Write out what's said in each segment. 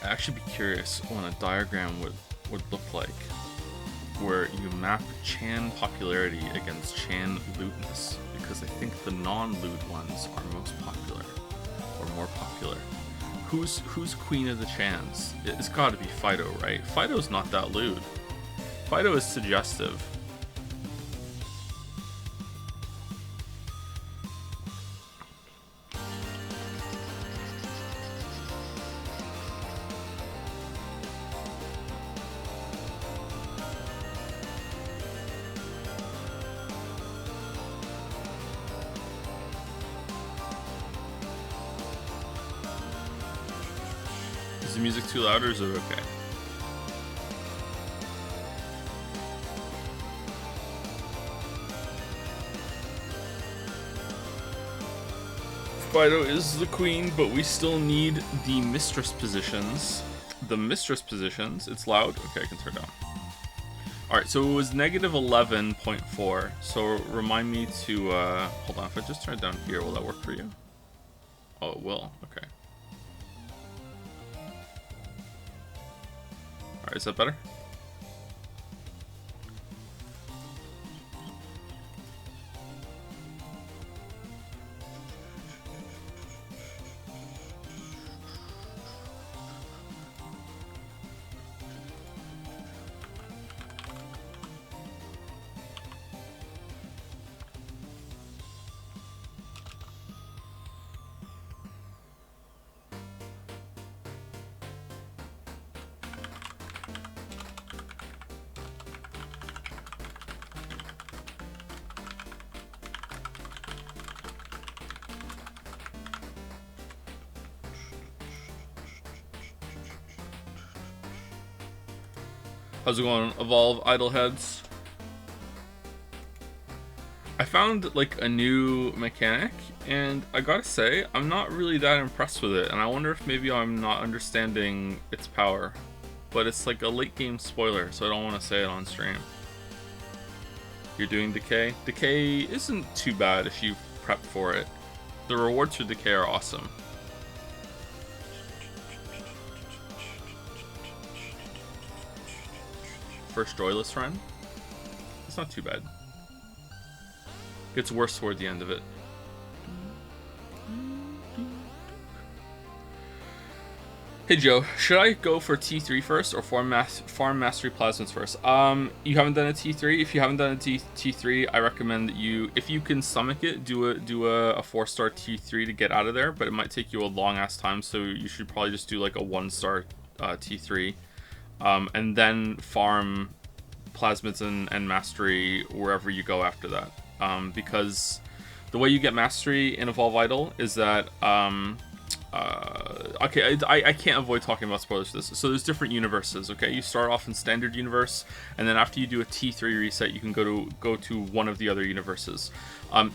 I'd actually be curious what a diagram would look like where you map Chan popularity against Chan lootness, because I think the non-loot ones are most popular, or more popular. Who's queen of the Chans? It's got to be Fido, right? Fido's not that lewd. Fido is suggestive. Is the music too loud or is it okay? Fido is the queen, but we still need the mistress positions. The mistress positions, it's loud? Okay, I can turn it down. Alright, so it was negative 11.4. So remind me to, hold on, if I just turn it down here, will that work for you? Oh, it will, okay. Alright, is that better? How's it going, Evolve Idleheads? I found like a new mechanic, and I gotta say, I'm not really that impressed with it, and I wonder if maybe I'm not understanding its power. But it's like a late game spoiler, so I don't want to say it on stream. You're doing Decay? Decay isn't too bad if you prep for it. The rewards for Decay are awesome. First joyless run, it's not too bad. Gets worse toward the end of it. Hey Joe, should I go for T3 first or Farm Mastery Plasmids first? You haven't done a T3. If you haven't done a T3, I recommend that you, if you can stomach it, do a 4-star T3 to get out of there. But it might take you a long ass time, so you should probably just do like a 1-star T3. And then farm Plasmids and Mastery wherever you go after that. Because the way you get Mastery in Evolve Idle is that, okay, I can't avoid talking about spoilers for this. So there's different universes, okay? You start off in Standard Universe, and then after you do a T3 reset, you can go to one of the other universes.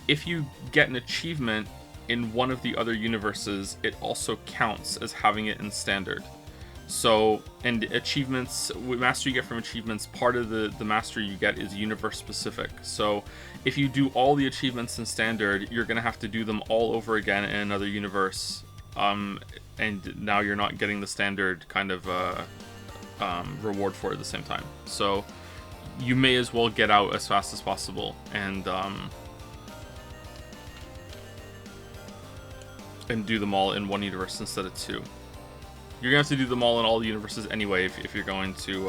If you get an achievement in one of the other universes, it also counts as having it in Standard. So, and achievements, mastery you get from achievements, part of the mastery you get is universe specific. So if you do all the achievements in Standard, you're going to have to do them all over again in another universe. And now you're not getting the Standard kind of reward for it at the same time. So you may as well get out as fast as possible and do them all in one universe instead of two. You're gonna have to do them all in all the universes anyway if you're going to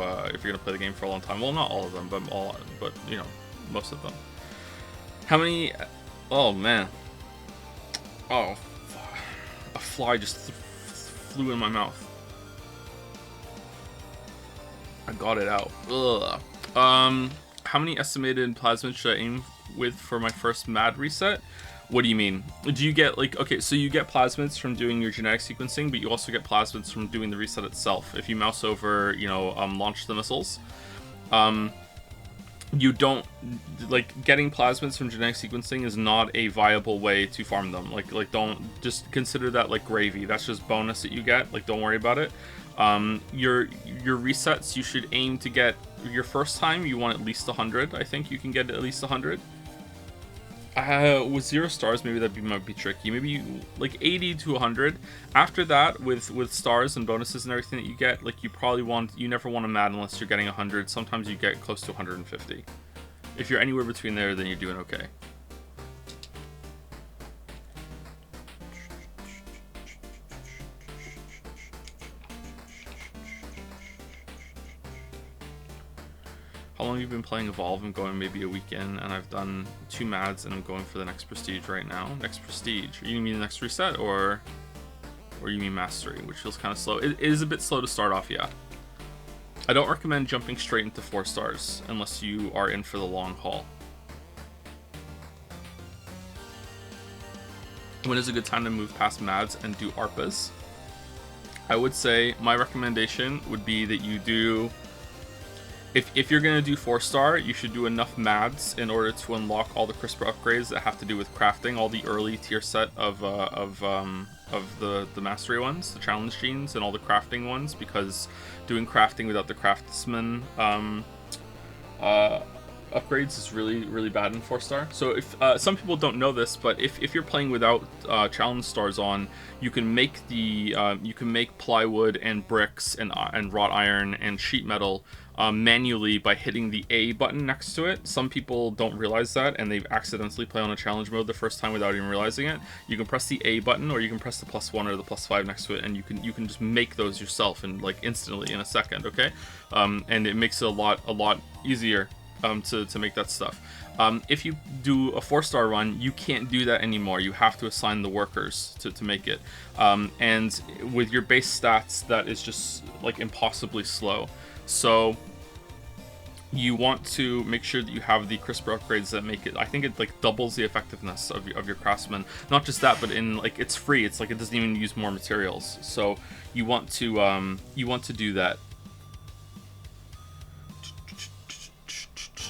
play the game for a long time. Well, not all of them, but you know, most of them. How many? Oh man! Oh, a fly just flew in my mouth. I got it out. Ugh. How many estimated plasmids should I aim with for my first mad reset? What do you mean? Do you get, like, okay, so you get plasmids from doing your genetic sequencing, but you also get plasmids from doing the reset itself. If you mouse over, you know, launch the missiles, you don't, like, getting plasmids from genetic sequencing is not a viable way to farm them. Like don't, just consider that like gravy. That's just bonus that you get. Like, don't worry about it. Your resets, you should aim to get, your first time, you want at least 100. I think you can get at least 100. With 0 stars, maybe might be tricky. Maybe like 80 to 100. After that, with stars and bonuses and everything that you get, like you never want to mad unless you're getting 100. Sometimes you get close to 150. If you're anywhere between there, then you're doing okay. How long have you been playing Evolve? I'm going maybe a weekend, and I've done 2 mads, and I'm going for the next prestige right now. Next prestige? You mean the next reset, or you mean mastery, which feels kind of slow? It is a bit slow to start off, yeah. I don't recommend jumping straight into 4 stars unless you are in for the long haul. When is a good time to move past mads and do ARPAs? I would say my recommendation would be that you do... If you're going to do 4-star, you should do enough mads in order to unlock all the CRISPR upgrades that have to do with crafting, all the early tier set of the mastery ones, the challenge genes, and all the crafting ones, because doing crafting without the craftsman upgrades is really bad in 4-star. So if some people don't know this, but if you're playing without challenge stars on, you can make plywood and bricks and wrought iron and sheet metal manually by hitting the A button next to it. Some people don't realize that, and they accidentally play on a challenge mode the first time without even realizing it. You can press the A button, or you can press the +1 or the +5 next to it, and you can just make those yourself and like instantly in a second. Okay, and it makes it a lot easier to make that stuff. If you do a 4-star run, you can't do that anymore. You have to assign the workers to make it, and with your base stats, that is just like impossibly slow. So you want to make sure that you have the CRISPR upgrades that make it, I think it like doubles the effectiveness of your craftsman. Not just that, but in like it's free. It's like it doesn't even use more materials. So you want to do that.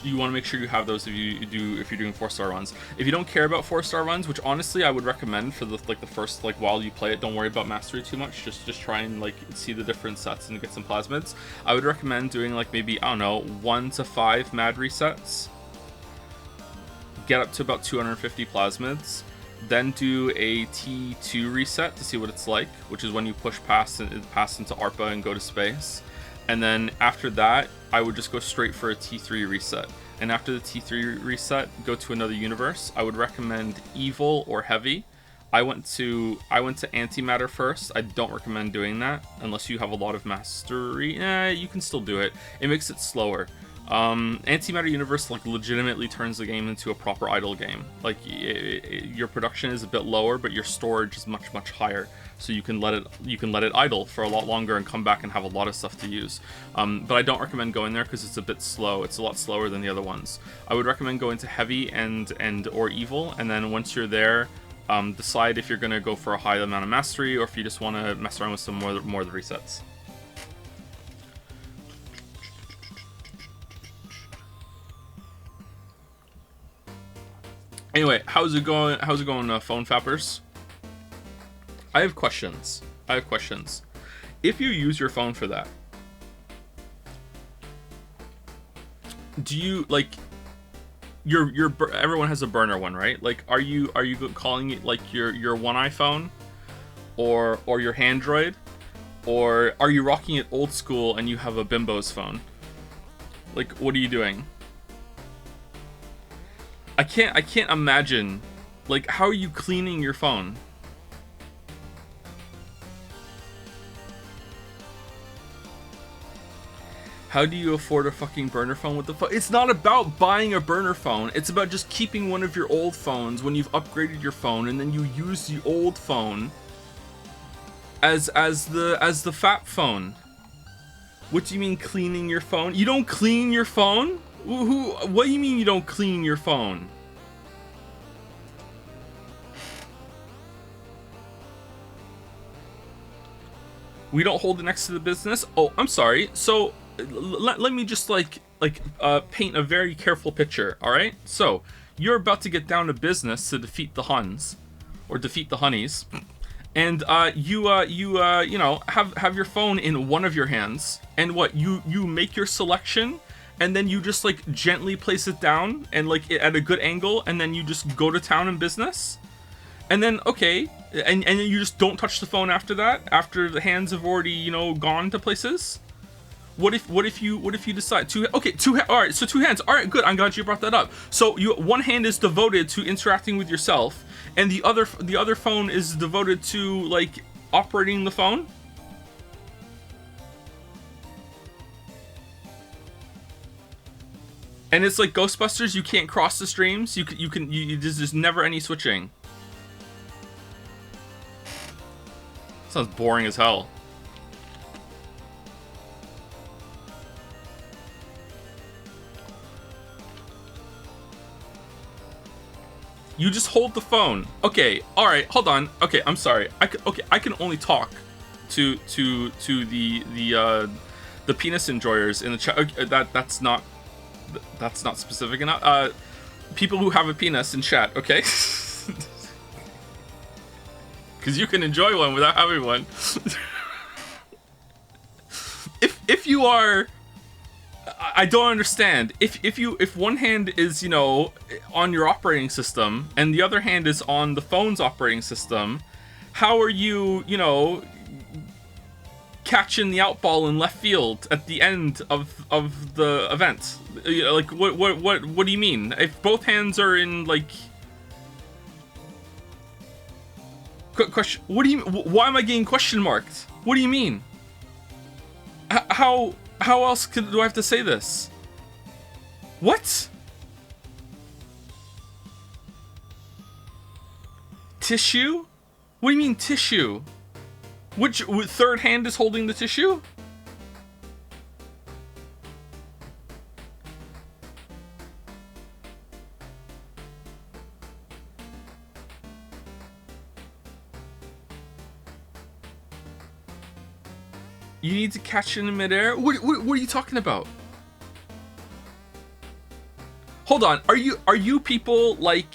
You want to make sure you have those if you're doing 4-star runs. If you don't care about 4-star runs, which honestly I would recommend for the first while you play it, don't worry about mastery too much. Just try and like see the different sets and get some plasmids. I would recommend doing like maybe, I don't know, 1 to 5 mad resets. Get up to about 250 plasmids. Then do a T2 reset to see what it's like, which is when you push past into ARPA and go to space. And then after that, I would just go straight for a T3 reset. And after the T3 reset, go to another universe. I would recommend Evil or Heavy. I went to Antimatter first. I don't recommend doing that unless you have a lot of mastery. You can still do it. It makes it slower. Antimatter universe like legitimately turns the game into a proper idle game. Like your production is a bit lower, but your storage is much higher. So you can let it idle for a lot longer and come back and have a lot of stuff to use. But I don't recommend going there because it's a bit slow. It's a lot slower than the other ones. I would recommend going to Heavy or Evil, and then once you're there, decide if you're going to go for a high amount of mastery or if you just want to mess around with some more of the resets. Anyway, how's it going, phone fappers? I have questions. If you use your phone for that, do you like everyone has a burner one, right? Like, are you calling it like your one iPhone, or your Android, or are you rocking it old school and you have a Bimbo's phone? Like, what are you doing? I can't imagine. Like, how are you cleaning your phone? How do you afford a fucking burner phone with the phone? It's not about buying a burner phone. It's about just keeping one of your old phones when you've upgraded your phone, and then you use the old phone as the fap phone. What do you mean cleaning your phone? You don't clean your phone? What do you mean you don't clean your phone? We don't hold it next to the business? Oh, I'm sorry. So let me just paint a very careful picture, all right? So you're about to get down to business to defeat the Huns, or defeat the Honeys, and you know, have your phone in one of your hands, and what you make your selection, and then you just like gently place it down and like at a good angle, and then you just go to town in business, and then okay, and then you just don't touch the phone after that, after the hands have already, you know, gone to places. What if you decide two all right, so two hands, all right, good, I'm glad you brought that up. So one hand is devoted to interacting with yourself, and the other phone is devoted to like operating the phone. And it's like Ghostbusters, you can't cross the streams. There's just never any switching. Sounds boring as hell. You just hold the phone. Okay, all right, hold on. Okay, I'm sorry. I can only talk to the penis enjoyers in the chat. That's not specific enough. People who have a penis in chat, okay? Because you can enjoy one without having one. if you are, I don't understand. If one hand is, you know, on your operating system and the other hand is on the phone's operating system, how are you, you know, catching the outball in left field at the end of the event? Like what do you mean? If both hands are in like question, what do you, why am I getting question marked? What do you mean? How else do I have to say this? What? Tissue? What do you mean tissue? Which third hand is holding the tissue? You need to catch it in midair? What are you talking about? Hold on, are you people like...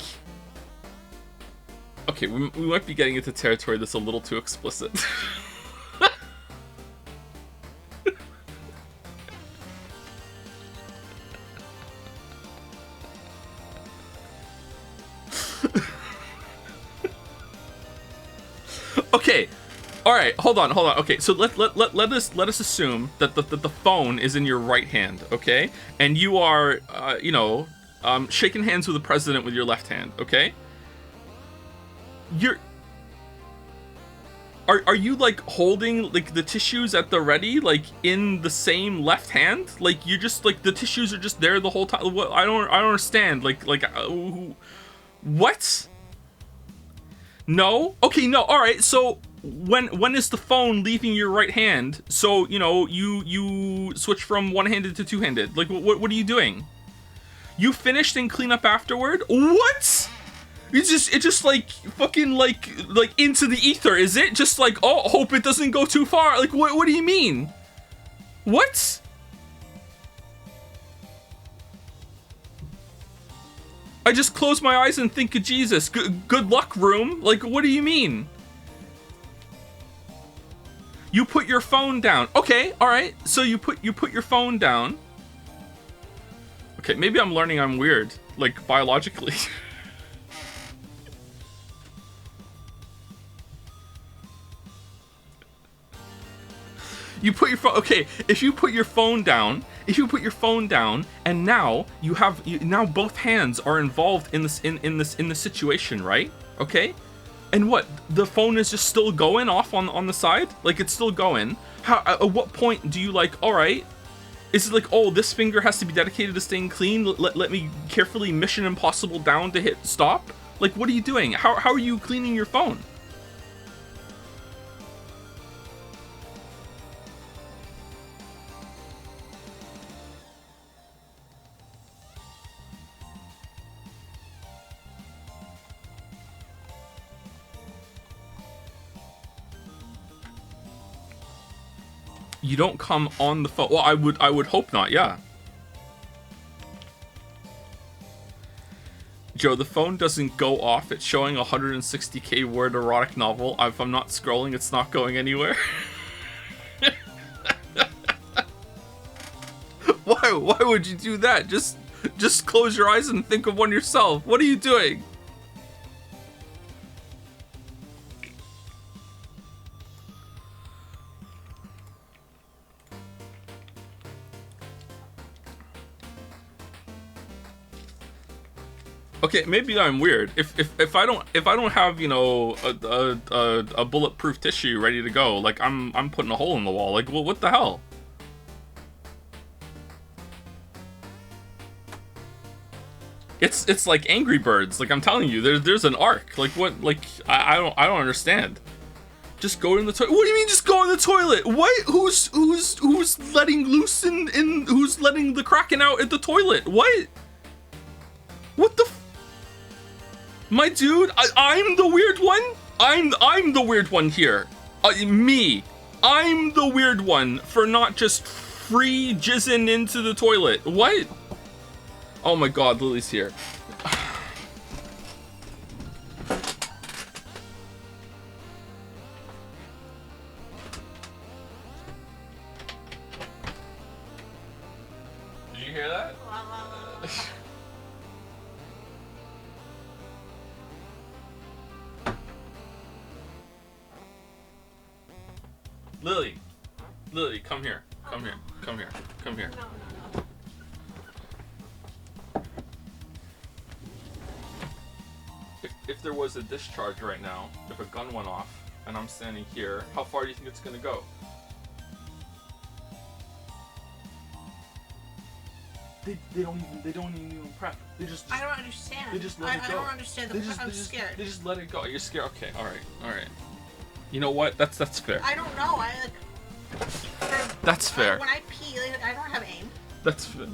Okay, we might be getting into territory that's a little too explicit. Okay, all right, hold on. Okay, so let us assume that the phone is in your right hand, okay, and you are you know, shaking hands with the president with your left hand, okay. Are you like holding like the tissues at the ready, like in the same left hand? Like you just like the tissues are just there the whole time? What? I don't understand. Like what? No. Okay. No. All right. So when is the phone leaving your right hand? So you know you switch from one-handed to two-handed. Like what are you doing? You finished and clean up afterward? What? It just like fucking like into the ether, is it? Just like, oh, hope it doesn't go too far. Like what do you mean? What? I just close my eyes and think of Jesus. Good luck, room. Like what do you mean? You put your phone down. Okay, all right. So you put your phone down. Okay, maybe I'm learning I'm weird, like biologically. You put your phone, okay, if you put your phone down, and now now both hands are involved in this situation, right? Okay? And what? The phone is just still going off on the side? Like it's still going. How at what point do you like, all right, is it like, oh, this finger has to be dedicated to staying clean? Let me carefully Mission Impossible down to hit stop? Like what are you doing? How are you cleaning your phone? You don't come on the phone. Well, I would hope not, yeah. Joe, the phone doesn't go off. It's showing a 160k word erotic novel. If I'm not scrolling, it's not going anywhere. Why Why would you do that? Just close your eyes and think of one yourself. What are you doing? Okay, maybe I'm weird. If I don't have, you know, a bulletproof tissue ready to go, like I'm putting a hole in the wall. Like, well, what the hell? It's like Angry Birds. Like, I'm telling you, there's an arc. Like, what? Like, I don't understand. Just go in the toilet. What do you mean just go in the toilet? What? Who's letting loose in who's letting the Kraken out at the toilet? What? What the my dude, I'm the weird one? I'm the weird one here. Me. I'm the weird one for not just free jizzing into the toilet. What? Oh my god, Lily's here. Did you hear that? Lily, come here. Come here. Come here. Come here. No. If there was a discharge right now, if a gun went off and I'm standing here, how far do you think it's gonna go? They don't even prep. They just I don't understand. They just let it go. I don't understand. I'm scared. They just let it go. You're scared. Okay. All right. You know what? That's fair. I don't know. That's fair. When I pee, like, I don't have aim. That's fair.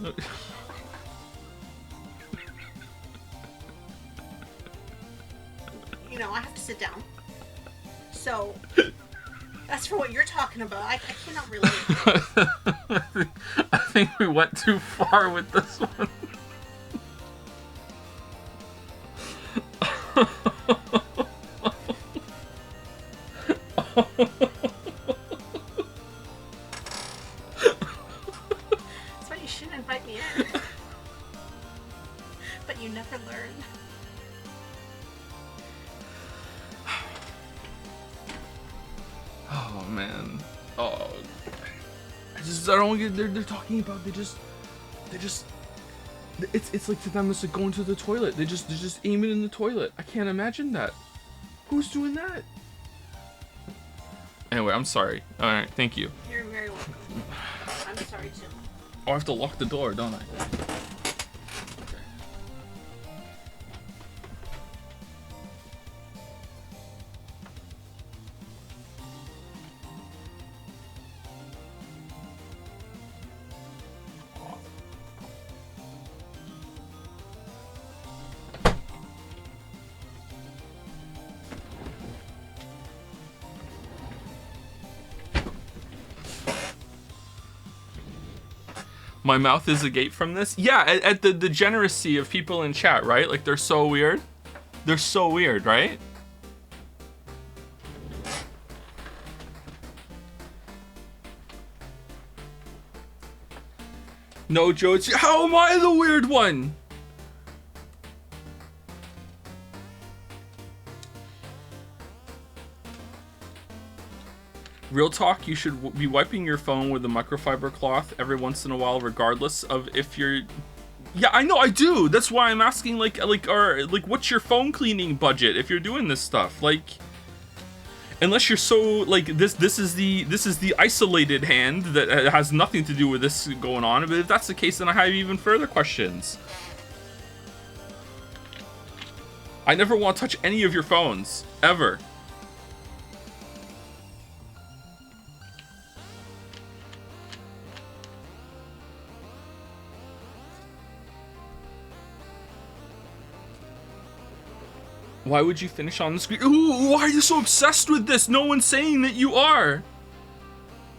You know, I have to sit down. So that's for what you're talking about. I cannot relate. I think we went too far with this one. That's why you shouldn't invite me in. But you never learn. Oh man. Oh. I don't get. They're talking about. They just. It's like to them. It's like going to the toilet. They just aim it in the toilet. I can't imagine that. Who's doing that? Anyway, I'm sorry. All right, thank you. You're very welcome. I'm sorry too. Oh, I have to lock the door, don't I? My mouth is agape from this? Yeah, at the degeneracy of people in chat, right? Like, they're so weird. They're so weird, right? No, Joe, how am I the weird one? Real talk, you should be wiping your phone with a microfiber cloth every once in a while, regardless of if you're... Yeah, I know, I do. That's why I'm asking, like, what's your phone cleaning budget if you're doing this stuff? Like, unless you're so, like, this is the isolated hand that has nothing to do with this going on. But if that's the case, then I have even further questions. I never want to touch any of your phones, ever. Why would you finish on the screen? Ooh, why are you so obsessed with this? No one's saying that you are.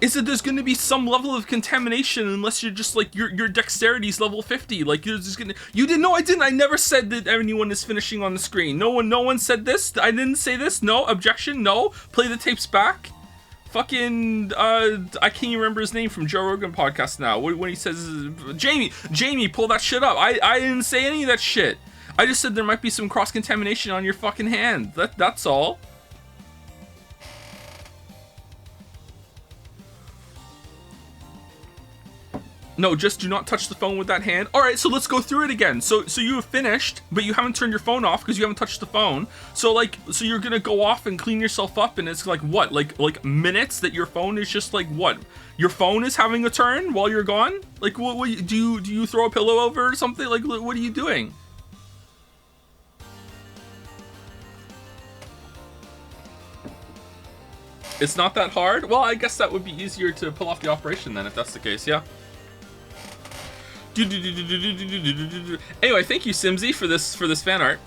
Is that there's going to be some level of contamination unless you're just like your dexterity's level 50? Like you're just gonna. You didn't know I didn't. I never said that anyone is finishing on the screen. No one said this. I didn't say this. No objection. No. Play the tapes back. fucking I can't even remember his name from Joe Rogan podcast now. When he says Jamie, pull that shit up. I didn't say any of that shit. I just said there might be some cross contamination on your fucking hand. That's all. No, just do not touch the phone with that hand. All right, so let's go through it again. So you have finished, but you haven't turned your phone off because you haven't touched the phone. So you're gonna go off and clean yourself up, and it's like what, like minutes that your phone is just like what? Your phone is having a turn while you're gone. Like what do you throw a pillow over or something? Like what are you doing? It's not that hard. Well, I guess that would be easier to pull off the operation then, if that's the case. Yeah. Anyway, thank you, Simsy, for this fan art.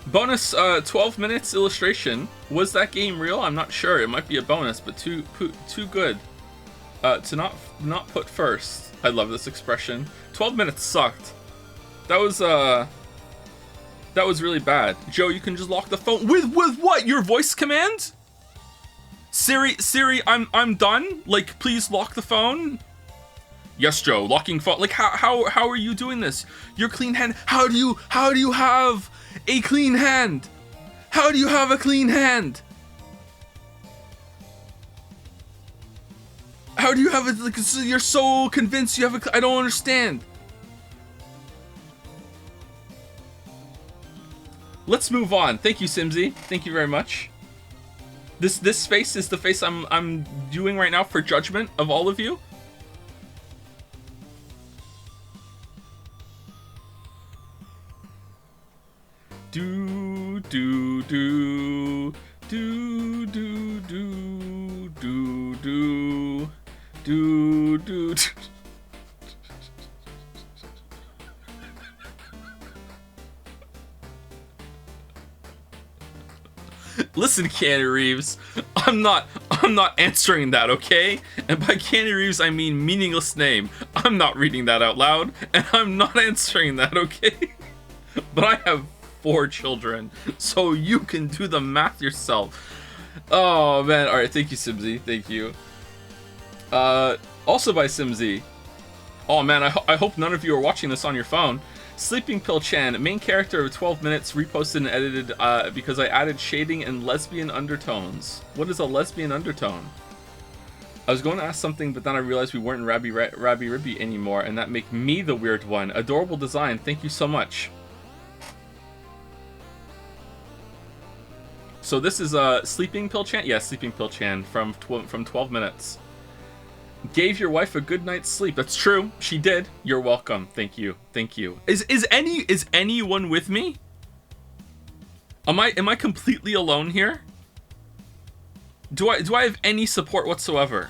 Bonus 12 minutes illustration. Was that game real? I'm not sure. It might be a bonus, but too good to not put first. I love this expression. 12 minutes sucked. That was really bad. Joe, you can just lock the phone with what? Your voice command? Siri, I'm done. Like, please lock the phone. Yes, Joe, locking phone. Like, how are you doing this? Your clean hand. How do you have a clean hand? How do you have a clean hand? How do you have it? Like, you're so convinced you have a. I don't understand. Let's move on. Thank you, Simsy. Thank you very much. This face is the face I'm doing right now for judgment of all of you. Do do do do do do do do do do. Listen, Keanu Reeves, I'm not answering that, okay? And by Keanu Reeves, I mean meaningless name. I'm not reading that out loud, and I'm not answering that, okay? But I have 4 children, so you can do the math yourself. Oh man, all right, thank you, Simsy, thank you. Also by Simsy. Oh man, I hope none of you are watching this on your phone. Sleeping Pill Chan, main character of 12 minutes, reposted and edited because I added shading and lesbian undertones. What is a lesbian undertone? I was going to ask something, but then I realized we weren't Rabby Ribby anymore, and that make me the weird one. Adorable design, thank you so much. So this is Sleeping Pill Chan? Yeah, Sleeping Pill Chan from 12 minutes. Gave your wife a good night's sleep. That's true. She did. You're welcome. Thank you. Thank you. Is anyone with me? Am I completely alone here? Do I have any support whatsoever?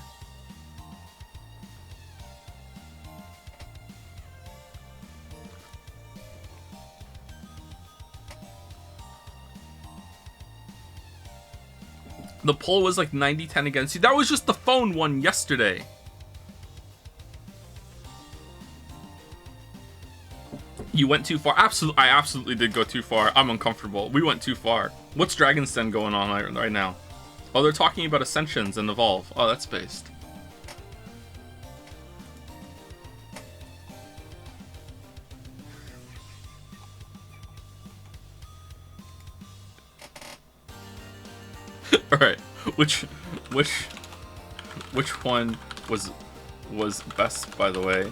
The poll was like 90-10 against you. That was just the phone one yesterday. You went too far. I absolutely did go too far. I'm uncomfortable. We went too far. What's Dragon's Den going on right now? Oh, they're talking about Ascensions and Evolve. Oh, that's based. All right. Which one was best, by the way?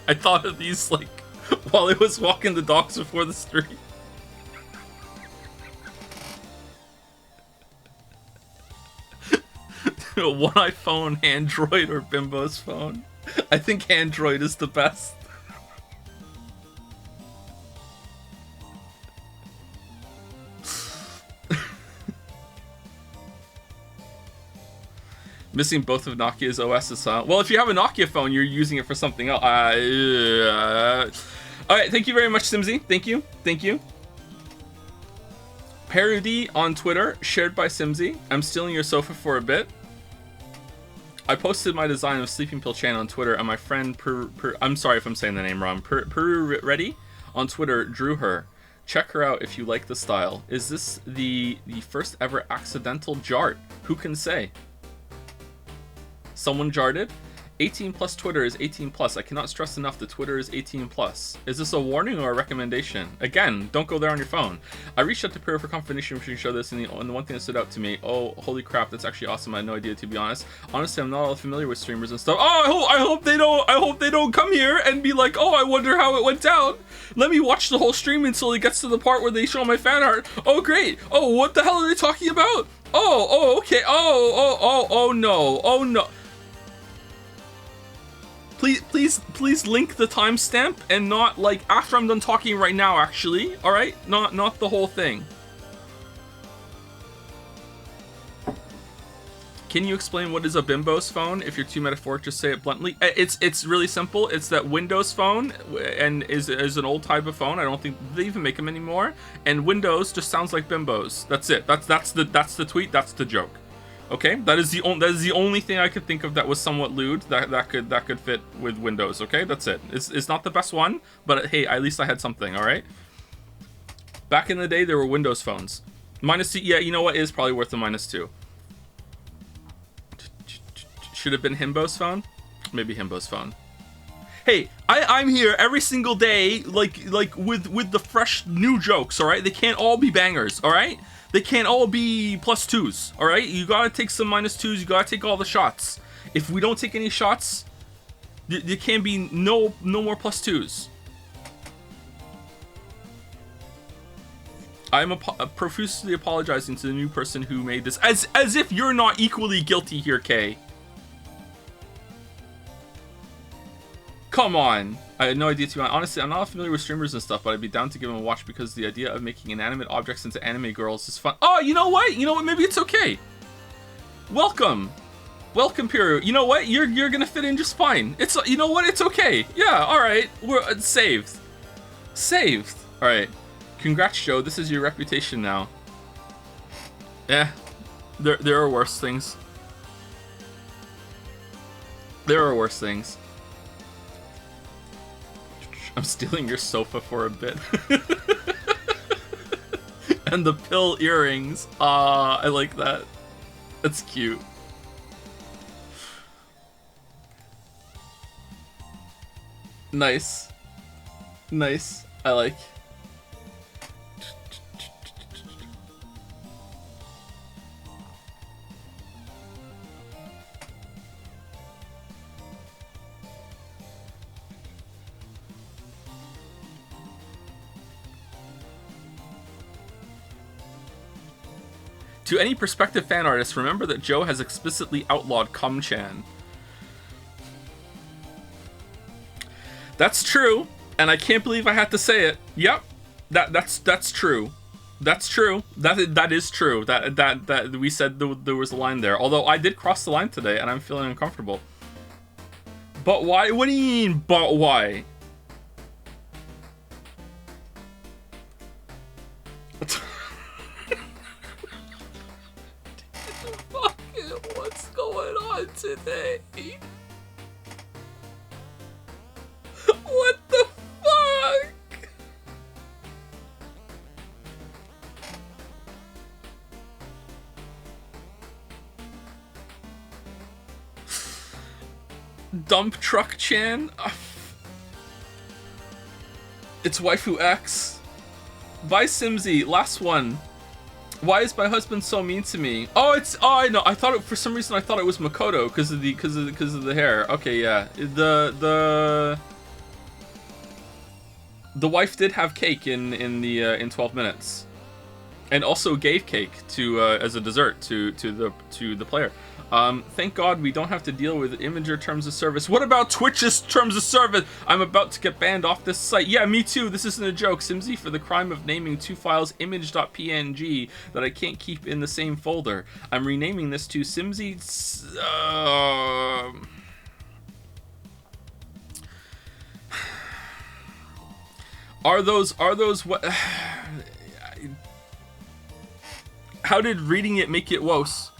I thought of these like while I was walking the dogs before the stream. One iPhone, Android, or Bimbo's phone. I think Android is the best. Missing both of Nokia's OSs, huh? Well, if you have a Nokia phone, you're using it for something else. All right, thank you very much, Simsy. Thank you. Parody on Twitter, shared by Simsy. I'm stealing your sofa for a bit. I posted my design of Sleeping Pill Chan on Twitter, and my friend I'm sorry if I'm saying the name wrong. Peru Ready on Twitter drew her. Check her out if you like the style. Is this the first ever accidental jart? Who can say? Someone jarted? 18 plus Twitter is 18 plus. I cannot stress enough that Twitter is 18 plus. Is this a warning or a recommendation? Again, don't go there on your phone. I reached out to Peru for confirmation if you show this, and the one thing that stood out to me, oh, holy crap, that's actually awesome. I had no idea, to be honest. Honestly, I'm not all familiar with streamers and stuff. Oh, I hope they don't come here and be like, oh, I wonder how it went down. Let me watch the whole stream until it gets to the part where they show my fan art. Oh, great. Oh, what the hell are they talking about? Oh, okay. Oh, no. Please link the timestamp and not like after I'm done talking right now, actually. All right, not the whole thing. Can you explain what is a Bimbo's phone? If you're too metaphoric, just say it bluntly. It's really simple. It's that Windows phone and is an old type of phone. I don't think they even make them anymore. And Windows just sounds like Bimbo's. That's it. That's the tweet. That's the joke. Okay, that is the only thing I could think of that was somewhat lewd that could fit with Windows. Okay, that's it. It's not the best one, but hey, at least I had something. All right. Back in the day, there were Windows phones. -2, yeah, you know what, is probably worth a -2. Should have been Himbo's phone. Maybe Himbo's phone. Hey, I'm here every single day, like with the fresh new jokes. All right, they can't all be bangers. All right. They can't all be +2s, all right? You gotta take some -2s. You gotta take all the shots. If we don't take any shots, there can be no more +2s. I'm profusely apologizing to the new person who made this, as if you're not equally guilty here, Kay. Come on. I had no idea, too. Honestly, I'm not familiar with streamers and stuff, but I'd be down to give them a watch because the idea of making inanimate objects into anime girls is fun. Oh, you know what? Maybe it's okay. Welcome, Piru. You know what? You're gonna fit in just fine. You know what? It's okay. Yeah. All right. We're saved. All right. Congrats, Joe. This is your reputation now. Yeah. There are worse things. I'm stealing your sofa for a bit. And the pill earrings. I like that. That's cute. Nice. I like. To any prospective fan artists, remember that Joe has explicitly outlawed cum-chan. That's true, and I can't believe I had to say it. Yep, that's true. That's true. That is true. That we said there was a line there. Although I did cross the line today, and I'm feeling uncomfortable. But why? What do you mean? But why? What's going on today? What the fuck? Dump Truck Chan? It's Waifu X. Bye Simsy, last one. Why is my husband so mean to me? Oh, I know. I thought for some reason I thought it was Makoto because of the hair. Okay, yeah. The wife did have cake in 12 minutes, and also gave cake to as a dessert to the player. Thank God we don't have to deal with Imager terms of service. What about Twitch's terms of service? I'm about to get banned off this site. Yeah, me too. This isn't a joke. Simsy for the crime of naming two files image.png that I can't keep in the same folder. I'm renaming this to Simsy. Are those what? How did reading it make it worse?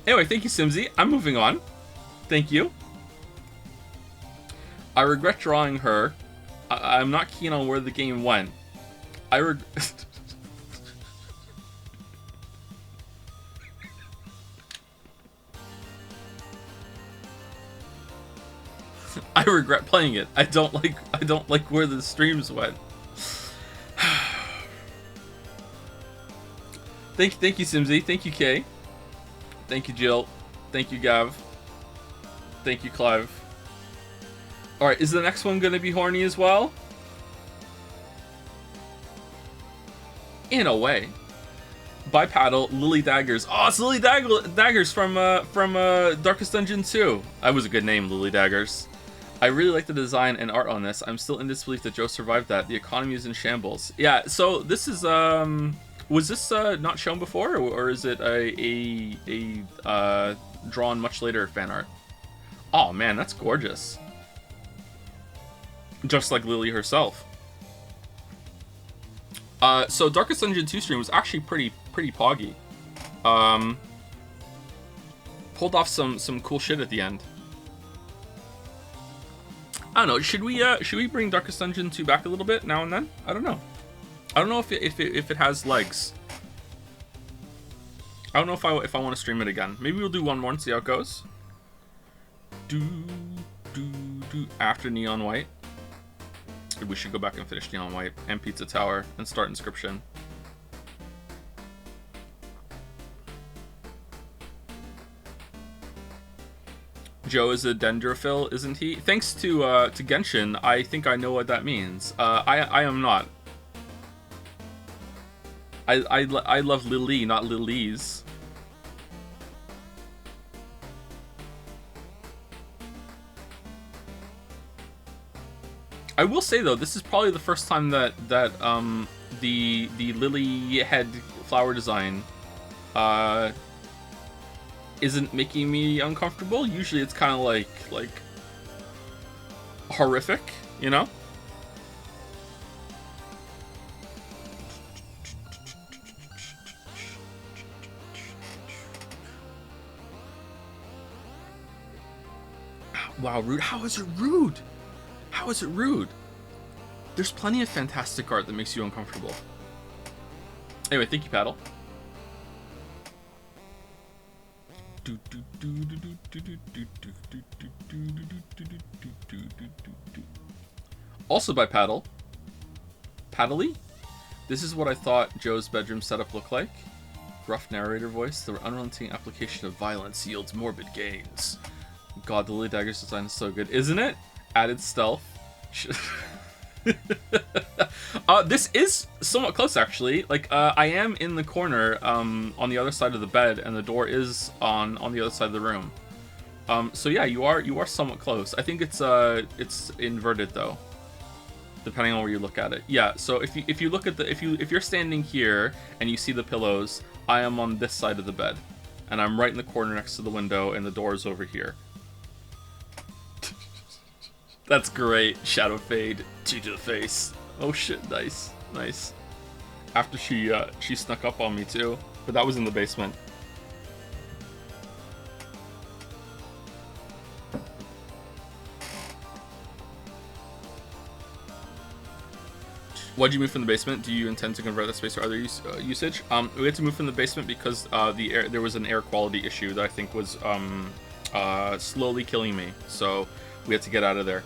Anyway, thank you, Simsy. I'm moving on. Thank you. I regret drawing her. I'm not keen on where the game went. I regret playing it. I don't like where the streams went. Thank you, Simsy. Thank you, Kay. Thank you, Jill. Thank you, Gav. Thank you, Clive. Alright, is the next one gonna be horny as well? In a way. By Paddle, Lily Daggers. Oh, it's Lily Daggers from Darkest Dungeon 2. That was a good name, Lily Daggers. I really like the design and art on this. I'm still in disbelief that Joe survived that. The economy is in shambles. Yeah, so this is, was this not shown before, or is it a drawn much later fan art? Oh man, that's gorgeous. Just like Lily herself. So Darkest Dungeon 2 stream was actually pretty poggy. Pulled off some cool shit at the end. I don't know. Should we bring Darkest Dungeon 2 back a little bit now and then? I don't know. I don't know if it has legs. I don't know if I want to stream it again. Maybe we'll do one more and see how it goes. After Neon White. We should go back and finish Neon White and Pizza Tower and start Inscription. Joe is a dendrophil, isn't he? Thanks to Genshin, I think I know what that means. I am not. I love Lily, not Lilies. I will say though, this is probably the first time that the lily head flower design isn't making me uncomfortable. Usually it's kind of like horrific, you know? Wow, rude. How is it rude? How is it rude? There's plenty of fantastic art that makes you uncomfortable. Anyway, thank you, Paddle. Also by Paddle. Paddly? This is what I thought Joe's bedroom setup looked like. Rough narrator voice. The unrelenting application of violence yields morbid gains. God, the Lily Dagger's design is so good, isn't it? Added stealth. This is somewhat close, actually. Like, I am in the corner, on the other side of the bed, and the door is on the other side of the room. So yeah, you are somewhat close. I think it's inverted though, depending on where you look at it. Yeah. So if you look at if you're standing here and you see the pillows, I am on this side of the bed, and I'm right in the corner next to the window, and the door is over here. That's great. Shadow fade. T to the face. Oh shit, nice. Nice. After she snuck up on me too. But that was in the basement. Why'd you move from the basement? Do you intend to convert that space for other usage? We had to move from the basement because there was an air quality issue that I think was slowly killing me. So we had to get out of there.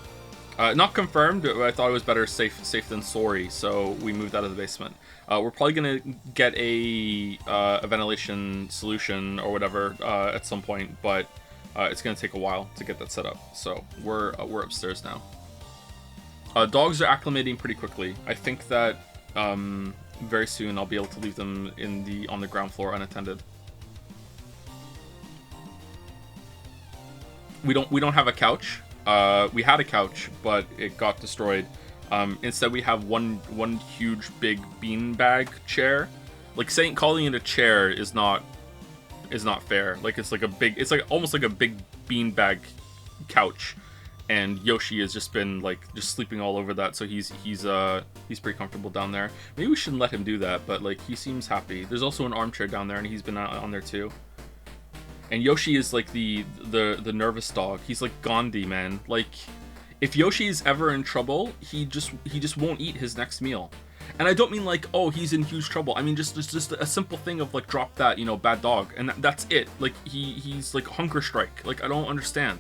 Not confirmed, but I thought it was better safe than sorry, so we moved out of the basement. We're probably gonna get a ventilation solution or whatever at some point, but it's gonna take a while to get that set up. So we're upstairs now. Dogs are acclimating pretty quickly. I think that very soon I'll be able to leave them on the ground floor unattended. We don't have a couch. We had a couch, but it got destroyed, Instead, we have one huge big beanbag chair. Like calling it a chair is not fair. Like it's like almost like a big beanbag couch, and Yoshi has just been like just sleeping all over that, so he's pretty comfortable down there. Maybe we shouldn't let him do that, but like he seems happy. There's also an armchair down there, and he's been on there too. And Yoshi is like the nervous dog. He's like Gandhi, man. Like if Yoshi is ever in trouble, he just won't eat his next meal. And I don't mean like, oh, he's in huge trouble. I mean just a simple thing of like, drop that, you know, bad dog, and that's it. Like he's like hunger strike. Like I don't understand.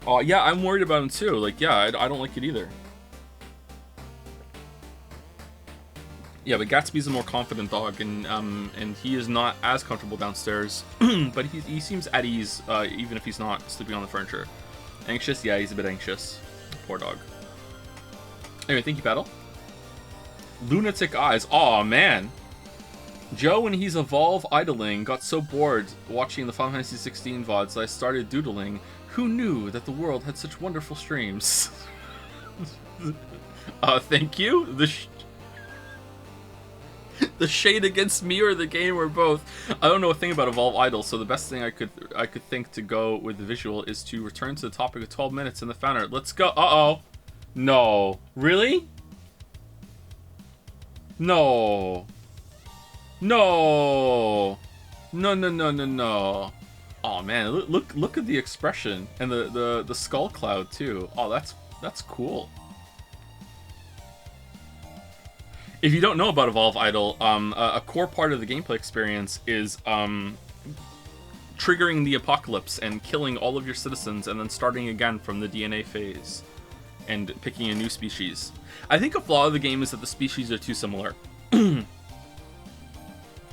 Oh yeah, I'm worried about him too. Like yeah, I don't like it either. Yeah, but Gatsby's a more confident dog, and he is not as comfortable downstairs, but he seems at ease, even if he's not sleeping on the furniture. Anxious? Yeah, he's a bit anxious. Poor dog. Anyway, thank you, Paddle. Lunatic eyes. Aw, man. Joe, when he's evolve idling, got so bored watching the Final Fantasy 16 VODs that I started doodling. Who knew that the world had such wonderful streams? Thank you. The shade against me or the game or both. I don't know a thing about Evolve Idol, so the best thing I could think to go with the visual is to return to the topic of 12 minutes in the fan art. Let's go. Uh-oh. No. Really? No. No. No. Oh man, look at the expression and the skull cloud too. Oh, that's cool. If you don't know about Evolve Idol, a core part of the gameplay experience is triggering the apocalypse and killing all of your citizens and then starting again from the DNA phase and picking a new species. I think a flaw of the game is that the species are too similar.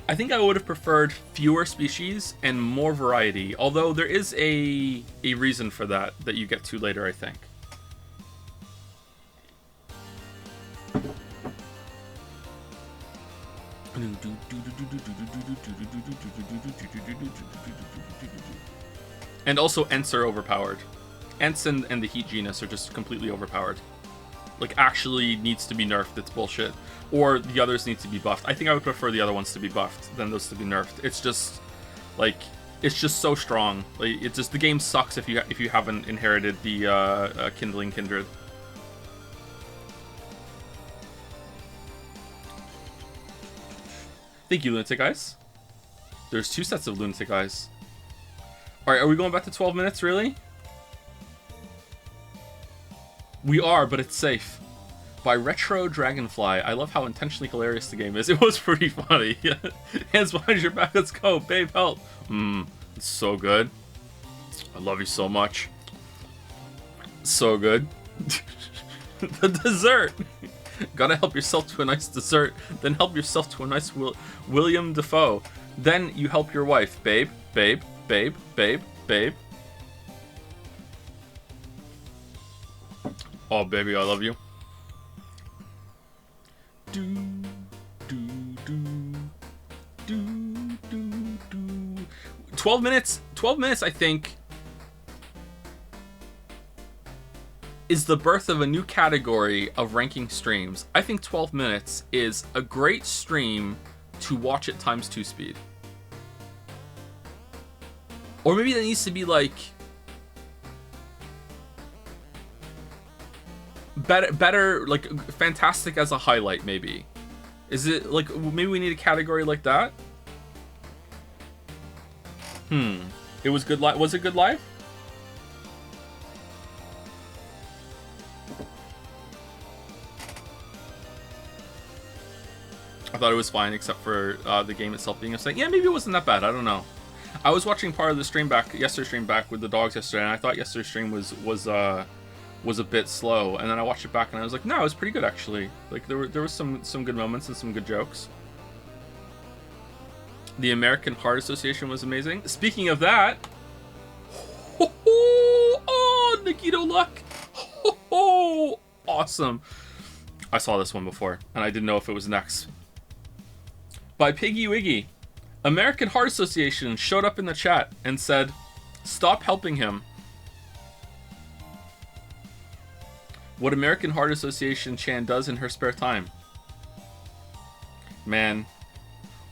I think I would have preferred fewer species and more variety, although there is a reason for that you get to later, I think. And also Ents are overpowered. Ents and the Heat genus are just completely overpowered. Like, actually needs to be nerfed, it's bullshit. Or the others need to be buffed. I think I would prefer the other ones to be buffed than those to be nerfed. It's just, like, it's just so strong. Like, it's just, the game sucks if you haven't inherited the Kindling Kindred. Thank you, Lunatic Eyes. There's 2 sets of Lunatic Eyes. Alright, are we going back to 12 minutes, really? We are, but it's safe. By Retro Dragonfly. I love how intentionally hilarious the game is. It was pretty funny. Hands behind your back, let's go. Babe, help. It's so good. I love you so much. So good. The dessert. Gotta help yourself to a nice dessert, then help yourself to a nice William Dafoe. Then you help your wife. Babe, babe, babe, babe, babe. Oh, baby, I love you. 12 minutes, I think, is the birth of a new category of ranking streams. I think 12 minutes is a great stream to watch at ×2 speed. Or maybe that needs to be like better, like fantastic as a highlight, maybe. Is it like, maybe we need a category like that? It was good live. Was it good live? I thought it was fine, except for the game itself being upsetting. Yeah, maybe it wasn't that bad. I don't know. I was watching part of the stream back, yesterday's stream back with the dogs yesterday, and I thought yesterday's stream was a bit slow. And then I watched it back, and I was like, no, it was pretty good actually. Like there was some good moments and some good jokes. The American Heart Association was amazing. Speaking of that, oh, Nikito Luck, awesome. I saw this one before, and I didn't know if it was next. By Piggy Wiggy, American Heart Association showed up in the chat and said, "Stop helping him." What American Heart Association Chan does in her spare time. Man,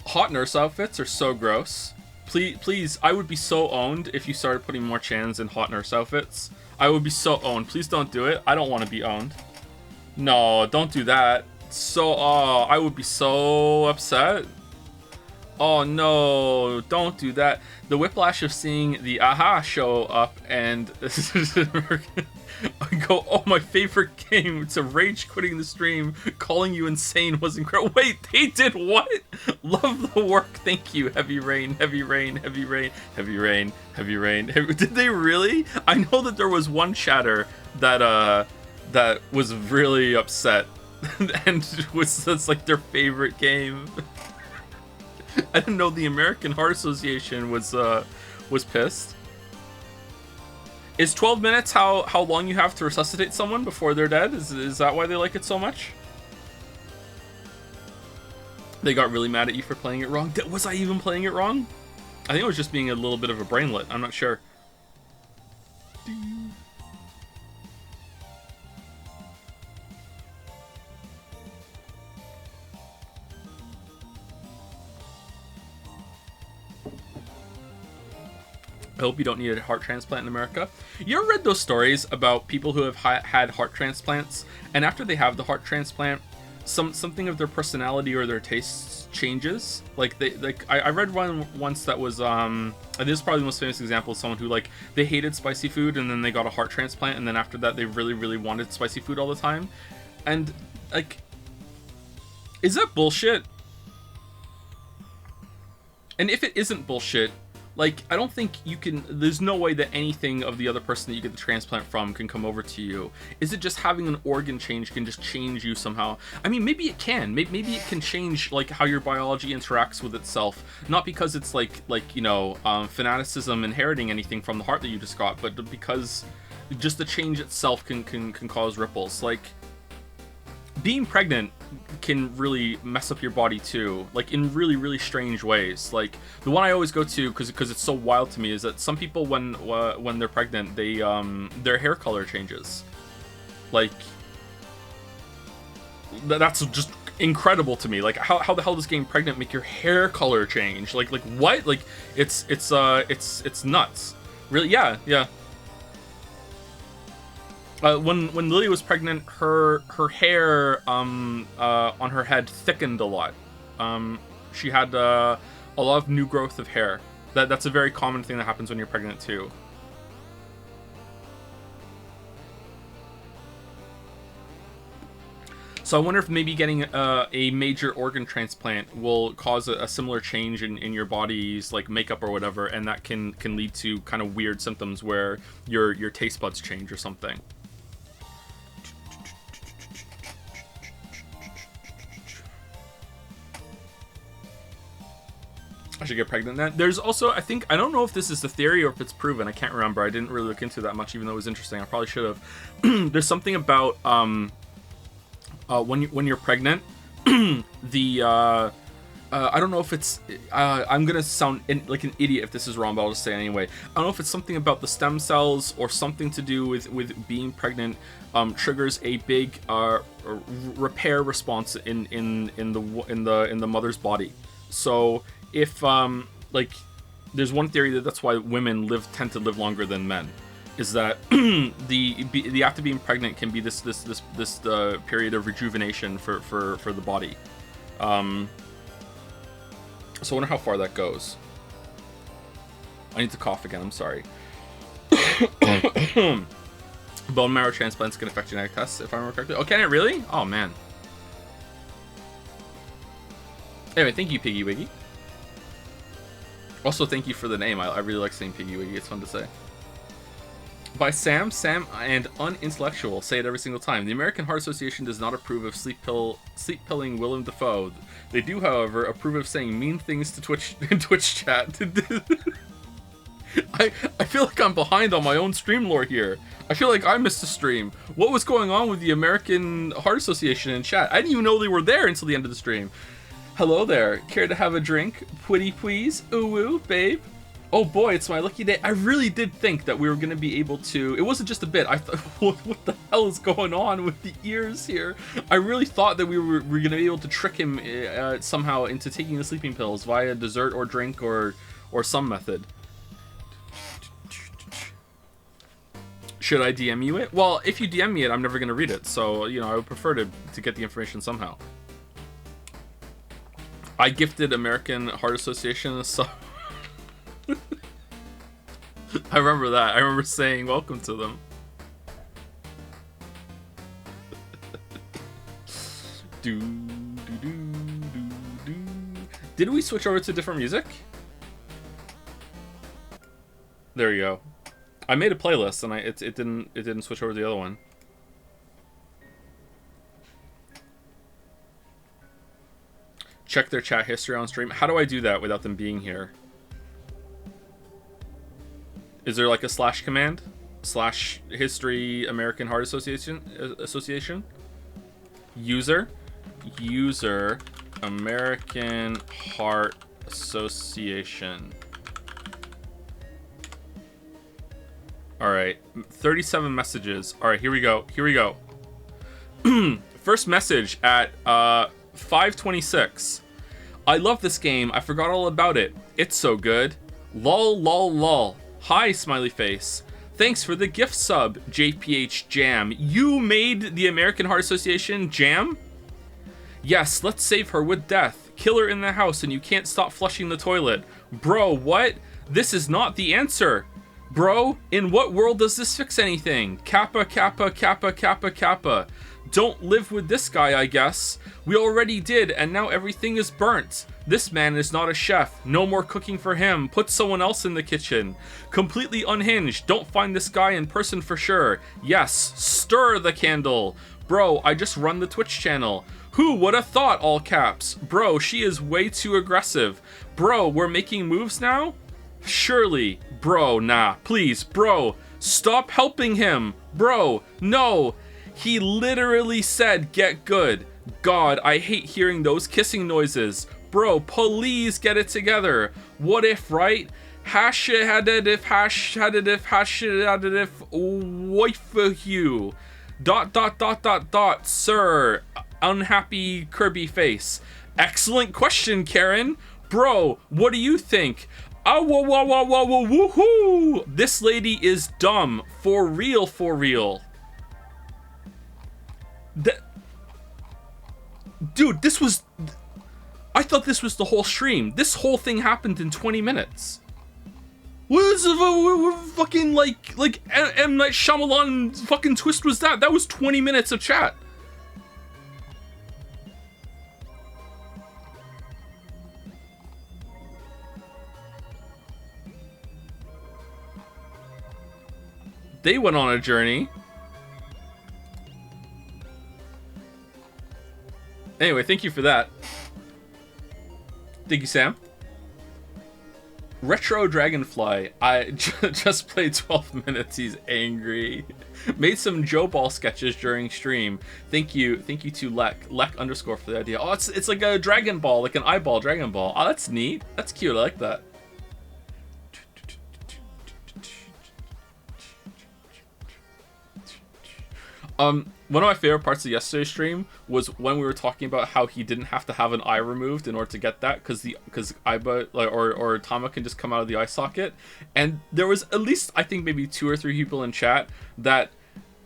hot nurse outfits are so gross. Please, I would be so owned if you started putting more Chans in hot nurse outfits. I would be so owned. Please don't do it. I don't want to be owned. No, don't do that. So, oh, I would be so upset. Oh no, don't do that. The whiplash of seeing the AHA show up and I go, oh, my favorite game. It's a rage quitting the stream. Calling you insane was incredible. Wait, they did what? Love the work. Thank you. Heavy rain, heavy rain, heavy rain, heavy rain, heavy rain. Did they really? I know that there was one chatter that that was really upset and that's like their favorite game. I didn't know the American Heart Association was pissed. Is 12 minutes how long you have to resuscitate someone before they're dead? Is that why they like it so much? They got really mad at you for playing it wrong. Was I even playing it wrong? I think it was just being a little bit of a brainlet. I'm not sure. I hope you don't need a heart transplant in America. You ever read those stories about people who have had heart transplants, and after they have the heart transplant, something of their personality or their tastes changes? I read one once that was this is probably the most famous example of someone who they hated spicy food and then they got a heart transplant, and then after that they really wanted spicy food all the time. And is that bullshit? And if it isn't bullshit, I don't think you can, there's no way that anything of the other person that you get the transplant from can come over to you. Is it just having an organ change can just change you somehow? I mean, maybe it can. Maybe it can change, how your biology interacts with itself. Not because it's, fanaticism inheriting anything from the heart that you just got, but because just the change itself can cause ripples. Being pregnant can really mess up your body too, in really strange ways. The one I always go to because it's so wild to me is that some people when they're pregnant, they their hair color changes. That's just incredible to me. How the hell does getting pregnant make your hair color change? What? It's nuts. Really? Yeah. When Lily was pregnant, her hair on her head thickened a lot. She had a lot of new growth of hair. That's a very common thing that happens when you're pregnant too. So I wonder if maybe getting a major organ transplant will cause a similar change in your body's makeup or whatever, and that can lead to kind of weird symptoms where your taste buds change or something. I should get pregnant then. There's also, I don't know if this is the theory or if it's proven. I can't remember. I didn't really look into that much, even though it was interesting. I probably should have. There's something about when you're pregnant, I don't know if it's. I'm gonna sound like an idiot if this is wrong, but I'll just say it anyway. I don't know if it's something about the stem cells or something to do with being pregnant. Triggers a big repair response in the mother's body. So if there's one theory that's why women tend to live longer than men, is that the act of being pregnant can be this period of rejuvenation for the body. So I wonder how far that goes. I need to cough again. I'm sorry. Bone marrow transplants can affect genetic tests, if I remember correctly. Oh, can it really? Oh man. Anyway, thank you, Piggy Wiggy. Also, thank you for the name. I really like saying Piggy Wiggy. It's fun to say. By Sam, and unintellectual. Say it every single time. The American Heart Association does not approve of sleep pilling Willem Dafoe. They do, however, approve of saying mean things to Twitch chat. I feel like I'm behind on my own stream lore here. I feel like I missed a stream. What was going on with the American Heart Association in chat? I didn't even know they were there until the end of the stream. Hello there. Care to have a drink? Pretty please? Ooh, babe. Oh boy, it's my lucky day. I really did think that we were going to be able to... It wasn't just a bit. I thought, what the hell is going on with the ears here? I really thought that we were going to be able to trick him somehow into taking the sleeping pills via dessert or drink or some method. Should I DM you it? Well, if you DM me it, I'm never going to read it. So, you know, I would prefer to get the information somehow. I gifted American Heart Association a sub. I remember that. I remember saying welcome to them. Did we switch over to different music? There you go. I made a playlist and it didn't switch over to the other one. Check their chat history on stream. How do I do that without them being here? Is there like a slash command? Slash history American Heart Association? User American Heart Association. Alright, 37 messages. Alright, here we go. First message at 5:26. I love this game. I forgot all about it. It's so good. Lol lol lol. Hi, smiley face. Thanks for the gift sub, JPH Jam. You made the American Heart Association jam? Yes, let's save her with death. Kill her in the house and you can't stop flushing the toilet. Bro, what? This is not the answer. Bro, in what world does this fix anything? Kappa, kappa, kappa, kappa, kappa. Don't live with this guy, I guess. We already did, and now everything is burnt. This man is not a chef. No more cooking for him. Put someone else in the kitchen. Completely unhinged. Don't find this guy in person for sure. Yes, stir the candle. Bro, I just run the Twitch channel. Who would have thought, all caps? Bro, she is way too aggressive. Bro, we're making moves now? Surely. Bro, nah. Please, bro. Stop helping him. Bro, no. He literally said, get good. God, I hate hearing those kissing noises. Bro, please get it together. What if, right? Hash had it if hash had it if hash had it if wife you. ... Sir. Unhappy Kirby face. Excellent question, Karen. Bro, what do you think? Woohoo! This lady is dumb. For real, for real. Dude, this was... I thought this was the whole stream. This whole thing happened in 20 minutes. What is fucking like M. Night Shyamalan fucking twist was that? That was 20 minutes of chat. They went on a journey. Anyway, thank you for that. Thank you, Sam. Retro Dragonfly. I just played 12 minutes. He's angry. Made some Joe Ball sketches during stream. Thank you to Lek underscore for the idea. Oh, it's like a Dragon Ball, like an eyeball Dragon Ball. Oh, that's neat. That's cute. I like that. One of my favorite parts of yesterday's stream was when we were talking about how he didn't have to have an eye removed in order to get that, because Aiba or Tama can just come out of the eye socket. And there was at least, I think, maybe 2 or 3 people in chat that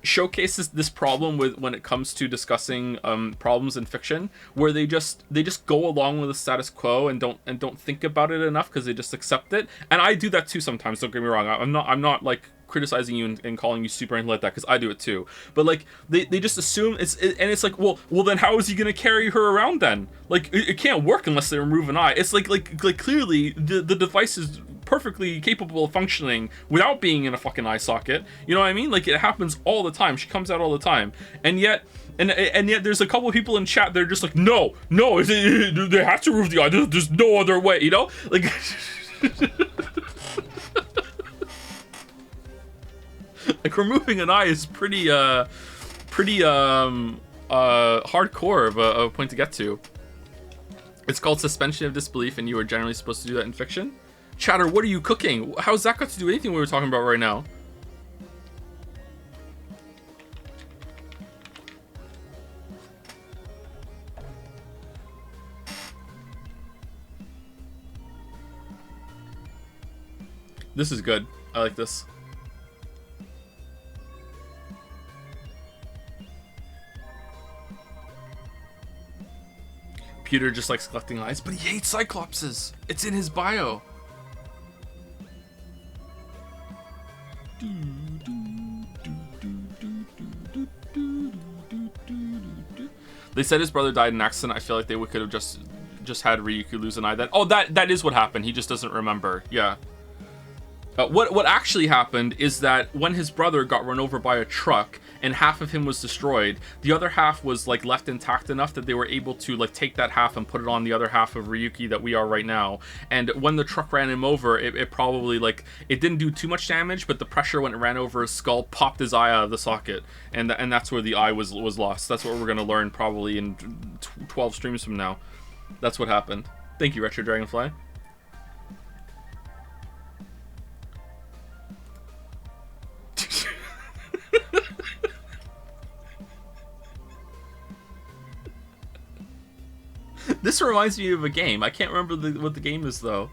showcases this problem with when it comes to discussing problems in fiction, where they just go along with the status quo and don't think about it enough because they just accept it. And I do that too sometimes. Don't get me wrong. I'm not like criticizing you and calling you super and like that, because I do it too. But like they just assume it's like, well then how is he gonna carry her around then? Like it can't work unless they remove an eye. It's like clearly the device is perfectly capable of functioning without being in a fucking eye socket. You know what I mean? Like it happens all the time. She comes out all the time, and yet there's a couple of people in chat. They're just like, no, they have to remove the eye. There's no other way. You know, like. Like removing an eye is pretty hardcore of a point to get to. It's called suspension of disbelief, and you are generally supposed to do that in fiction. Chatter, what are you cooking? How's that got to do anything we were talking about right now? This is good. I like this. Peter just likes collecting eyes, but he hates Cyclopses. It's in his bio. They said his brother died in an accident. I feel like they could have just had Ryuki lose an eye then. Oh, that is what happened. He just doesn't remember. Yeah. What actually happened is that when his brother got run over by a truck and half of him was destroyed, the other half was like left intact enough that they were able to like take that half and put it on the other half of Ryuki that we are right now. And when the truck ran him over, it probably like it didn't do too much damage, but the pressure when it ran over his skull popped his eye out of the socket, and that's where the eye was lost. That's what we're gonna learn probably in 12 streams from now. That's what happened. Thank you, Retro Dragonfly. This reminds me of a game. I can't remember what the game is, though.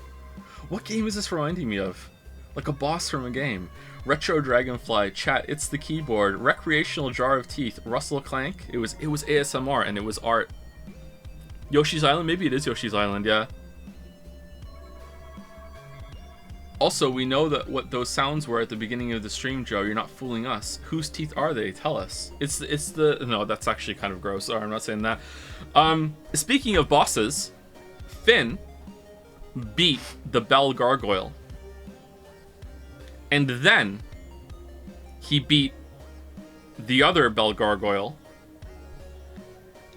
What game is this reminding me of? Like a boss from a game. Retro Dragonfly, chat, it's the keyboard. Recreational jar of teeth. Russell Clank. It was ASMR, and it was art. Yoshi's Island? Maybe it is Yoshi's Island, yeah. Also, we know that what those sounds were at the beginning of the stream, Joe. You're not fooling us. Whose teeth are they? Tell us. It's the... No, that's actually kind of gross. Sorry, I'm not saying that. Speaking of bosses, Finn beat the Bell Gargoyle. And then he beat the other Bell Gargoyle.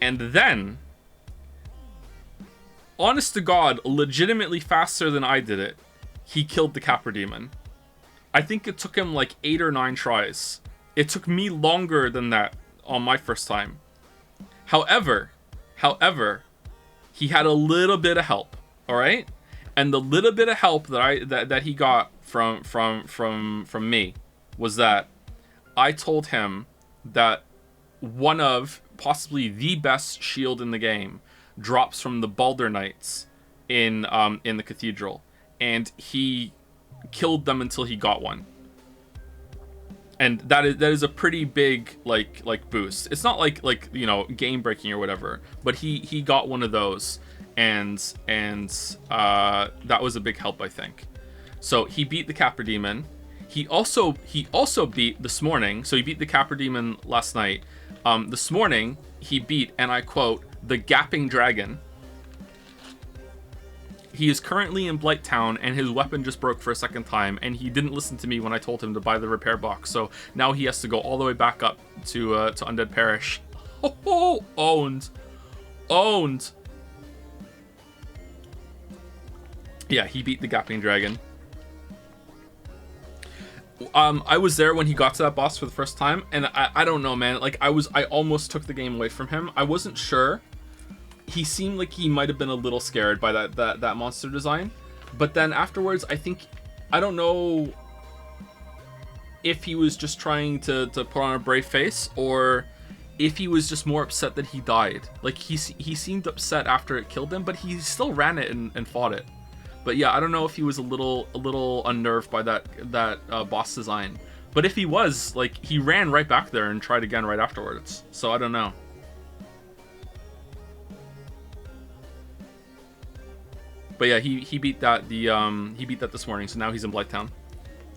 And then, honest to God, legitimately faster than I did it, he killed the Capra Demon. I think it took him like 8 or 9 tries. It took me longer than that on my first time. However, he had a little bit of help, all right? And the little bit of help that he got from me was that I told him that one of possibly the best shield in the game drops from the Baldur Knights in the cathedral. And he killed them until he got one, and that is a pretty big like boost. It's not like you know, game breaking or whatever, but he got one of those, and that was a big help, I think. So he beat the Capra Demon. He also beat this morning. So he beat the Capra Demon last night. This morning he beat, and I quote, the Gapping Dragon. He is currently in Blighttown, and his weapon just broke for a second time, and he didn't listen to me when I told him to buy the repair box, so now he has to go all the way back up to Undead Parish. Oh, owned. Yeah, he beat the Gapping Dragon. I was there when he got to that boss for the first time, and I don't know, man. Like, I almost took the game away from him. I wasn't sure. He seemed like he might have been a little scared by that monster design, but then afterwards, I don't know if he was just trying to put on a brave face, or if he was just more upset that he died. Like, he seemed upset after it killed him, but he still ran it and fought it. But yeah, I don't know if he was a little unnerved by that boss design. But if he was, like, he ran right back there and tried again right afterwards. So I don't know. But yeah, he beat that he beat that this morning, so now he's in Blighttown.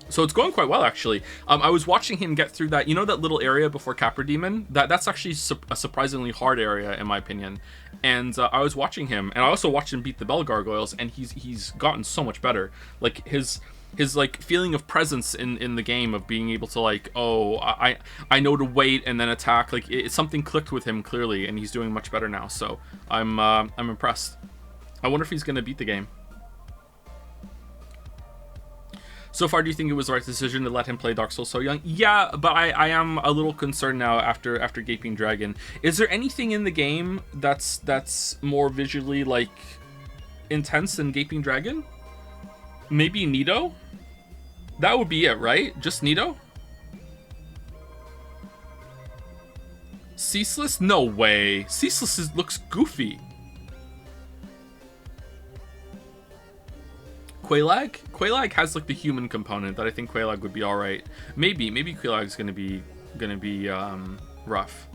So it's going quite well, actually. I was watching him get through that, you know, that little area before Capra Demon? That's actually a surprisingly hard area, in my opinion. And I was watching him, and I also watched him beat the Bell Gargoyles, and he's gotten so much better. Like, his like feeling of presence in the game, of being able to, like, oh, I know to wait and then attack. Like, something clicked with him clearly, and he's doing much better now. So I'm impressed. I wonder if he's gonna beat the game. So far, do you think it was the right decision to let him play Dark Souls so young? Yeah, but I am a little concerned now after Gaping Dragon. Is there anything in the game that's more visually, like, intense than Gaping Dragon? Maybe Nito? That would be it, right? Just Nito? Ceaseless? No way. Ceaseless looks goofy. Quelaag? Quelaag has like the human component that I think Quelaag would be alright. Maybe Quelaag's gonna be rough.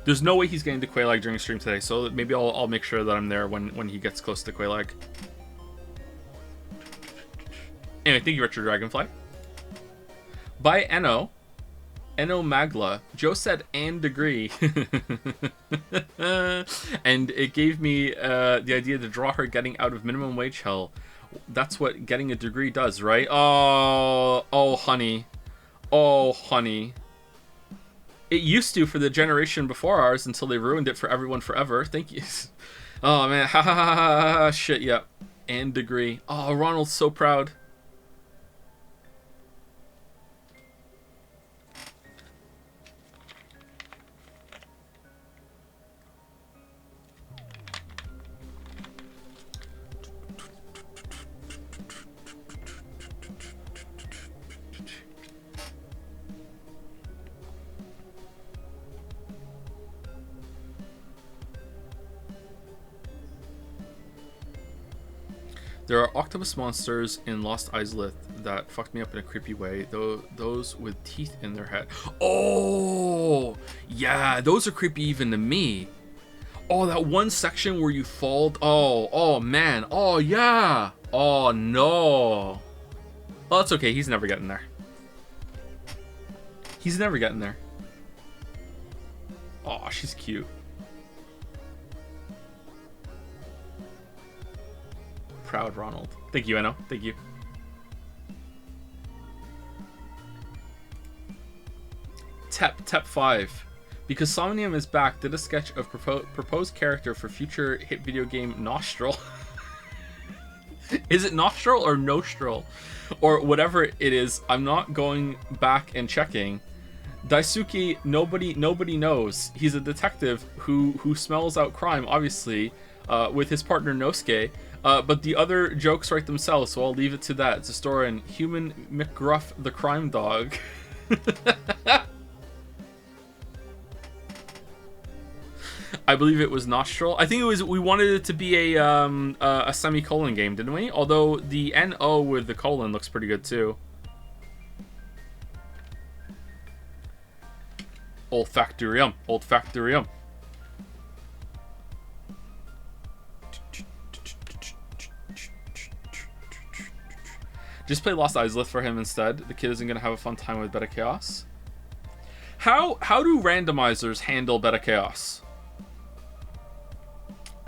There's no way he's getting to Quelaag during stream today, so maybe I'll make sure that I'm there when he gets close to Quelaag. Anyway, thank you, Richard Dragonfly. By Eno Magla. Joe said and degree. And it gave me the idea to draw her getting out of minimum wage hell. That's what getting a degree does, right? Oh, honey. Oh, honey. It used to for the generation before ours until they ruined it for everyone forever. Thank you. Oh, man. Ha ha ha ha ha. Shit, yeah. And degree. Oh, Ronald's so proud. There are octopus monsters in Lost Isleth that fucked me up in a creepy way. Though those with teeth in their head. Oh, yeah, those are creepy even to me. Oh, that one section where you fall. Oh, man. Oh, yeah. Oh, no. Well, that's okay. He's never getting there. He's never getting there. Oh, she's cute. Proud Ronald. Thank you, Eno. Thank you. Tep 5. Because Somnium is back, did a sketch of proposed character for future hit video game Nostril. Is it Nostril or Nostril? Or whatever it is, I'm not going back and checking. Daisuke, nobody knows. He's a detective who smells out crime, obviously, with his partner Nosuke. But the other jokes write themselves, so I'll leave it to that. It's a story in Human McGruff the Crime Dog. I believe it was Nostril. I think it was. We wanted it to be a semicolon game, didn't we? Although the NO with the colon looks pretty good too. Olfactorium. Olfactorium. Just play Lost Isleth for him instead. The kid isn't gonna have a fun time with Beta Chaos. How do randomizers handle Beta Chaos?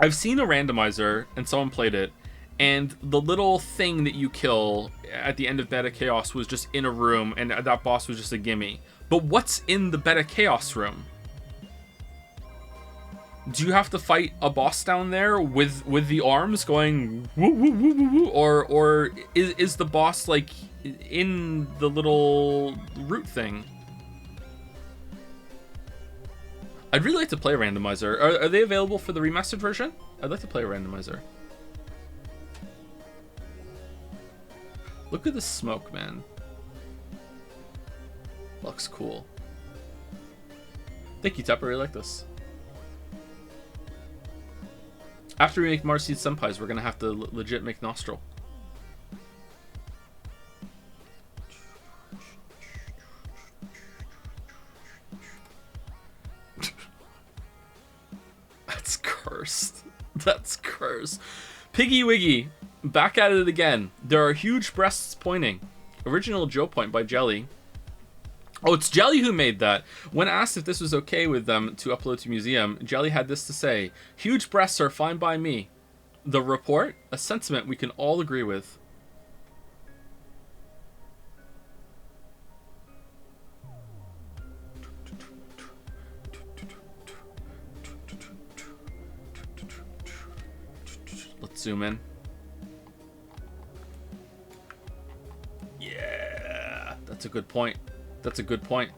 I've seen a randomizer and someone played it, and the little thing that you kill at the end of Beta Chaos was just in a room, and that boss was just a gimme. But what's in the Beta Chaos room? Do you have to fight a boss down there with the arms going woo woo woo woo woo, or is the boss like in the little root thing? I'd really like to play a randomizer. Are they available for the remastered version? I'd like to play a randomizer. Look at the smoke, man. Looks cool. Thank you, Tep. I really like this. After we make Marcy Senpais, we're gonna have to legit make Nostril. That's cursed. That's cursed. Piggy Wiggy, back at it again. There are huge breasts pointing. Original Joe point by Jelly. Oh, it's Jelly who made that. When asked if this was okay with them to upload to museum, Jelly had this to say: huge breasts are fine by me. The report? A sentiment we can all agree with. Let's zoom in. Yeah, that's a good point. That's a good point.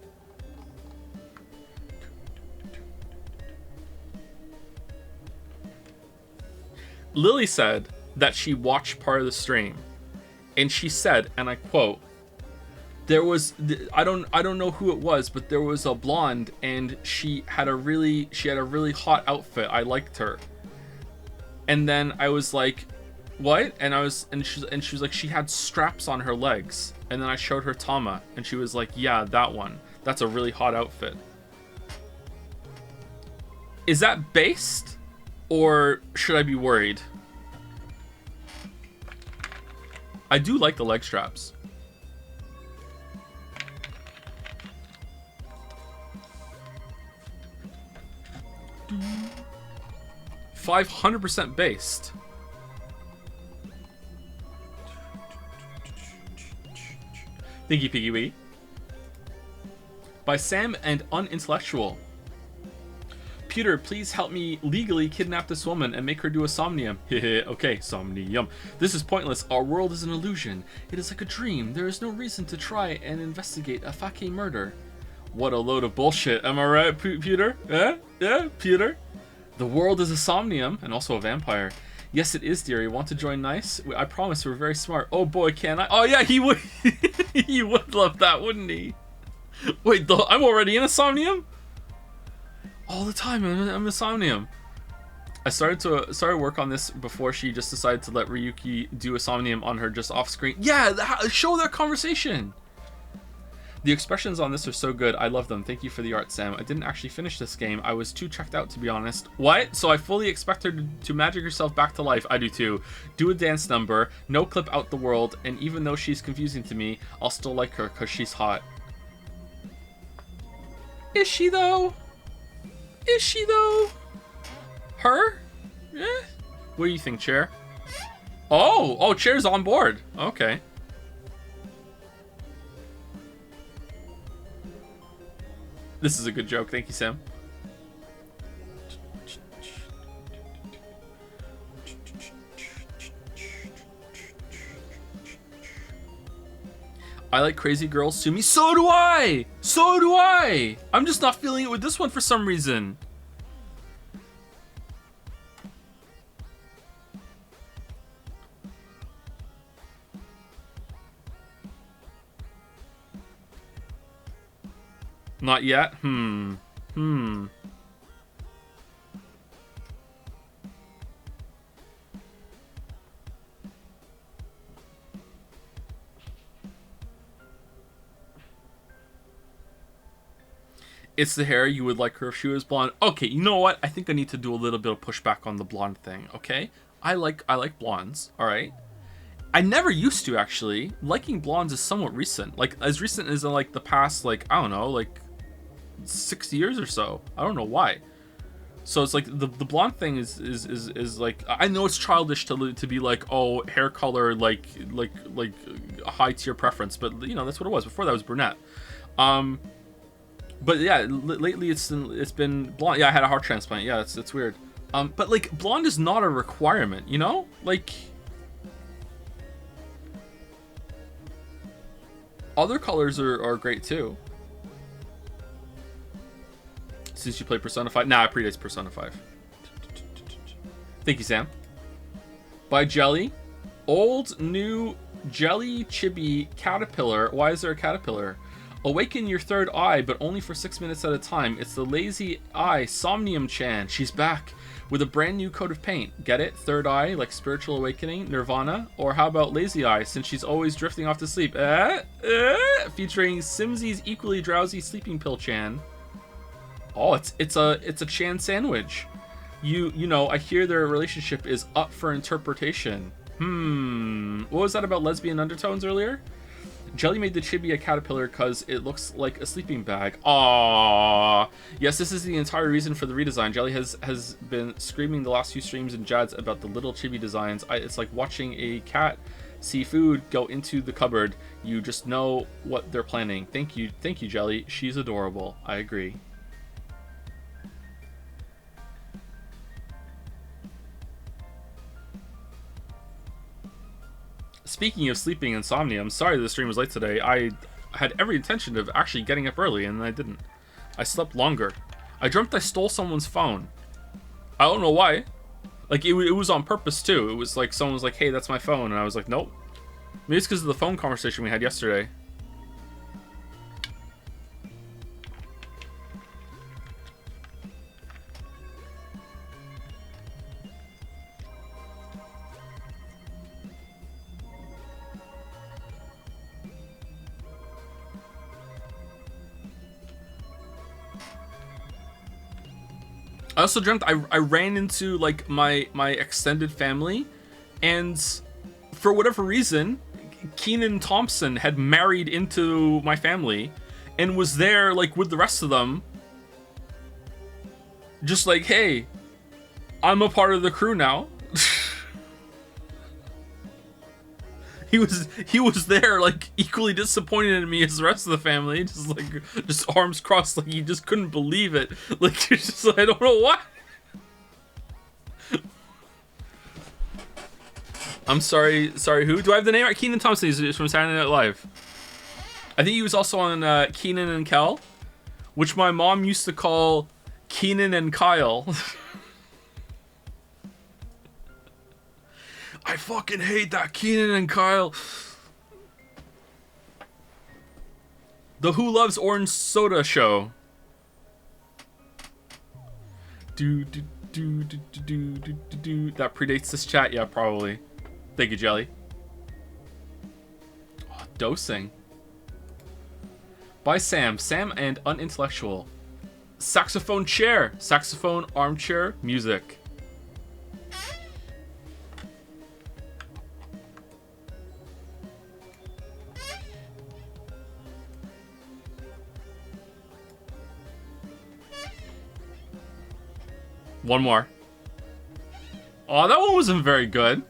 Lily said that she watched part of the stream, And she said, and I quote, there was, I don't know who it was, but there was a blonde and she had a really hot outfit. I liked her. And then I was like, what? And she was like, she had straps on her legs. And then I showed her Tama and she was like, yeah, that one. That's a really hot outfit. Is that based or should I be worried? I do like the leg straps. 500% based. Thank you, Piggy Wee. By Sam and Unintellectual. Peter, please help me legally kidnap this woman and make her do a somnium. Okay, somnium. This is pointless. Our world is an illusion. It is like a dream. There is no reason to try and investigate a Fake murder. What a load of bullshit. Am I right, Peter? Yeah, Peter? The world is a somnium and also a vampire. Yes, it is, dearie. Want to join nice? I promise we're very smart. Oh boy, can I? Oh yeah, he would. He would love that, wouldn't he? Wait, I'm already in a somnium? All the time, I'm a somnium. I started work on this before she just decided to let Ryuki do a somnium on her just off screen. Yeah, show that conversation. The expressions on this are so good. I love them. Thank you for the art, Sam. I didn't actually finish this game. I was too checked out, to be honest. What? So I fully expect her to magic herself back to life. I do too. Do a dance number. No clip out the world. And even though she's confusing to me, I'll still like her because she's hot. Is she though? Is she though? Her? Eh? What do you think, Chair? Oh, Chair's on board. Okay. This is a good joke. Thank you, Sam. I like crazy girls, Sumi. So do I! So do I! I'm just not feeling it with this one for some reason. Not yet? It's the hair. You would like her if she was blonde. Okay, you know what? I think I need to do a little bit of pushback on the blonde thing, okay? I like blondes, alright? I never used to, actually. Liking blondes is somewhat recent. Like, as recent as in, like, the past, like, I don't know, like, 6 years or so. I don't know why. So it's like the blonde thing is like, I know it's childish to be like, oh, hair color like a high tier preference, but you know that's what it was. Before that was brunette. But yeah, lately it's been blonde. Yeah, I had a heart transplant. Yeah, it's weird. But like blonde is not a requirement, you know? Like other colors are great too. Since you play Persona 5. Nah, it predates Persona 5. Thank you, Sam. By Jelly. Old, new, Jelly Chibi Caterpillar. Why is there a caterpillar? Awaken your third eye, but only for 6 minutes at a time. It's the lazy eye, Somnium-chan. She's back with a brand new coat of paint. Get it? Third eye, like spiritual awakening, nirvanA? Or how about lazy eye, since she's always drifting off to sleep? Featuring Simsy's equally drowsy sleeping pill-chan. Oh, it's a Chan sandwich. You know, I hear their relationship is up for interpretation. What was that about lesbian undertones earlier? Jelly made the chibi a caterpillar because it looks like a sleeping bag. Aww. Yes, this is the entire reason for the redesign. Jelly has been screaming the last few streams and Jads about the little chibi designs. It's like watching a cat see food go into the cupboard. You just know what they're planning. Thank you, Jelly. She's adorable. I agree. Speaking of sleeping insomnia, I'm sorry the stream was late today. I had every intention of actually getting up early, and I didn't. I slept longer. I dreamt I stole someone's phone. I don't know why. Like, it was on purpose, too. It was like, someone was like, hey, that's my phone. And I was like, nope. Maybe it's because of the phone conversation we had yesterday. I also dreamt I ran into like my extended family, and for whatever reason, Kenan Thompson had married into my family and was there like with the rest of them, just like, hey, I'm a part of the crew now. He was there like equally disappointed in me as the rest of the family, just arms crossed, like he just couldn't believe it. Like, you're just like, I don't know why. I'm sorry, who? Do I have the name right? Kenan Thompson is from Saturday Night Live. I think he was also on Kenan and Kel, which my mom used to call Kenan and Kyle. I fucking hate that Kenan and Kyle. The Who Loves Orange Soda show. That predates this chat, yeah, probably. Thank you, Jelly. Oh, dosing. By Sam and Unintellectual. Saxophone chair. Saxophone armchair music. One more. Oh, that one wasn't very good.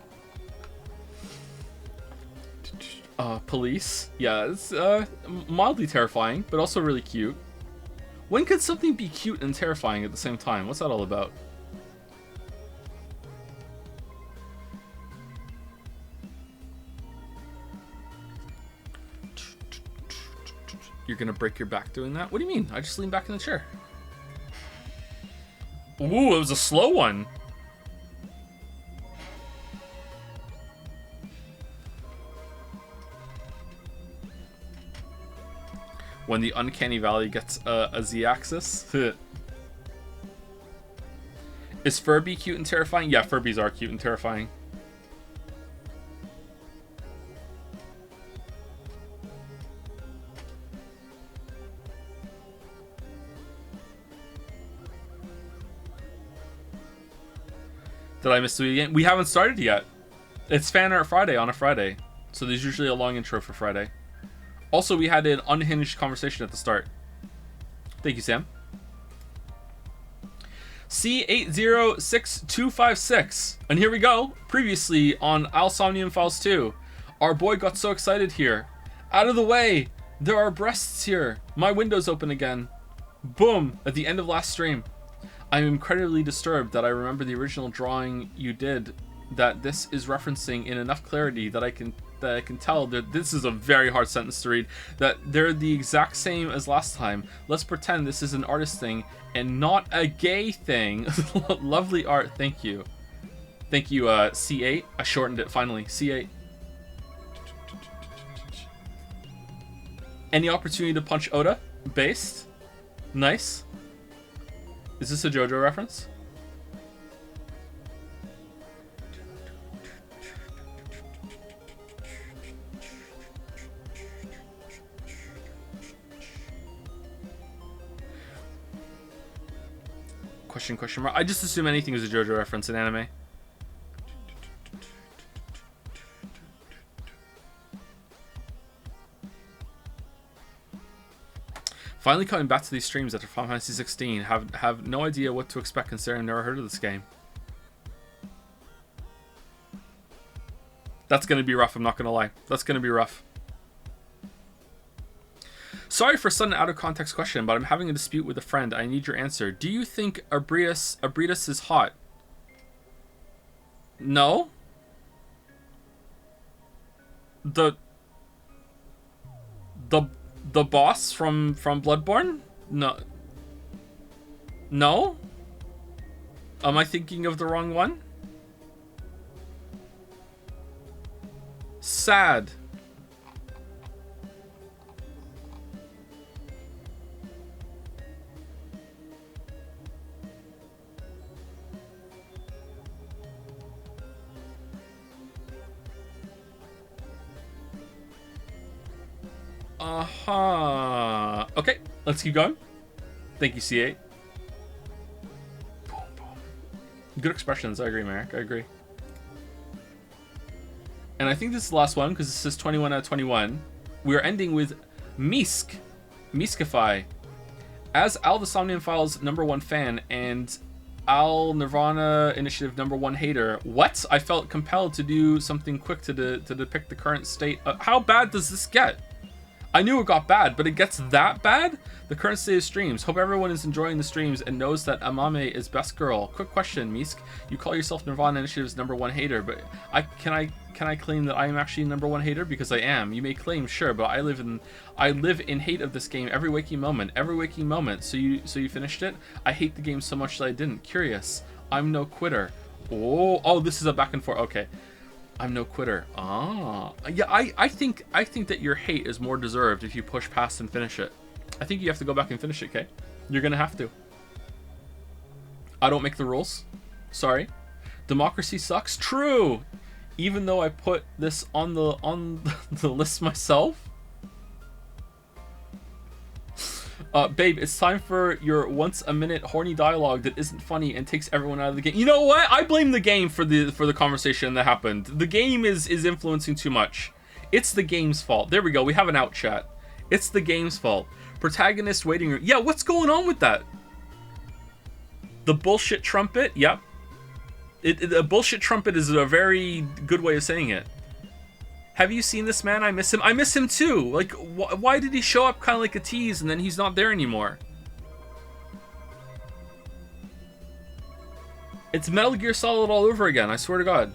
Police. Yeah, it's mildly terrifying, but also really cute. When could something be cute and terrifying at the same time? What's that all about? You're gonna break your back doing that? What do you mean? I just leaned back in the chair. Ooh, it was a slow one. When the uncanny valley gets a z-axis. Is Furby cute and terrifying? Yeah, Furbies are cute and terrifying. Did I miss the game? We haven't started yet. It's Fan Art Friday on a Friday. So there's usually a long intro for Friday. Also, we had an unhinged conversation at the start. Thank you, Sam. C806256. And here we go. Previously on Somnium Files 2. Our boy got so excited here. Out of the way. There are breasts here. My window's open again. Boom. At the end of last stream. I'm incredibly disturbed that I remember the original drawing you did, that this is referencing in enough clarity that I can tell that this is a very hard sentence to read, that they're the exact same as last time. Let's pretend this is an artist thing and not a gay thing. Lovely art, thank you. Thank you, C8. I shortened it finally. C8. Any opportunity to punch Oda? Based. Nice. Is this a JoJo reference? Question mark. I just assume anything is a JoJo reference in anime. Finally coming back to these streams after Final Fantasy 16. Have no idea what to expect considering I've never heard of this game. That's going to be rough, I'm not going to lie. That's going to be rough. Sorry for a sudden out of context question, but I'm having a dispute with a friend. I need your answer. Do you think Abritus is hot? No. The boss from Bloodborne? No. No? Am I thinking of the wrong one? Sad. Okay, let's keep going. Thank you, C8. Boom, boom. Good expressions. I agree, Merrick. I agree. And I think this is the last one because it says 21 out of 21. We're ending with Misk. Miskify. As Al the Somnium Files #1 fan and Al nirvanA Initiative #1 hater, what? I felt compelled to do something quick to depict the current state. How bad does this get? I knew it got bad, but it gets that bad? The current state of streams. Hope everyone is enjoying the streams and knows that Amame is best girl. Quick question, Misk. You call yourself nirvanA Initiative's #1 hater, but can I claim that I am actually #1 hater? Because I am. You may claim, sure, but I live in hate of this game every waking moment. So you finished it? I hate the game so much that I didn't. Curious. I'm no quitter. Oh, this is a back and forth. Okay. I'm no quitter. Yeah, I think that your hate is more deserved if you push past and finish it. I think you have to go back and finish it, Kay. You're gonna have to. I don't make the rules. Sorry. Democracy sucks. True. Even though I put this on the list myself. Babe, it's time for your once-a-minute horny dialogue that isn't funny and takes everyone out of the game. You know what? I blame the game for the conversation that happened. The game is influencing too much. It's the game's fault. There we go. We have an out chat. It's the game's fault. Protagonist waiting room. Yeah, what's going on with that? The bullshit trumpet? Yep. A bullshit trumpet is a very good way of saying it. Have you seen this man? I miss him. I miss him too. Like, why did he show up kind of like a tease and then he's not there anymore? It's Metal Gear Solid all over again, I swear to God.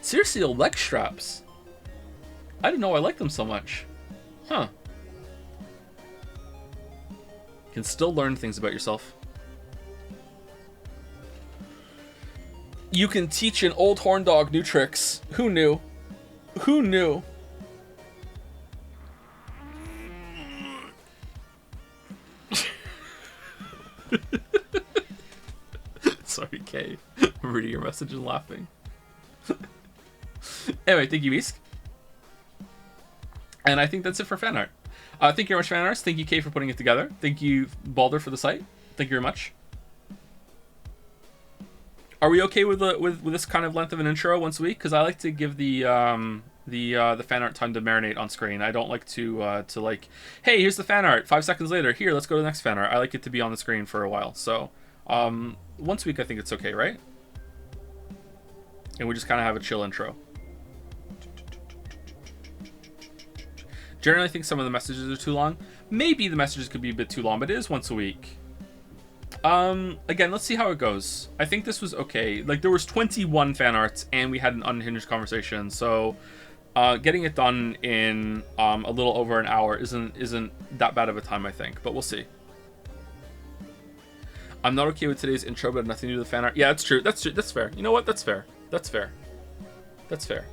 Seriously, the leg straps. I didn't know I liked them so much. Huh. You can still learn things about yourself. You can teach an old horn dog new tricks. Who knew? Who knew? Sorry, Kay. I'm reading your message and laughing. Anyway, thank you, Misk. And I think that's it for fan art. Thank you very much, fan arts. Thank you, Kay, for putting it together. Thank you, Baldur, for the site. Thank you very much. Are we okay with this kind of length of an intro once a week? Because I like to give the fan art time to marinate on screen. I don't like to like, hey, here's the fan art. 5 seconds later, here, let's go to the next fan art. I like it to be on the screen for a while. So once a week, I think it's okay, right? And we just kind of have a chill intro. Generally, I think some of the messages are too long. Maybe the messages could be a bit too long, but it is once a week. Again, let's see how it goes. I think this was okay. Like, there was 21 fan arts and we had an unhinged conversation, so getting it done in a little over an hour isn't that bad of a time, I think, but we'll see. I'm not okay with today's intro, but nothing to do with the fan art. Yeah, that's true. That's true. That's fair. You know what? That's fair. That's fair. That's fair.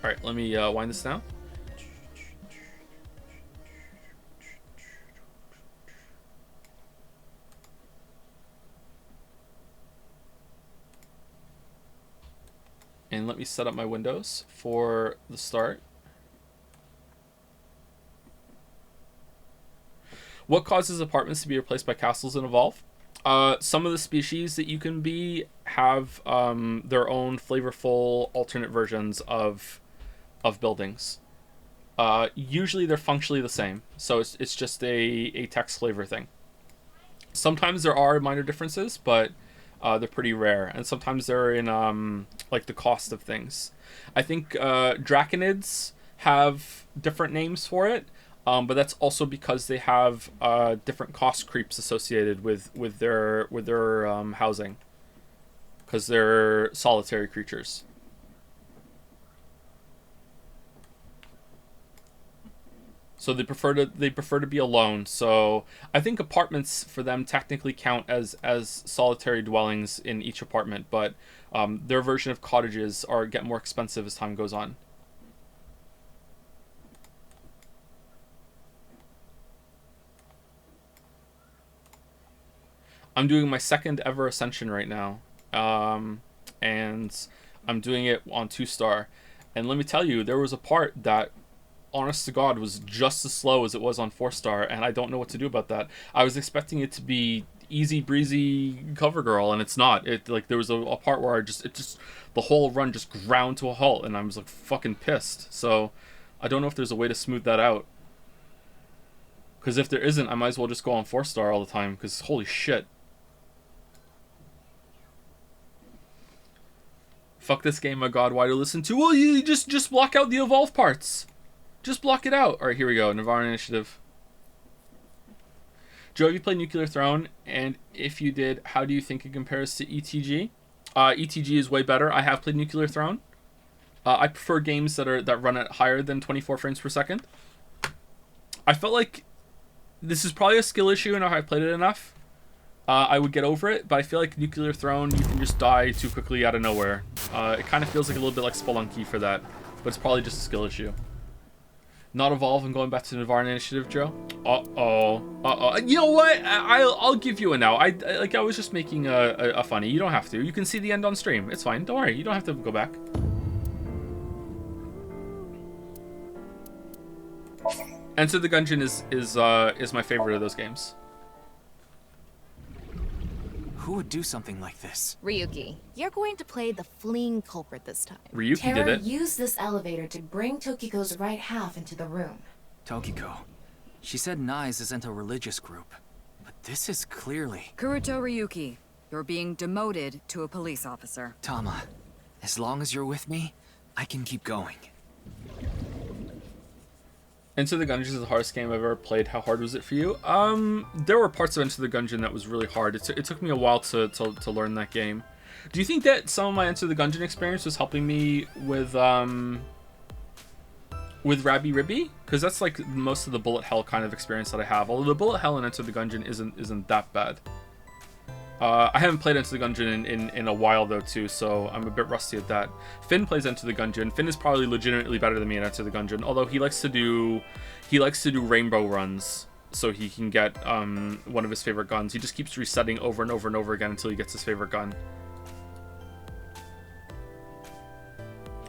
All right, let me wind this down. And let me set up my windows for the start. What causes apartments to be replaced by castles and evolve? Some of the species that you can be have their own flavorful alternate versions of buildings. Usually they're functionally the same, so it's just a text flavor thing. Sometimes there are minor differences, but they're pretty rare, and sometimes they're in like the cost of things. I think draconids have different names for it, but that's also because they have different cost creeps associated with their housing, because they're solitary creatures. So they prefer to be alone. So I think apartments for them technically count as solitary dwellings in each apartment, but their version of cottages get more expensive as time goes on. I'm doing my second ever ascension right now, and I'm doing it on 2-star. And let me tell you, there was a part that, honest to God, was just as slow as it was on 4-star, and I don't know what to do about that. I was expecting it to be easy breezy cover girl, and it's not. It like there was a part where the whole run just ground to a halt, and I was like fucking pissed. So I don't know if there's a way to smooth that out. Because if there isn't, I might as well just go on 4-star all the time. Because holy shit. Fuck this game, my god, why do you listen to? Well, you just block out the evolve parts. Just block it out. Alright, here we go. nirvanA Initiative. Joe, have you played Nuclear Throne? And if you did, how do you think it compares to ETG? ETG is way better. I have played Nuclear Throne. I prefer games that run at higher than 24 frames per second. I felt like this is probably a skill issue, and if I played it enough, I would get over it, but I feel like Nuclear Throne, you can just die too quickly out of nowhere. It kind of feels like a little bit like Spelunky for that, but it's probably just a skill issue. Not evolve and going back to nirvanA Initiative, Joe? You know what? I'll give you a no. I was just making a funny. You don't have to. You can see the end on stream. It's fine. Don't worry. You don't have to go back. Enter the Gungeon is my favorite of those games. Who would do something like this? Ryuki, you're going to play the fleeing culprit this time. Ryuki did Terra it. used this elevator to bring Tokiko's right half into the room. Tokiko. She said Nais isn't a religious group. But this is clearly... Kuruto Ryuki, you're being demoted to a police officer. Tama, as long as you're with me, I can keep going. Enter the Gungeon is the hardest game I've ever played. How hard was it for you? There were parts of Enter the Gungeon that was really hard. It took me a while to learn that game. Do you think that some of my Enter the Gungeon experience was helping me with Rabby Ribby? Because that's like most of the bullet hell kind of experience that I have. Although the bullet hell in Enter the Gungeon isn't that bad. I haven't played Enter the Gungeon in a while though too, so I'm a bit rusty at that. Finn plays Enter the Gungeon. Finn is probably legitimately better than me at Enter the Gungeon, although he likes to do rainbow runs so he can get one of his favorite guns. He just keeps resetting over and over and over again until he gets his favorite gun.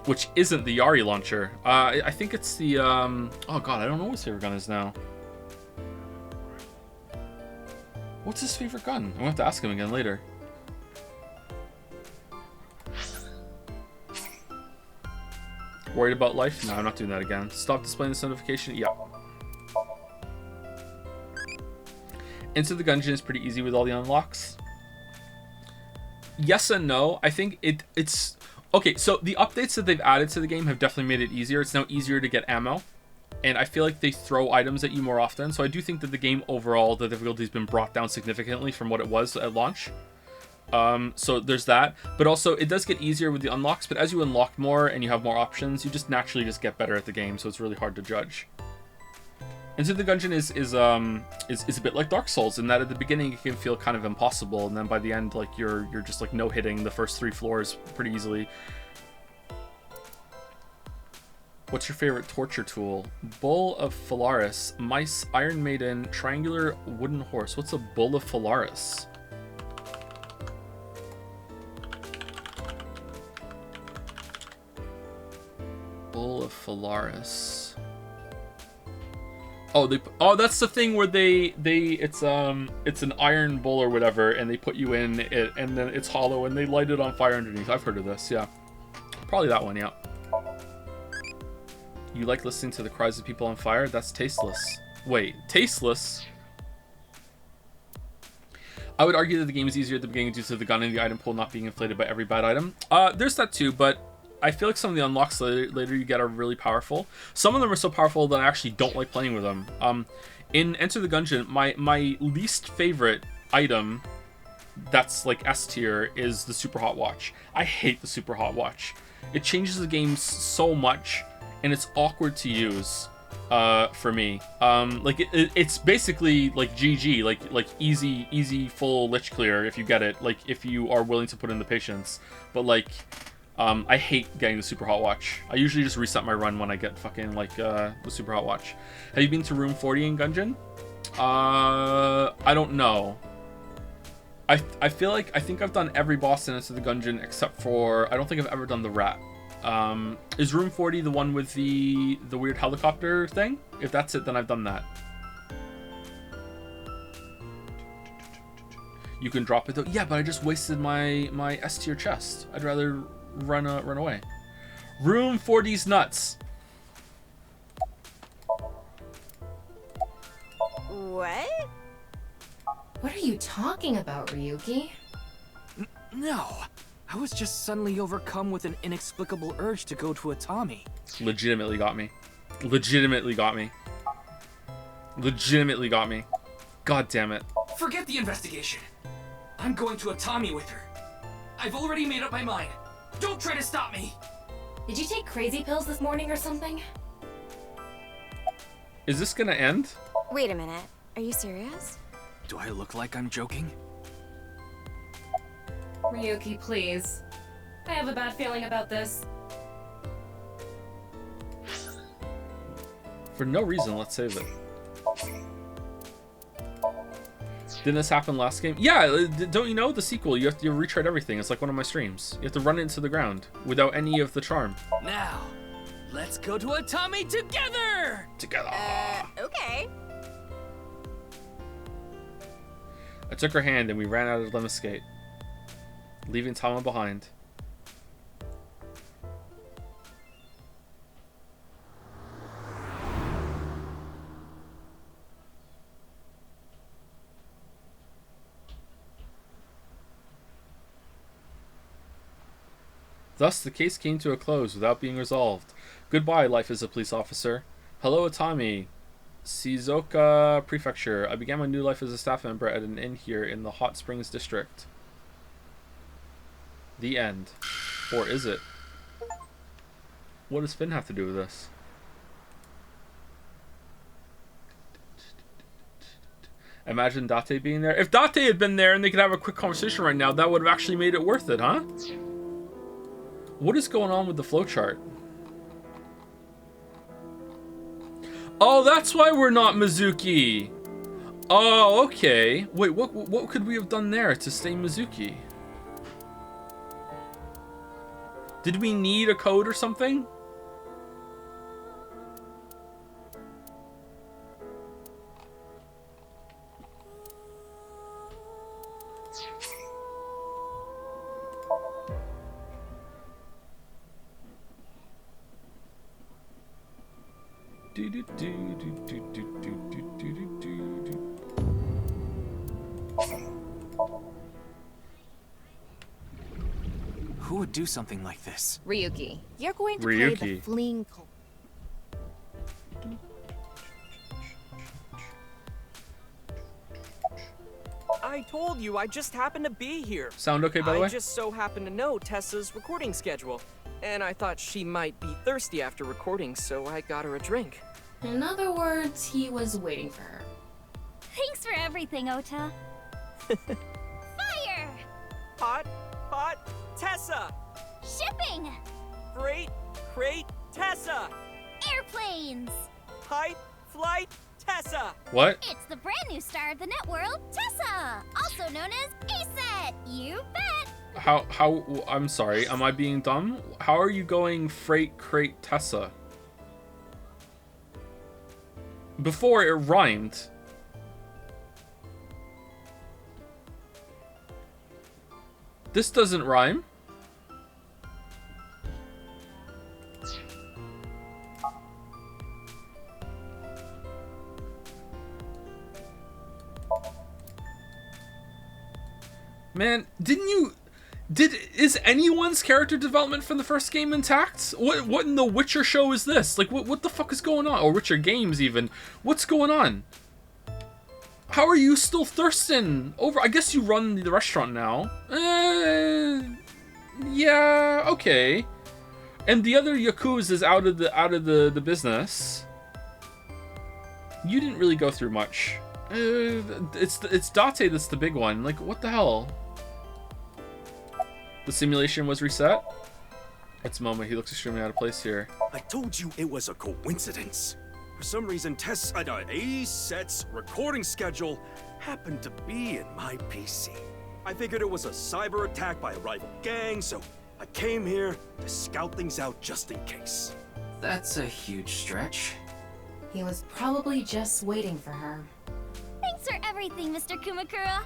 Which isn't the Yari launcher. I think it's the oh god, I don't know what his favorite gun is now. What's his favorite gun? I'm gonna have to ask him again later. Worried about life? No, I'm not doing that again. Stop displaying this notification? Yeah. Enter the Gungeon is pretty easy with all the unlocks. Yes and no. I think it's... Okay, so the updates that they've added to the game have definitely made it easier. It's now easier to get ammo. And I feel like they throw items at you more often. So I do think that the game overall, the difficulty has been brought down significantly from what it was at launch. So there's that. But also, it does get easier with the unlocks. But as you unlock more and you have more options, you just naturally just get better at the game. So it's really hard to judge. Enter the Gungeon is a bit like Dark Souls in that at the beginning it can feel kind of impossible. And then by the end, like you're just like no-hitting the first 3 floors pretty easily. What's your favorite torture tool? Bull of Phalaris, Mice, Iron Maiden, Triangular Wooden Horse. What's a Bull of Phalaris? Bull of Phalaris. Oh, that's the thing where it's an iron bull or whatever, and they put you in it, and then it's hollow, and they light it on fire underneath. I've heard of this, yeah. Probably that one, yeah. You like listening to the cries of people on fire? That's tasteless. Wait, tasteless? I would argue that the game is easier at the beginning due to the gun and the item pool not being inflated by every bad item. There's that too, but I feel like some of the unlocks later you get are really powerful. Some of them are so powerful that I actually don't like playing with them. In Enter the Gungeon, my least favorite item that's like S tier is the Super Hot Watch. I hate the Super Hot Watch. It changes the game so much, and it's awkward to use. for me. Like it's basically like GG, like easy full lich clear if you get it, like if you are willing to put in the patience. But like I hate getting the super hot watch. I usually just reset my run when I get fucking like the super hot watch. Have you been to room 40 in Gungeon? I don't know. I feel like I think I've done every boss in the Gungeon except for I don't think I've ever done the rat. Is room 40 the one with the weird helicopter thing? If that's it, then I've done that. You can drop it though. Yeah, but I just wasted my S tier chest. I'd rather run away. Room 40's nuts. What? What are you talking about, Ryuki? No. I was just suddenly overcome with an inexplicable urge to go to Atami. Legitimately got me. Legitimately got me. Legitimately got me. God damn it. Forget the investigation. I'm going to Atami with her. I've already made up my mind. Don't try to stop me. Did you take crazy pills this morning or something? Is this gonna end? Wait a minute. Are you serious? Do I look like I'm joking? Ryuki, please. I have a bad feeling about this. For no reason, let's save it. Didn't this happen last game? Yeah, don't you know the sequel? You have to retread everything. It's like one of my streams. You have to run it into the ground without any of the charm. Now, let's go to Atami together! Together. Okay. I took her hand and we ran out of Lemniscate, leaving Tama behind. Thus, the case came to a close without being resolved. Goodbye, life as a police officer. Hello, Atami. Shizuoka Prefecture. I began my new life as a staff member at an inn here in the Hot Springs District. The end. Or is it? What does Finn have to do with this? Imagine Date being there. If Date had been there and they could have a quick conversation right now, that would have actually made it worth it, huh? What is going on with the flowchart? Oh, that's why we're not Mizuki. Oh, okay. Wait, what could we have done there to stay Mizuki? Did we need a code or something? Who would do something like this? Ryuki, you're going to play the Ryuki. fleeing culprit. I told you, I just happened to be here. Sound okay, by the way? I just so happened to know Tessa's recording schedule, and I thought she might be thirsty after recording, so I got her a drink. In other words, he was waiting for her. Thanks for everything, Ota. Fire! Hot, Tessa! Shipping! Freight, crate, Tessa! Airplanes! Hype, flight, Tessa! What? It's the brand new star of the net world, Tessa! Also known as ASET! You bet! How, I'm sorry, am I being dumb? How are you going freight, crate, Tessa? Before it rhymed. This doesn't rhyme. Man, is anyone's character development from the first game intact? What in the Witcher show is this? Like, what the fuck is going on? Or Witcher games, even. What's going on? How are you still thirsting? I guess you run the restaurant now. Yeah, okay. And the other Yakuza is out of the business. You didn't really go through much. It's Date that's the big one. Like, what the hell? The simulation was reset? It's Momo. He looks extremely out of place here. I told you it was a coincidence. For some reason, A-Set's recording schedule happened to be in my PC. I figured it was a cyber attack by a rival gang, so I came here to scout things out just in case. That's a huge stretch. He was probably just waiting for her. Thanks for everything, Mr. Kumakura.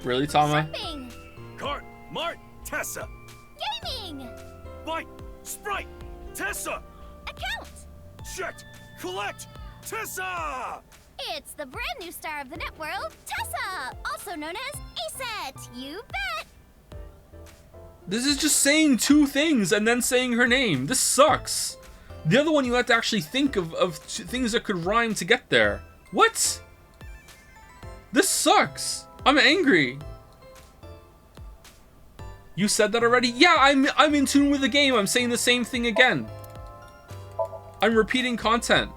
Really, Tama? Shopping, Cart, Mart, Tessa. gaming, Bite, Sprite, Tessa. account. Checked, collect, Tessa. It's the brand new star of the net world, Tessa, also known as A-Set. You bet. This is just saying two things and then saying her name. This sucks. The other one you had to actually think of things that could rhyme to get there. What? This sucks. I'm angry. You said that already? Yeah, I'm in tune with the game. I'm saying the same thing again. I'm repeating content.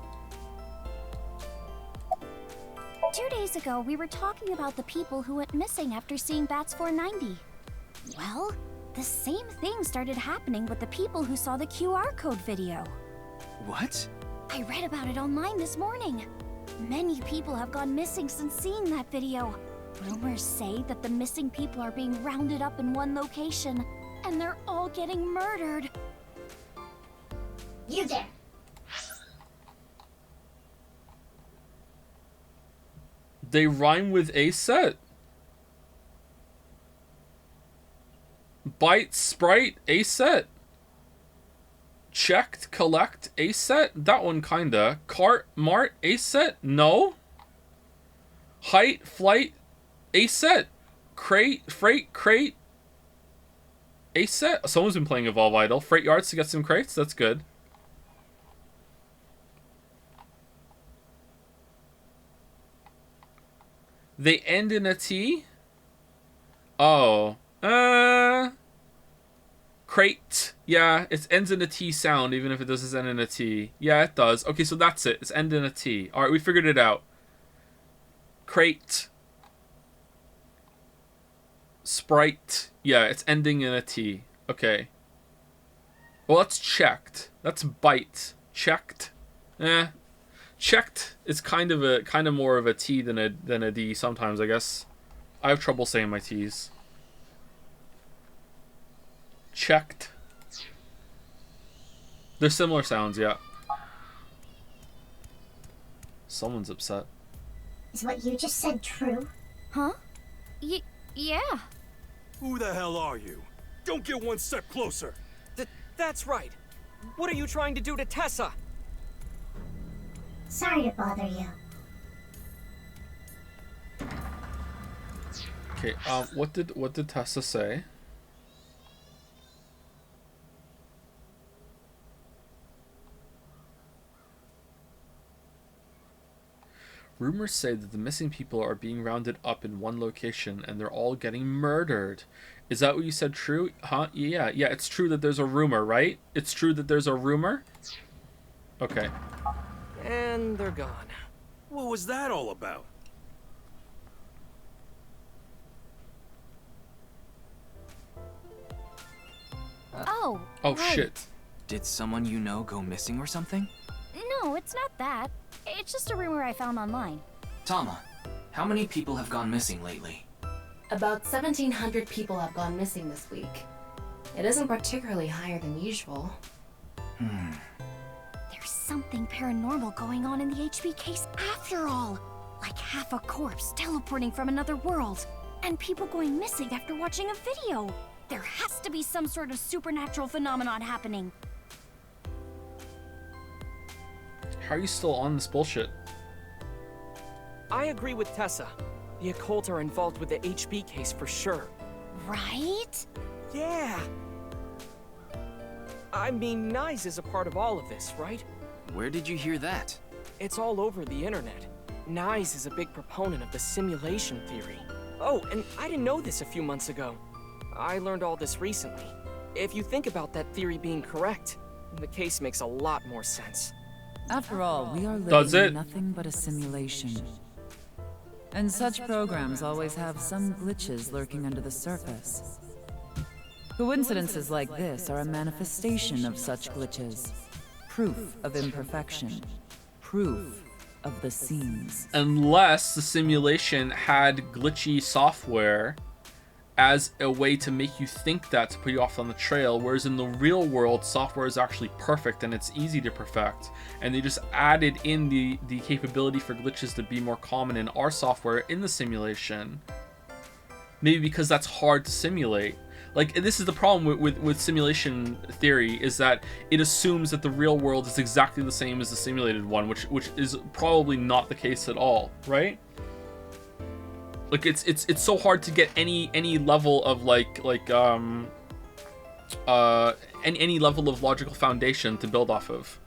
2 days ago, we were talking about the people who went missing after seeing Bats 490. Well, the same thing started happening with the people who saw the QR code video. What? I read about it online this morning. Many people have gone missing since seeing that video. Rumors say that the missing people are being rounded up in one location, and they're all getting murdered. You there. They rhyme with A-Set. Bite, Sprite, A-Set. Checked, collect, A-Set. That one kinda. Cart, Mart, A-Set. No. Height, flight, A-Set. Crate, freight, crate. A-Set. Someone's been playing Evolve Idol. Freight yards to get some crates. That's good. They end in a T? Oh. Crate. Yeah, it ends in a T sound, even if it doesn't end in a T. Yeah, it does. Okay, so that's it. It's end in a T. Alright, we figured it out. Crate. Sprite. Yeah, it's ending in a T. Okay. Well, that's checked. That's bite. Checked. Checked is kind of more of a T than a D sometimes, I guess. I have trouble saying my T's. Checked. They're similar sounds, yeah. Someone's upset. Is what you just said true? Huh? Yeah. Who the hell are you? Don't get one step closer. That's right. What are you trying to do to Tessa? Sorry to bother you. Okay, what did Tessa say? Rumors say that the missing people are being rounded up in one location and they're all getting murdered. Is that what you said true? Huh? Yeah, it's true that there's a rumor, right? It's true that there's a rumor? Okay. And they're gone. What was that all about? Oh, Oh, right. shit. Did someone you know go missing or something? No, it's not that. It's just a rumor I found online. Tama, how many people have gone missing lately? About 1,700 people have gone missing this week. It isn't particularly higher than usual. There's something paranormal going on in the HB case after all. Like half a corpse teleporting from another world. And people going missing after watching a video. There has to be some sort of supernatural phenomenon happening. How are you still on this bullshit? I agree with Tessa. The occult are involved with the HB case for sure. Right? Yeah. I mean, Nyes is a part of all of this, right? Where did you hear that? It's all over the internet. Nyes is a big proponent of the simulation theory. Oh, and I didn't know this a few months ago. I learned all this recently. If you think about that theory being correct, the case makes a lot more sense. After all, we are Does living it? in nothing but a simulation. And such programs always have some glitches lurking under the surface. Coincidences like this are a manifestation of such glitches. Proof of imperfection. Proof of the seams. Unless the simulation had glitchy software as a way to make you think that, to put you off on the trail, whereas in the real world software is actually perfect and it's easy to perfect, and they just added in the capability for glitches to be more common in our software in the simulation, maybe because that's hard to simulate. Like, this is the problem with simulation theory, is that it assumes that the real world is exactly the same as the simulated one, which is probably not the case at all, right? Like, it's so hard to get any level of any level of logical foundation to build off of.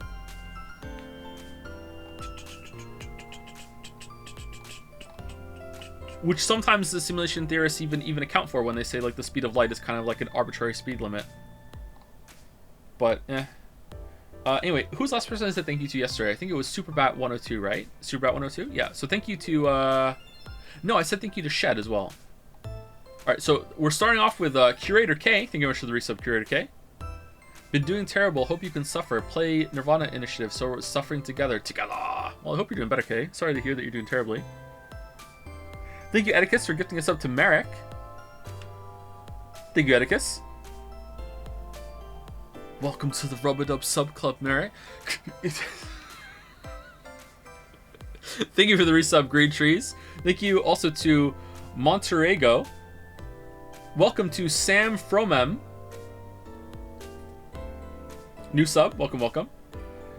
Which sometimes the simulation theorists even account for when they say, like, the speed of light is kind of like an arbitrary speed limit. But anyway, who's the last person I said thank you to yesterday? I think it was Superbat102, right? Superbat102? Yeah. So thank you to no, I said thank you to Shed as well. Alright, so we're starting off with Curator K. Thank you very much for the resub, Curator K. Been doing terrible. Hope you can suffer. Play nirvanA initiative, so we're suffering together. Well, I hope you're doing better, K. Sorry to hear that you're doing terribly. Thank you, Edicus, for gifting us up to Merrick. Thank you, Edicus. Welcome to the Rubadub Sub Club, Merrick. Thank you for the resub, Green Trees. Thank you also to Monterrego. Welcome to Sam Fromem. New sub, welcome, welcome.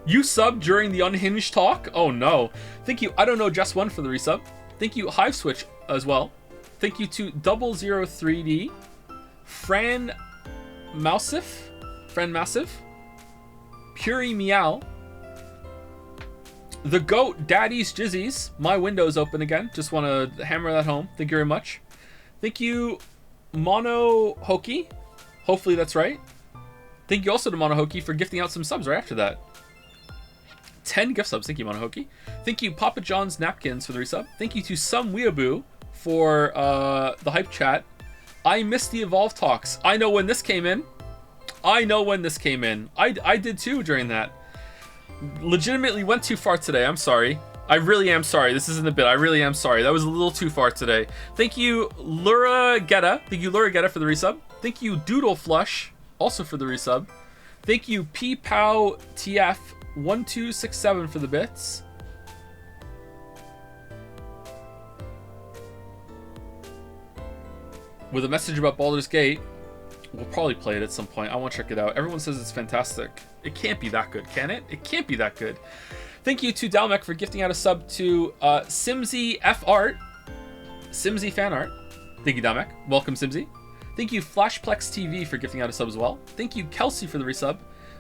You subbed during the Unhinged talk? Oh no. Thank you, I don't know, Just One for the resub. Thank you, Hive Switch as well. Thank you to 003D, Fran Massive, Puri Meow, The Goat, Daddy's Jizzies. My window's open again. Just want to hammer that home. Thank you very much. Thank you, Mono Hoki. Hopefully that's right. Thank you also to Mono Hoki for gifting out some subs right after that. 10 gift subs. Thank you, Mono Hoki. Thank you, Papa John's Napkins for the resub. Thank you to Some Weeaboo for the hype chat. I missed the Evolve talks. I know when this came in. I did too during that. Legitimately went too far today. I'm sorry. I really am sorry. This isn't a bit. I really am sorry. That was a little too far today. Thank you, Lura Getta. Thank you, Lura Getta, for the resub. Thank you, Doodle Flush, also for the resub. Thank you, PPOW TF 1267 for the bits. With a message about Baldur's Gate. We'll probably play it at some point. I want to check it out. Everyone says it's fantastic. It can't be that good, can it? It can't be that good. Thank you to Dalmec for gifting out a sub to Simsy F Art. Simsy Fan Art. Thank you, Dalmec. Welcome, Simsy. Thank you, Flashplex TV, for gifting out a sub as well. Thank you, Kelsey, for the resub.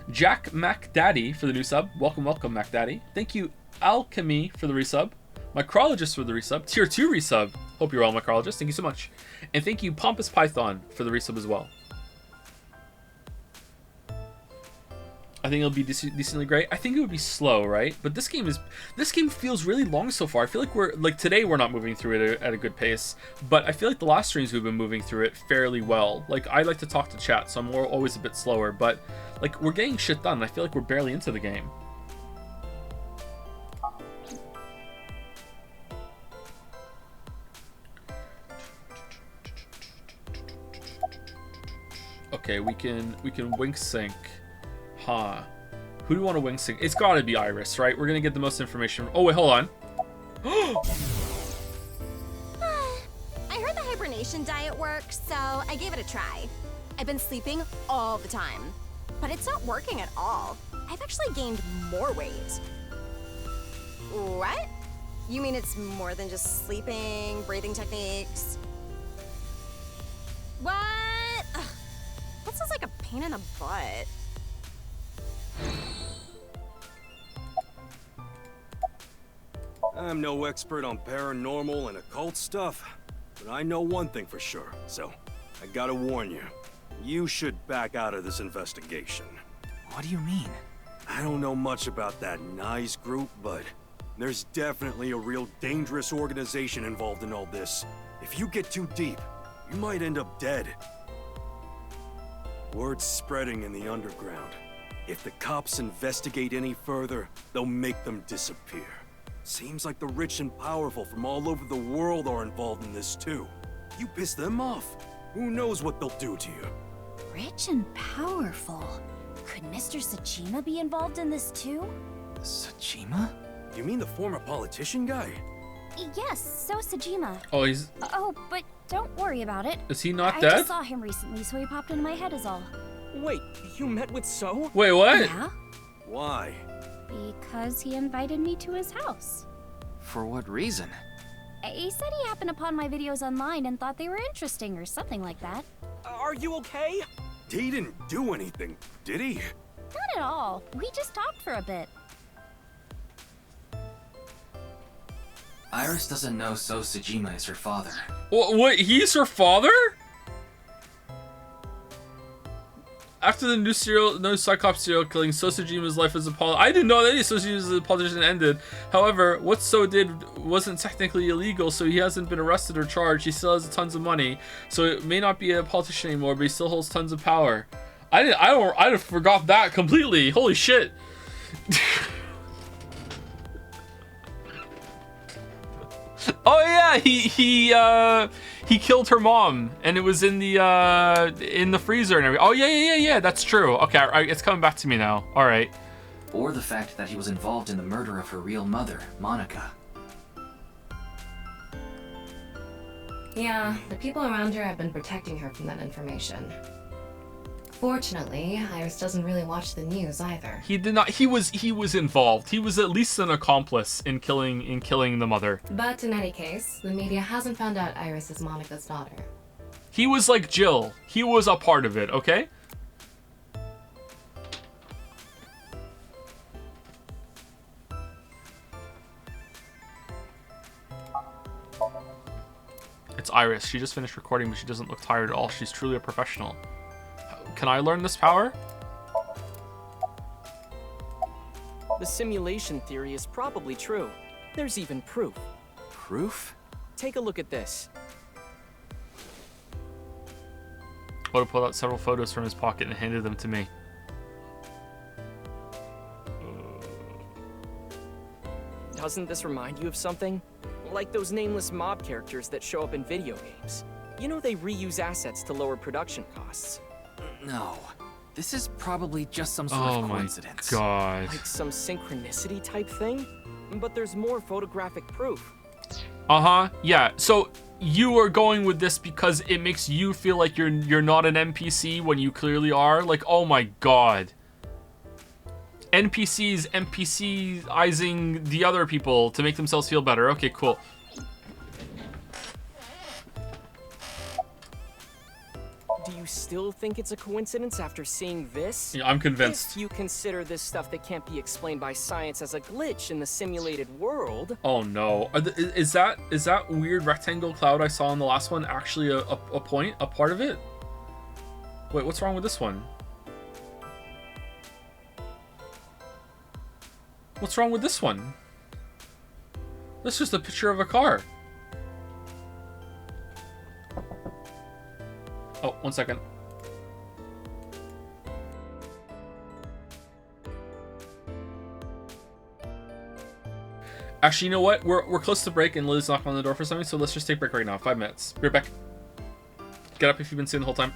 Jack Mac Daddy for the new sub. Welcome, welcome, Mac Daddy. Thank you, Alchemy, for the resub. Micrologist for the resub. Tier 2 resub. Hope you're well, Micrologist. Thank you so much. And thank you, Pompous Python, for the resub as well. I think it'll be decently great. I think it would be slow, right? But this game feels really long so far. I feel like today we're not moving through it at a good pace, but I feel like the last streams we've been moving through it fairly well. Like, I like to talk to chat, so I'm always a bit slower, but like, we're getting shit done. I feel like we're barely into the game. Okay, we can wink sync. Huh. Who do we want to wing sync? It's gotta be Iris, right? We're gonna get the most information. Oh, wait, hold on. I heard the hibernation diet works, so I gave it a try. I've been sleeping all the time, but it's not working at all. I've actually gained more weight. What? You mean it's more than just sleeping, breathing techniques? What? Ugh, that sounds like a pain in the butt. I'm no expert on paranormal and occult stuff, but I know one thing for sure, so I gotta warn you. You should back out of this investigation. What do you mean? I don't know much about that NICE group, but there's definitely a real dangerous organization involved in all this. If you get too deep, you might end up dead. Word's spreading in the underground. If the cops investigate any further, they'll make them disappear. Seems like the rich and powerful from all over the world are involved in this too. You piss them off, who knows what they'll do to you. Rich and powerful. Could Mr. Sajima be involved in this too? Sajima? You mean the former politician guy? Yes, so Sajima. Oh, he's... Oh, but don't worry about it. Is he not I dead? just saw him recently, so he popped into my head is all. Wait, you met with So? Wait, what? Yeah, Why? because he invited me to his house. For what reason? He said he happened upon my videos online and thought they were interesting or something like that. Are you okay? He didn't do anything, did he? Not at all. We just talked for a bit. Iris doesn't know So Sajima is her father. What? He's her father? After the new Cyclops serial killing, So Sajima's life as a politician. I didn't know that So Sajima's politician ended. However, what So did wasn't technically illegal, so he hasn't been arrested or charged. He still has tons of money, so it may not be a politician anymore, but he still holds tons of power. I forgot that completely. Holy shit. Oh yeah, he killed her mom, and it was in the freezer and everything. Oh yeah, that's true. Okay, it's coming back to me now. All right. Or the fact that he was involved in the murder of her real mother, Monica. Yeah, the people around her have been protecting her from that information. Fortunately, Iris doesn't really watch the news either. He did not. He was involved. He was at least an accomplice in killing the mother. But in any case, the media hasn't found out Iris is Monica's daughter. He was like Jill. He was a part of it. Okay. It's Iris. She just finished recording, but she doesn't look tired at all. She's truly a professional. Can I learn this power? The simulation theory is probably true. There's even proof. Proof? Take a look at this. Oda pulled out several photos from his pocket and handed them to me. Doesn't this remind you of something? Like those nameless mob characters that show up in video games. You know they reuse assets to lower production costs. No. This is probably just some sort of coincidence. Oh my god. Like some synchronicity type thing? But there's more photographic proof. Uh-huh. Yeah. So you are going with this because it makes you feel like you're not an NPC when you clearly are? Like, oh my god. NPCs NPC-izing the other people to make themselves feel better. Okay, cool. Do you still think it's a coincidence after seeing this? Yeah, I'm convinced. If you consider this stuff that can't be explained by science as a glitch in the simulated world. Oh no. Is that weird rectangle cloud I saw in the last one actually a part of it? Wait, what's wrong with this one? What's wrong with this one? That's just a picture of a car. Oh, 1 second. Actually, you know what? We're close to break and Lily's knocking on the door for something, so let's just take a break right now. 5 minutes. Be right back. Get up if you've been sitting the whole time.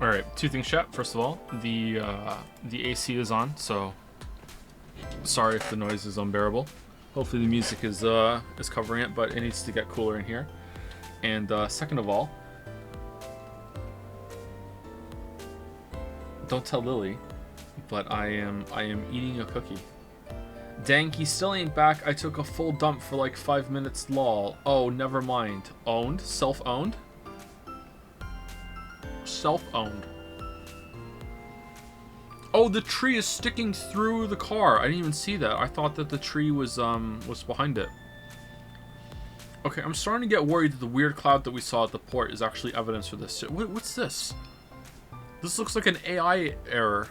All right, two things, chat. First of all, the AC is on, so sorry if the noise is unbearable. Hopefully the music is covering it, but it needs to get cooler in here. And second of all, don't tell Lily, but I am eating a cookie. Dang, he still ain't back. I took a full dump for like 5 minutes, lol. Oh, never mind. Owned? Self-owned? Self-owned. Oh, the tree is sticking through the car. I didn't even see that. I thought that the tree was behind it. Okay, I'm starting to get worried that the weird cloud that we saw at the port is actually evidence for this. What's this? This looks like an AI error.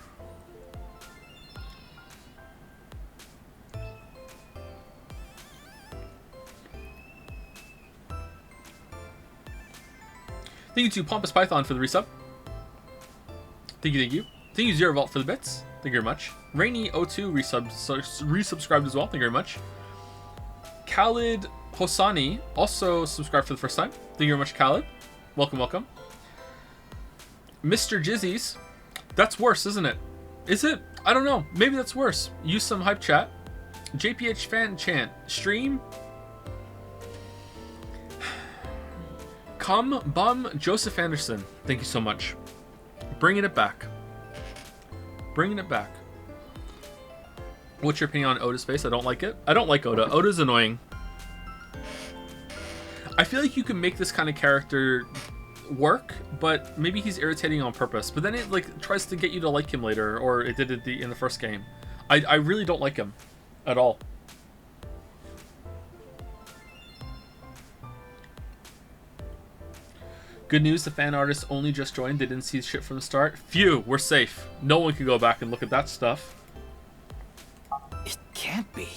Thank you to Pompous Python for the resub. Thank you, thank you. Thank you, Zero Vault, for the bits. Thank you very much. Rainy02 resubscribed as well. Thank you very much. Khalid Hosani also subscribed for the first time. Thank you very much, Khalid. Welcome, welcome. Mr. Jizzies. That's worse, isn't it? Is it? I don't know. Maybe that's worse. Use some hype chat. JPH fan chant. Stream. Come bum Joseph Anderson. Thank you so much. Bringing it back. Bringing it back. What's your opinion on Oda's face? I don't like it. I don't like Oda. Oda's annoying. I feel like you can make this kind of character work, but maybe he's irritating on purpose. But then it like tries to get you to like him later, or it did it in the first game. I really don't like him at all. Good news, the fan artists only just joined. They didn't see shit from the start. Phew, we're safe. No one can go back and look at that stuff. It can't be.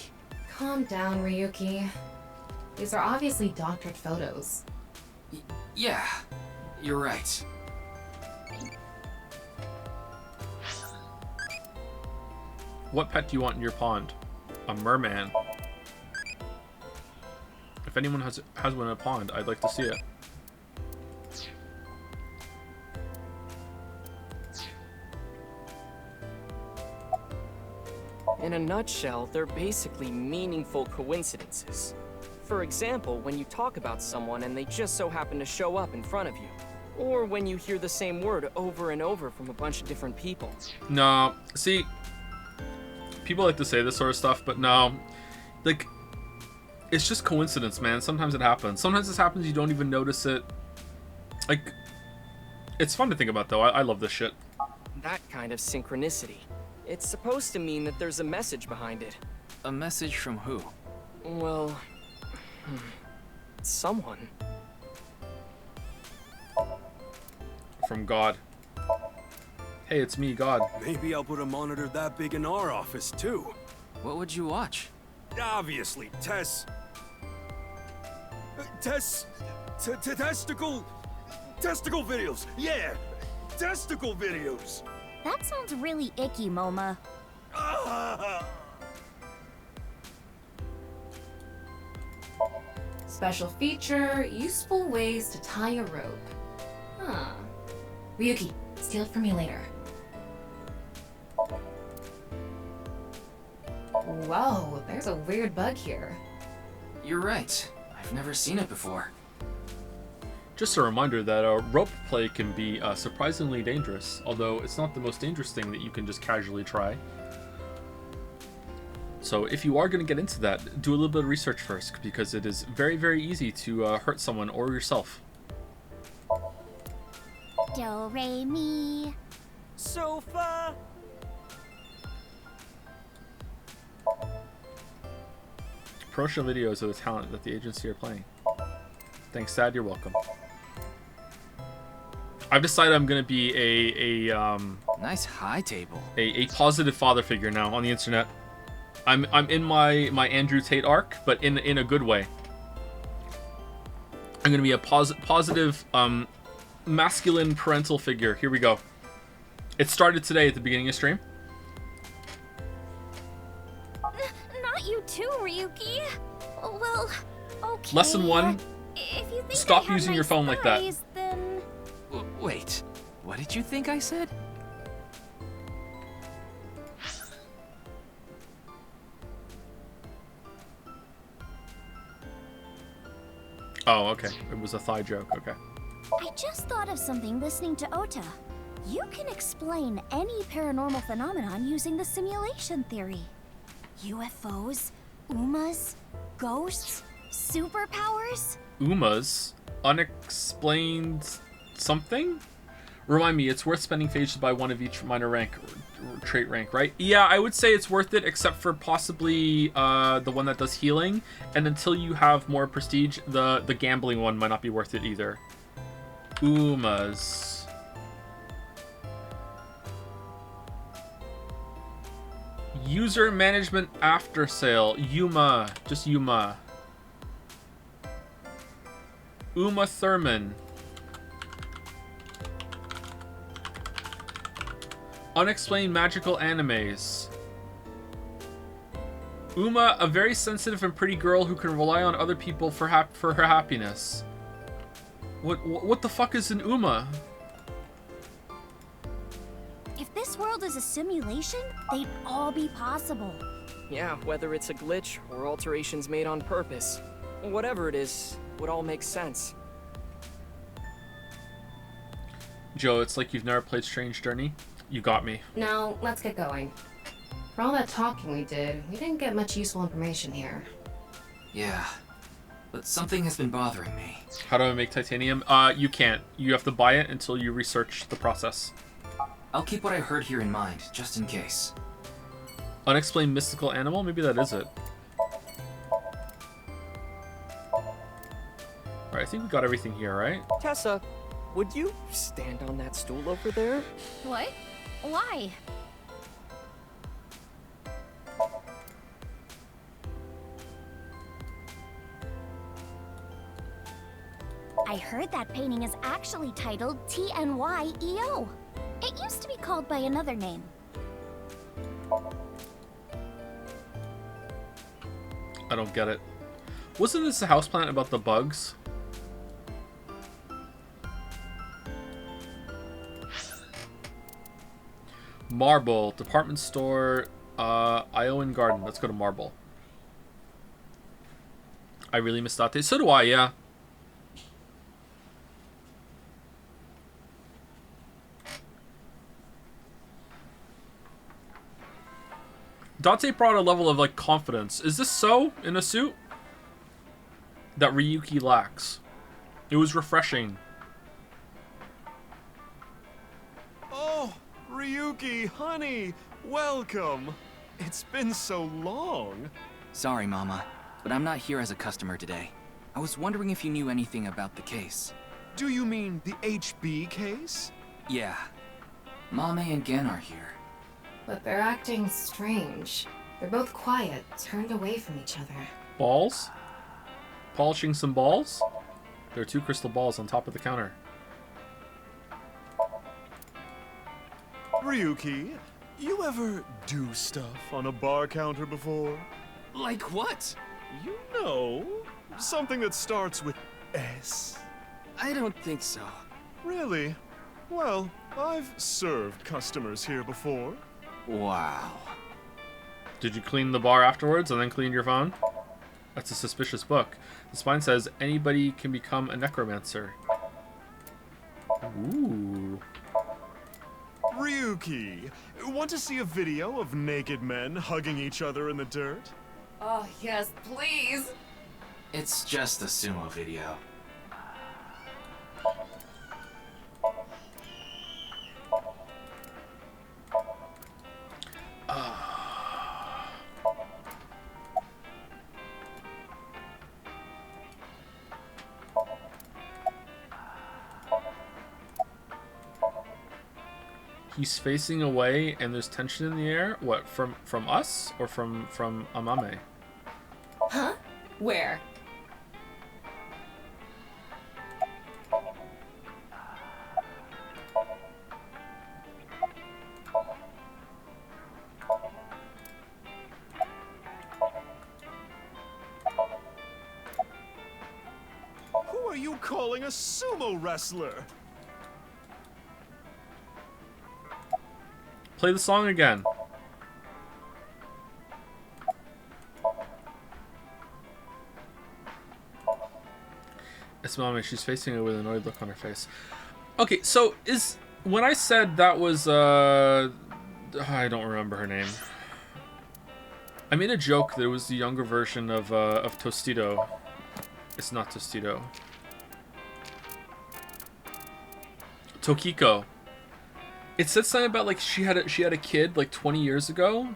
Calm down, Ryuki. These are obviously doctored photos. Yeah, you're right. What pet do you want in your pond? A merman. If anyone has one in a pond, I'd like to see it. In a nutshell, they're basically meaningful coincidences. For example, when you talk about someone and they just so happen to show up in front of you. Or when you hear the same word over and over from a bunch of different people. No, see, people like to say this sort of stuff, but no, like, it's just coincidence, man. Sometimes it happens. Sometimes this happens, you don't even notice it. Like, it's fun to think about, though. I love this shit. That kind of synchronicity. It's supposed to mean that there's a message behind it. A message from who? Well, someone. From God. Hey, it's me, God. Maybe I'll put a monitor that big in our office, too. What would you watch? Obviously, testicle videos. Yeah, testicle videos. That sounds really icky, Moma. Special feature, useful ways to tie a rope. Huh. Ryuki, steal it from me later. Whoa, there's a weird bug here. You're right. I've never seen it before. Just a reminder that rope play can be surprisingly dangerous, although it's not the most dangerous thing that you can just casually try. So if you are going to get into that, do a little bit of research first, because it is very, very easy to hurt someone or yourself. Do, re, mi. Sofa. Promotional videos of the talent that the agency are playing. Thanks, Dad. You're welcome. I've decided I'm gonna be a nice high table. A positive father figure now on the internet. I'm in my Andrew Tate arc, but in a good way. I'm gonna be a positive masculine parental figure. Here we go. It started today at the beginning of stream. Not you too, Ryuki. Well, okay. Lesson 1. If you think Stop I have using nice your phone like that. thighs, then... Wait, What did you think I said? Oh, okay. It was a thigh joke. Okay. I just thought of something listening to Ota. You can explain any paranormal phenomenon using the simulation theory. UFOs, UMAs, ghosts, superpowers? UMAs? Unexplained something? Remind me, it's worth spending phases by one of each minor rank, or trait rank, right? Yeah, I would say it's worth it, except for possibly the one that does healing. And until you have more prestige, the gambling one might not be worth it either. UMAs. User management after sale. Yuma. Just Yuma. Uma Thurman. Unexplained magical animes. Uma, a very sensitive and pretty girl who can rely on other people for her happiness. What the fuck is an Uma? If this world is a simulation, they'd all be possible. Yeah, whether it's a glitch or alterations made on purpose. Whatever it is, would all make sense. Joe, it's like you've never played Strange Journey. You got me. Now, let's get going. For all that talking we did, we didn't get much useful information here. Yeah, but something has been bothering me. How do I make titanium? You can't. You have to buy it until you research the process. I'll keep what I heard here in mind, just in case. Unexplained mystical animal? Maybe that is it. Alright, I think we got everything here, right? Tessa, would you stand on that stool over there? What? Why? I heard that painting is actually titled TNYEO. It used to be called by another name. I don't get it. Wasn't this a houseplant about the bugs? Marble, department store, Iowan Garden. Let's go to Marble. I really missed that day. So do I, yeah. Dante brought a level of, like, confidence. Is this so in a suit? That Ryuki lacks. It was refreshing. Oh, Ryuki, honey, welcome. It's been so long. Sorry, Mama, but I'm not here as a customer today. I was wondering if you knew anything about the case. Do you mean the HB case? Yeah. Mame and Gen are here. But they're acting strange. They're both quiet, turned away from each other. Balls? Polishing some balls? There are 2 crystal balls on top of the counter. Ryuki, you ever do stuff on a bar counter before? Like what? You know, something that starts with S. I don't think so. Really? Well, I've served customers here before. Wow. Did you clean the bar afterwards and then clean your phone? That's a suspicious book. The spine says anybody can become a necromancer. Ooh. Ryuki, want to see a video of naked men hugging each other in the dirt? Oh, yes, please. It's just a sumo video. He's facing away and there's tension in the air. What, from us or from Amame? Huh? Where? Who are you calling a sumo wrestler? Play the song again. It's mommy. She's facing it with an annoyed look on her face. Okay, so when I said that was I don't remember her name. I made a joke that it was the younger version of Tostito. It's not Tostito. Tokiko. It said something about like she had a kid like 20 years ago,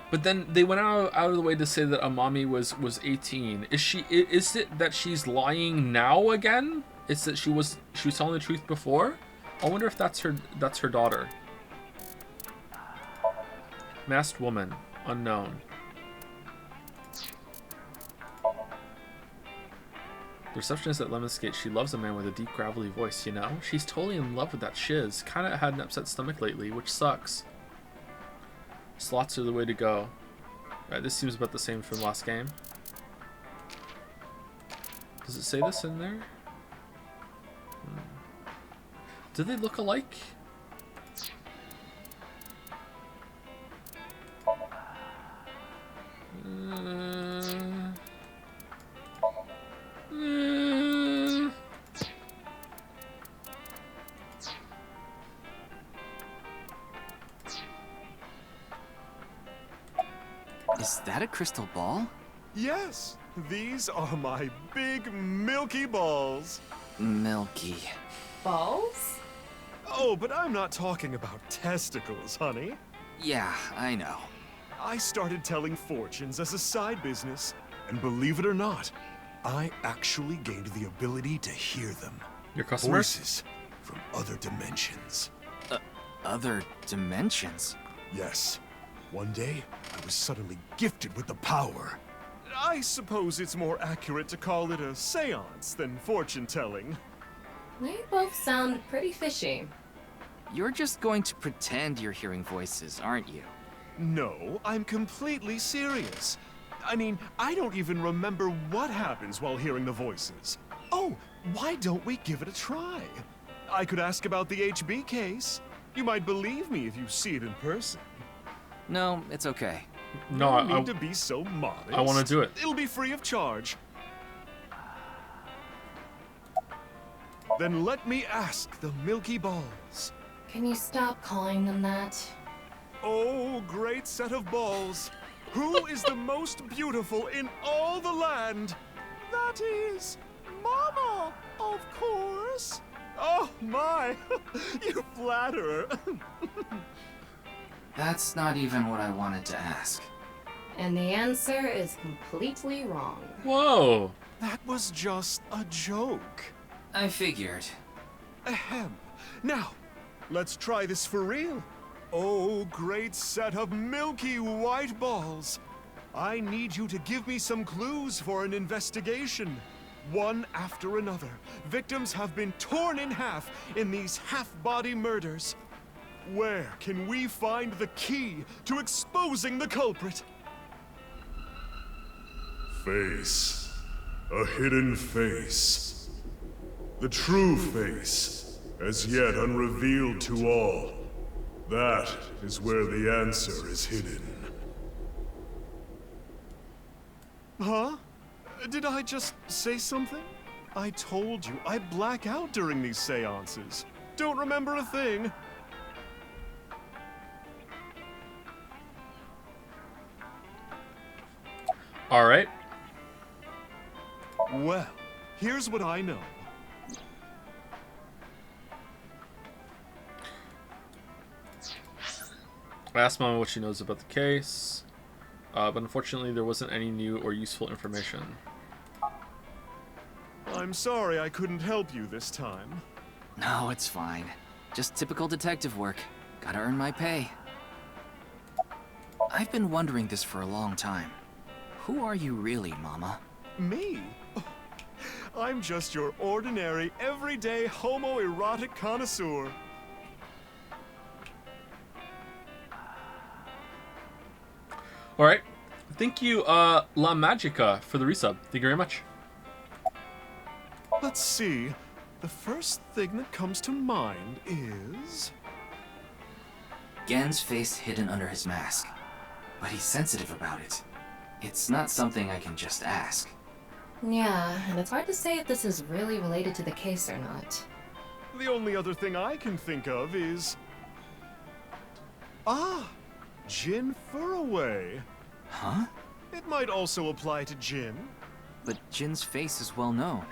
but then they went out of the way to say that Amami was 18. Is it that she's lying now again? It's that she was telling the truth before? I wonder if that's her daughter. Masked woman, unknown. The receptionist at Lemonsgate, she loves a man with a deep, gravelly voice, you know? She's totally in love with that shiz. Kinda had an upset stomach lately, which sucks. Slots are the way to go. Alright, this seems about the same from last game. Does it say this in there? Do they look alike? Is that a crystal ball? Yes, these are my big milky balls. Milky. Balls? Oh, but I'm not talking about testicles, honey. Yeah, I know. I started telling fortunes as a side business, and believe it or not, I actually gained the ability to hear them. Your customers? Voices from other dimensions. Other dimensions? Yes. One day, I was suddenly gifted with the power. I suppose it's more accurate to call it a seance than fortune-telling. They both sound pretty fishy. You're just going to pretend you're hearing voices, aren't you? No, I'm completely serious. I mean, I don't even remember what happens while hearing the voices. Oh, why don't we give it a try? I could ask about the HB case. You might believe me if you see it in person. No, it's okay. No, I need to be so modest. I want to do it. It'll be free of charge. Then let me ask the Milky Balls. Can you stop calling them that? Oh, great set of balls. Who is the most beautiful in all the land? That is Mama, of course. Oh my, you flatterer. That's not even what I wanted to ask. And the answer is completely wrong. Whoa! That was just a joke. I figured. Ahem. Now, let's try this for real. Oh, great set of milky white balls. I need you to give me some clues for an investigation. One after another, victims have been torn in half in these half-body murders. Where can we find the key to exposing the culprit? Face. A hidden face. The true face, as yet unrevealed to all. That is where the answer is hidden. Huh? Did I just say something? I told you, I black out during these seances. Don't remember a thing. All right. Well, here's what I know. I asked Mama what she knows about the case, but unfortunately there wasn't any new or useful information. I'm sorry I couldn't help you this time. No, it's fine. Just typical detective work. Gotta earn my pay. I've been wondering this for a long time. Who are you really, Mama? Me? I'm just your ordinary, everyday homoerotic connoisseur. Alright. Thank you, La Magica, for the resub. Thank you very much. Let's see. The first thing that comes to mind is... Gen's face hidden under his mask. But he's sensitive about it. It's not something I can just ask. Yeah, and it's hard to say if this is really related to the case or not. The only other thing I can think of is... Ah! Jin Furroway. Huh? It might also apply to Jin. But Jin's face is well known.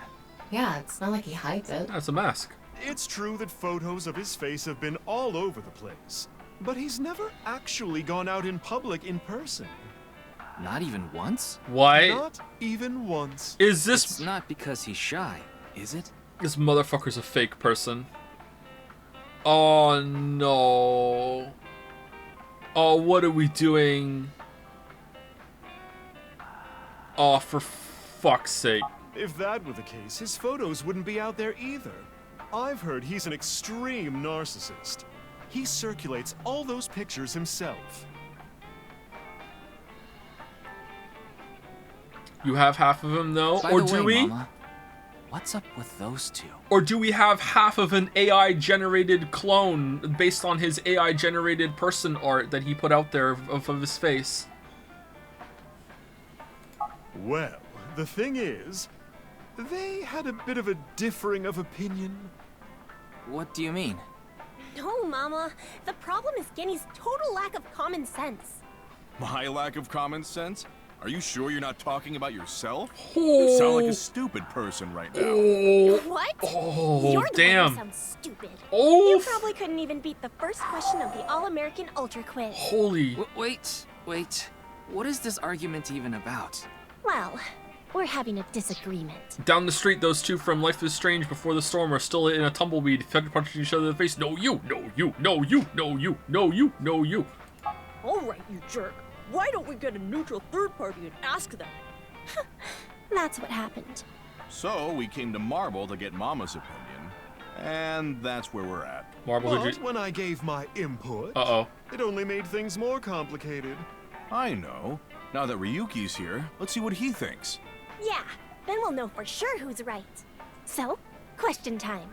Yeah, it's not like he hides it. That's a mask. It's true that photos of his face have been all over the place. But he's never actually gone out in public in person. Not even once? Why? Not even once. Is this... It's not because he's shy, is it? This motherfucker's a fake person. Oh no. Oh, what are we doing? Oh, for fuck's sake. If that were the case, his photos wouldn't be out there either. I've heard he's an extreme narcissist. He circulates all those pictures himself. You have half of him though? By Or the do way, we? Mama, what's up with those two? Or do we have half of an AI generated clone based on his AI generated person art that he put out there of his face? Well, the thing is, they had a bit of a differing of opinion. What do you mean? No, Mama. The problem is Genny's total lack of common sense. My lack of common sense? Are you sure you're not talking about yourself? Oh. You sound like a stupid person right now. Oh. What? Oh, You're the damn. one who sounds stupid. Oh. You probably couldn't even beat the first question of the All-American Ultra Quiz. Holy. Wait. What is this argument even about? Well, we're having a disagreement. Down the street, those two from Life is Strange Before the Storm are still in a tumbleweed, punching each other in the face. No, you, no, you, no, you, no, you, no, you, no, you. All right, you jerk. Why don't we get a neutral third party and ask them? That's what happened. So, we came to Marble to get Mama's opinion, and that's where we're at. Marble, But when I gave my input, it only made things more complicated. I know. Now that Ryuki's here, let's see what he thinks. Yeah, then we'll know for sure who's right. So, question time.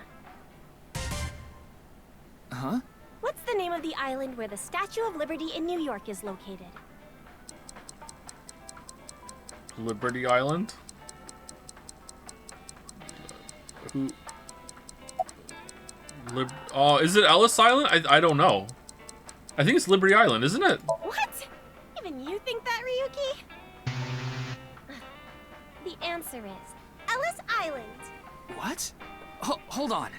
Huh? What's the name of the island where the Statue of Liberty in New York is located? Liberty Island? Who? Is it Ellis Island? I don't know. I think it's Liberty Island, isn't it? What? Even you think that, Ryuki? The answer is Ellis Island. What? Hold on.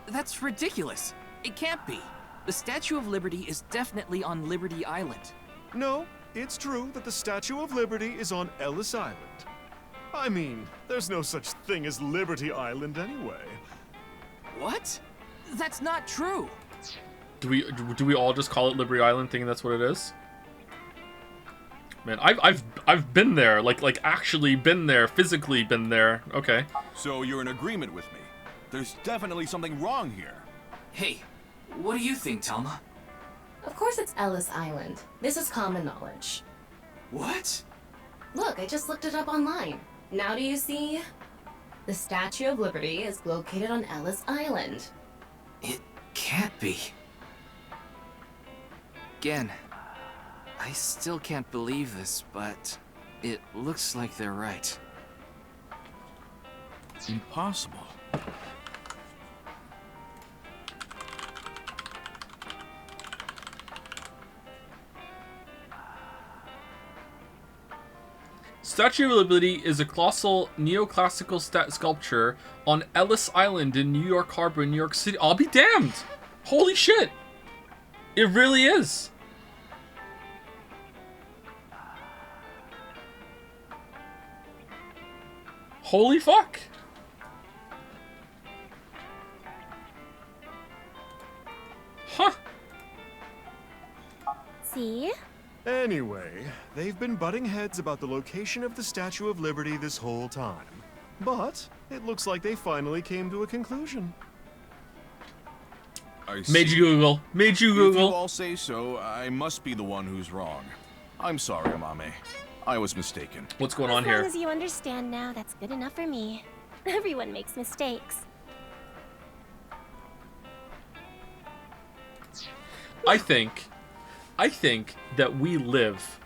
That's ridiculous. It can't be. The Statue of Liberty is definitely on Liberty Island. No, it's true that the Statue of Liberty is on Ellis Island. I mean, there's no such thing as Liberty Island anyway. What? That's not true. Do we all just call it Liberty Island, thinking that's what it is? Man, I've been there, like actually been there, physically been there. Okay. So you're in agreement with me. There's definitely something wrong here. Hey, what do you think, Tama? Of course it's Ellis Island. This is common knowledge. What? Look, I just looked it up online. Now do you see? The Statue of Liberty is located on Ellis Island. It can't be. Again, I still can't believe this, but it looks like they're right. Impossible. Statue of Liberty is a colossal neoclassical sculpture on Ellis Island in New York Harbor, New York City. I'll be damned! Holy shit! It really is! Holy fuck! Huh. See? Anyway, they've been butting heads about the location of the Statue of Liberty this whole time. But it looks like they finally came to a conclusion. Made you Google. Made you Google. If you all say so, I must be the one who's wrong. I'm sorry, Amame. I was mistaken. What's going on here? As long as you understand now, that's good enough for me. Everyone makes mistakes. I think I think that we live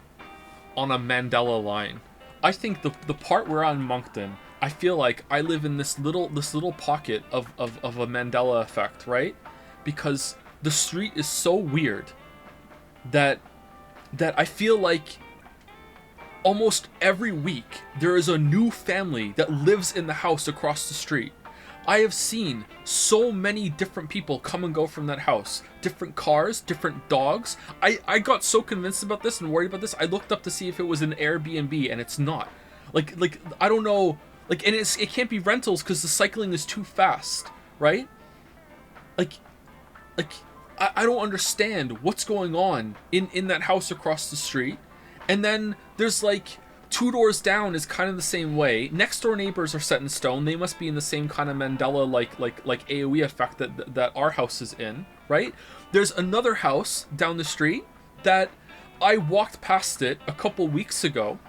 on a Mandela line. I think the part where I'm in Moncton, I feel like I live in this little pocket of a Mandela effect, right? Because the street is so weird that I feel like almost every week there is a new family that lives in the house across the street. I have seen so many different people come and go from that house. Different cars, different dogs. I got so convinced about this and worried about this, I looked up to see if it was an Airbnb, and it's not. Like I don't know. Like, and it can't be rentals because the cycling is too fast, right? Like I don't understand what's going on in that house across the street. And then there's like 2 doors down is kind of the same way. Next door neighbors are set in stone. They must be in the same kind of Mandela like AoE effect that our house is in, right? There's another house down the street that I walked past it a couple weeks ago,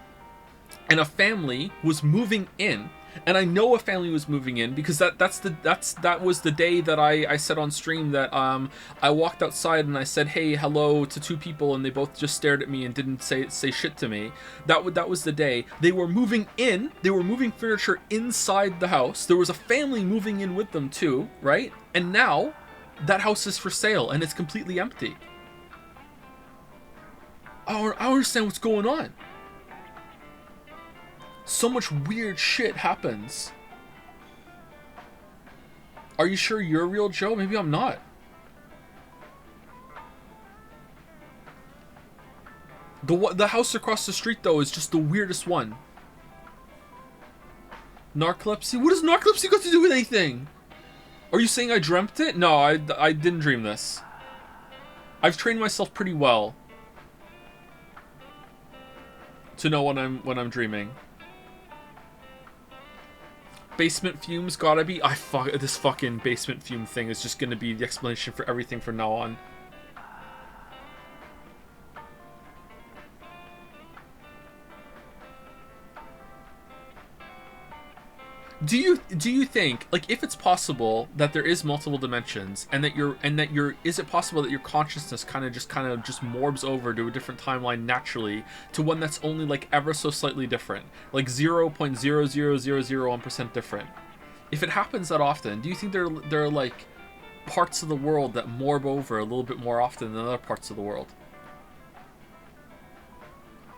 and a family was moving in. And I know a family was moving in because that was the day that I said on stream that I walked outside and I said hey hello to 2 people, and they both just stared at me and didn't say shit to me. That was the day they were moving in. They were moving furniture inside the house. There was a family moving in with them too, right? And now that house is for sale and it's completely empty. I don't understand what's going on. So much weird shit happens. Are you sure you're real, Joe? Maybe I'm not. The house across the street, though, is just the weirdest one. Narcolepsy? What does narcolepsy got to do with anything? Are you saying I dreamt it? No, I didn't dream this. I've trained myself pretty well to know when I'm dreaming. Basement fumes gotta be. This fucking basement fume thing is just gonna be the explanation for everything from now on. Do you think, like, if it's possible that there is multiple dimensions and that is it possible that your consciousness kind of just morbs over to a different timeline naturally to one that's only like ever so slightly different, like 0.00001% different? If it happens that often, do you think there are like parts of the world that morb over a little bit more often than other parts of the world?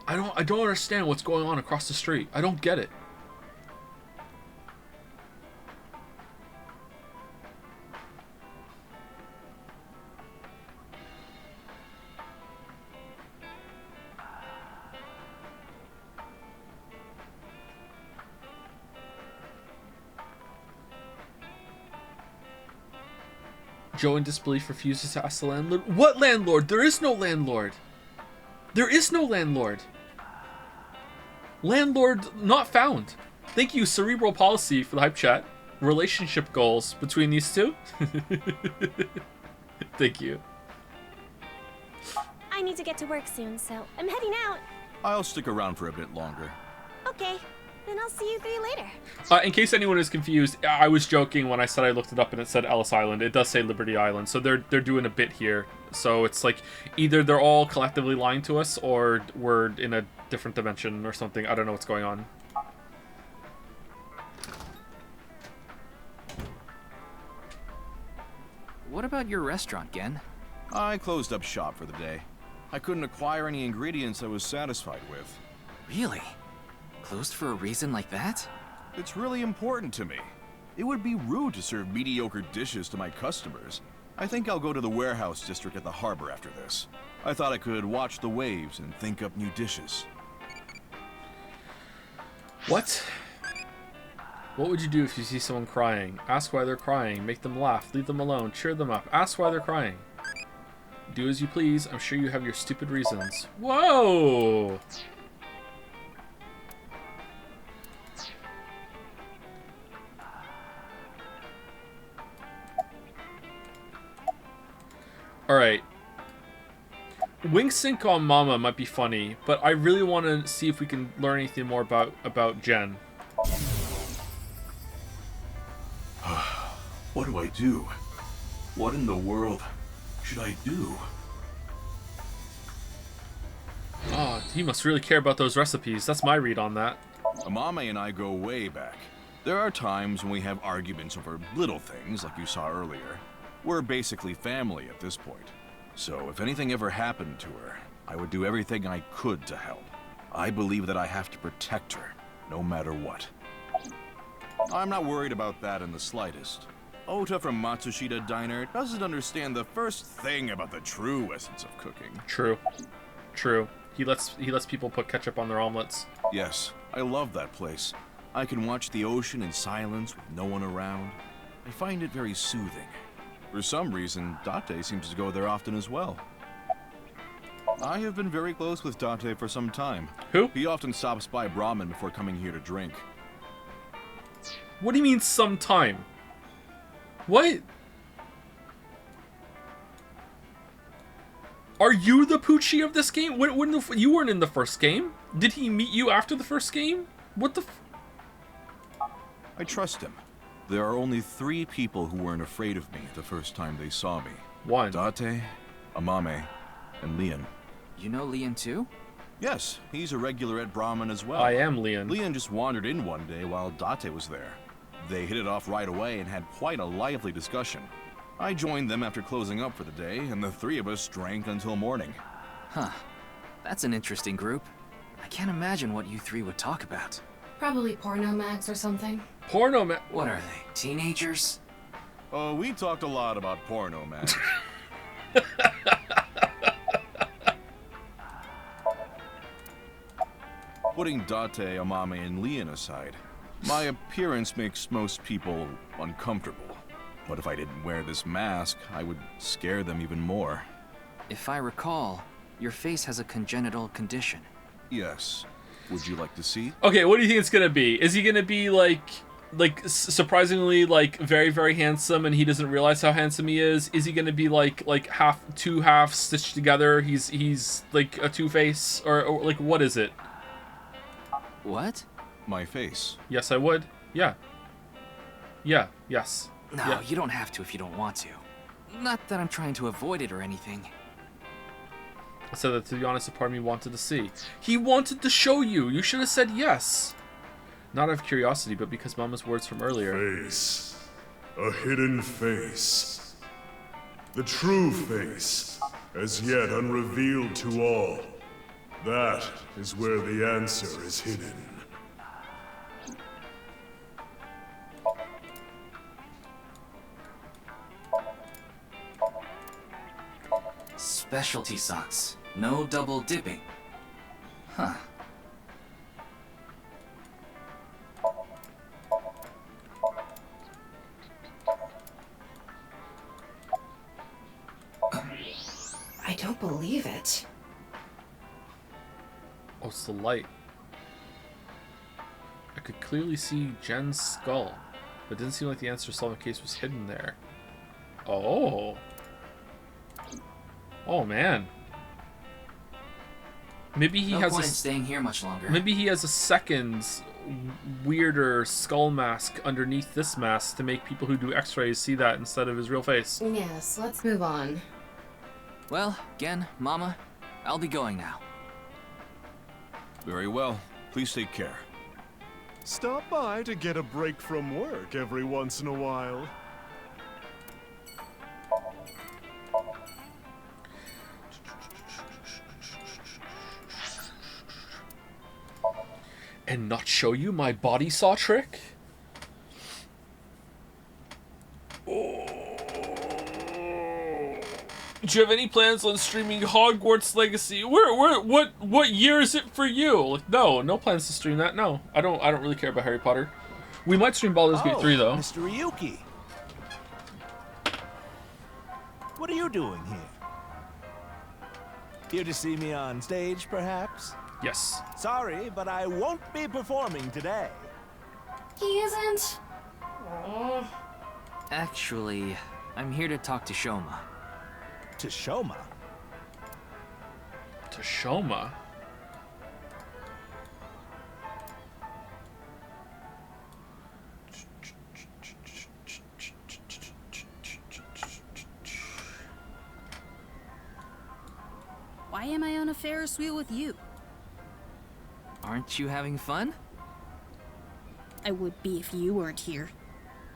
I don't understand what's going on across the street. I don't get it. Joe in disbelief refuses to ask the landlord. What landlord? There is no landlord. There is no landlord. Landlord not found. Thank you, Cerebral Policy, for the hype chat. Relationship goals between these two. Thank you. I need to get to work soon, so I'm heading out. I'll stick around for a bit longer. Okay, then I'll see you 3 later. In case anyone is confused, I was joking when I said I looked it up and it said Ellis Island. It does say Liberty Island, so they're doing a bit here. So it's like either they're all collectively lying to us or we're in a different dimension or something. I don't know what's going on. What about your restaurant, Gen? I closed up shop for the day. I couldn't acquire any ingredients I was satisfied with. Really? Closed for a reason like that? It's really important to me. It would be rude to serve mediocre dishes to my customers. I think I'll go to the warehouse district at the harbor after this. I thought I could watch the waves and think up new dishes. What? What would you do if you see someone crying? Ask why they're crying, make them laugh, leave them alone, cheer them up, ask why they're crying. Do as you please, I'm sure you have your stupid reasons. Whoa! Alright. Wing Sync on Mama might be funny, but I really want to see if we can learn anything more about Jen. What do I do? What in the world should I do? Oh, he must really care about those recipes. That's my read on that. Amame and I go way back. There are times when we have arguments over little things, like you saw earlier. We're basically family at this point. So if anything ever happened to her, I would do everything I could to help. I believe that I have to protect her, no matter what. I'm not worried about that in the slightest. Ota from Matsushita Diner doesn't understand the first thing about the true essence of cooking. True. True. He lets people put ketchup on their omelets. Yes, I love that place. I can watch the ocean in silence with no one around. I find it very soothing. For some reason, Date seems to go there often as well. I have been very close with Date for some time. Who? He often stops by Brahmin before coming here to drink. What do you mean sometime? What? Are you the Poochie of this game? You weren't in the first game. Did he meet you after the first game? What the I trust him. There are only 3 people who weren't afraid of me the first time they saw me. 1. Date, Amame, and Leon. You know Leon too? Yes, he's a regular at Brahmin as well. I am Leon. Leon just wandered in one day while Date was there. They hit it off right away and had quite a lively discussion. I joined them after closing up for the day, and the 3 of us drank until morning. Huh. That's an interesting group. I can't imagine what you 3 would talk about. Probably porno mags or something. Porno mag? What are they, teenagers? Oh, we talked a lot about porno mags. Putting Date, Amame, and Leon aside, my appearance makes most people uncomfortable. But if I didn't wear this mask, I would scare them even more. If I recall, your face has a congenital condition. Yes. Would you like to see? Okay, what do you think it's gonna be? Is he gonna be like surprisingly very, very handsome and he doesn't realize how handsome he is? Is he gonna be like two halves stitched together? He's like a two-face or like what is it? What? My face. Yes, I would. Yeah. Yeah. Yes. No, yeah. You don't have to if you don't want to. Not that I'm trying to avoid it or anything. I said that to be honest, a part of me wanted to see. He wanted to show you. You should have said yes. Not out of curiosity, but because Mama's words from earlier. Face. A hidden face. The true face, as yet unrevealed to all. That is where the answer is hidden. Specialty socks. No double dipping. Huh. I don't believe it. Oh, it's the light. I could clearly see Jen's skull, but it didn't seem like the answer to solve the case was hidden there. Oh. Oh man. Maybe he no has point in staying here much longer. Maybe he has a second weirder skull mask underneath this mask to make people who do x-rays see that instead of his real face. Yes, let's move on. Well, Gen, Mama, I'll be going now. Very well. Please take care. Stop by to get a break from work every once in a while. And not show you my body saw trick? Oh. Do you have any plans on streaming Hogwarts Legacy? What year is it for you? Like, no plans to stream that. No, I don't really care about Harry Potter. We might stream Baldur's Gate 3 though. Mr. Ryuki. What are you doing here? Here to see me on stage, perhaps? Yes. Sorry, but I won't be performing today. He isn't. Aww. Actually, I'm here to talk to Shoma. To Shoma? To Shoma? why am I on a Ferris wheel with you? Aren't you having fun? I would be if you weren't here.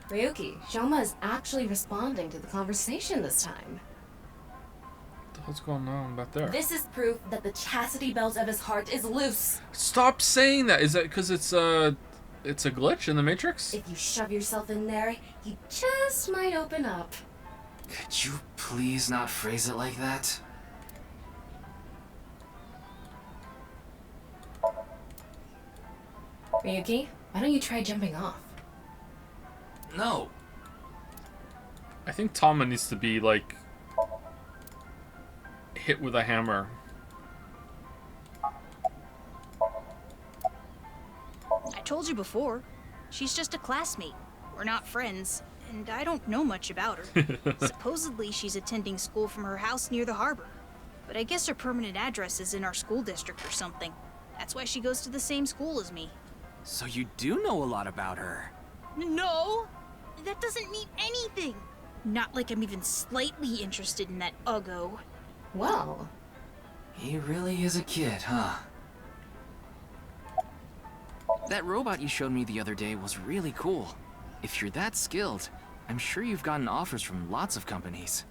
Ryuki, Shoma is actually responding to the conversation this time. What's going on back there? This is proof that the chastity belt of his heart is loose. Stop saying that. Is that because it's a glitch in the Matrix? If you shove yourself in there, you just might open up. Could you please not phrase it like that? Ryuki, why don't you try jumping off? No. I think Tama needs to be, like, hit with a hammer. I told you before. She's just a classmate. We're not friends, and I don't know much about her. Supposedly, she's attending school from her house near the harbor. But I guess her permanent address is in our school district or something. That's why she goes to the same school as me. So you do know a lot about her. No! That doesn't mean anything! Not like I'm even slightly interested in that Uggo. Well... He really is a kid, huh? That robot you showed me the other day was really cool. If you're that skilled, I'm sure you've gotten offers from lots of companies.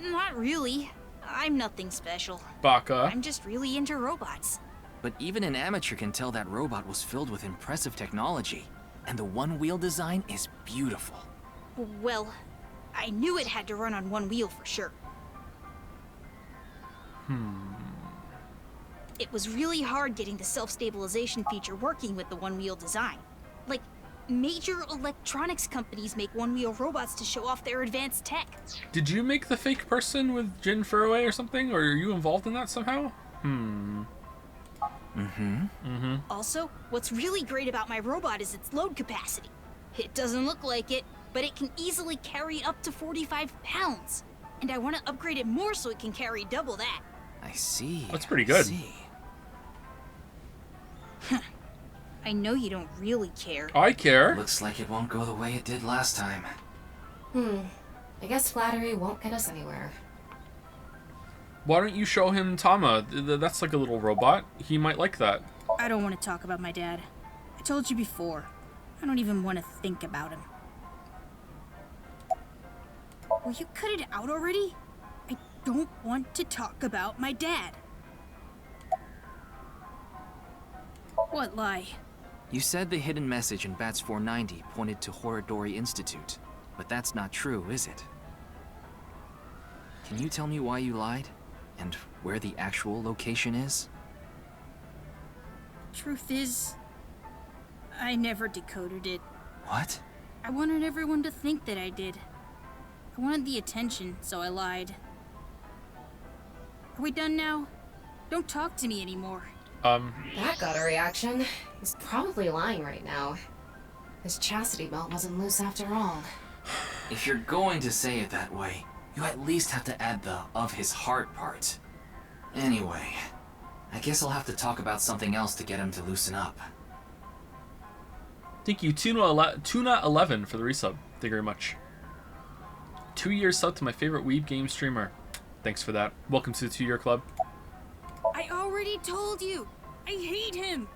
Not really. I'm nothing special. Baka. I'm just really into robots. But even an amateur can tell that robot was filled with impressive technology. And the one-wheel design is beautiful. Well, I knew it had to run on one wheel for sure. It was really hard getting the self-stabilization feature working with the one-wheel design. Like, major electronics companies make one-wheel robots to show off their advanced tech. Did you make the fake person with Jin Furue or something? Or are you involved in that somehow? Also, what's really great about my robot is its load capacity. It doesn't look like it, but it can easily carry up to 45 pounds. And I want to upgrade it more so it can carry double that. I see. That's pretty good. I know you don't really care. I care. Looks like it won't go the way it did last time. I guess flattery won't get us anywhere. Why don't you show him Tama? That's like a little robot. He might like that. I don't want to talk about my dad. I told you before. I don't even want to think about him. Will you cut it out already? I don't want to talk about my dad. What lie? You said the hidden message in Bats 490 pointed to Horodori Institute, but that's not true, is it? Can you tell me why you lied? And where the actual location is? Truth is, I never decoded it. What? I wanted everyone to think that I did. I wanted the attention, so I lied. Are we done now? Don't talk to me anymore. That got a reaction. He's probably lying right now. His chastity belt wasn't loose after all. If you're going to say it that way, you at least have to add the "of his heart" part. Anyway, I guess I'll have to talk about something else to get him to loosen up. Thank you, Tuna11 for the resub. Thank you very much. 2 years sub to my favorite Weeb game streamer. Thanks for that. Welcome to the 2-year club. I already told you! I hate him!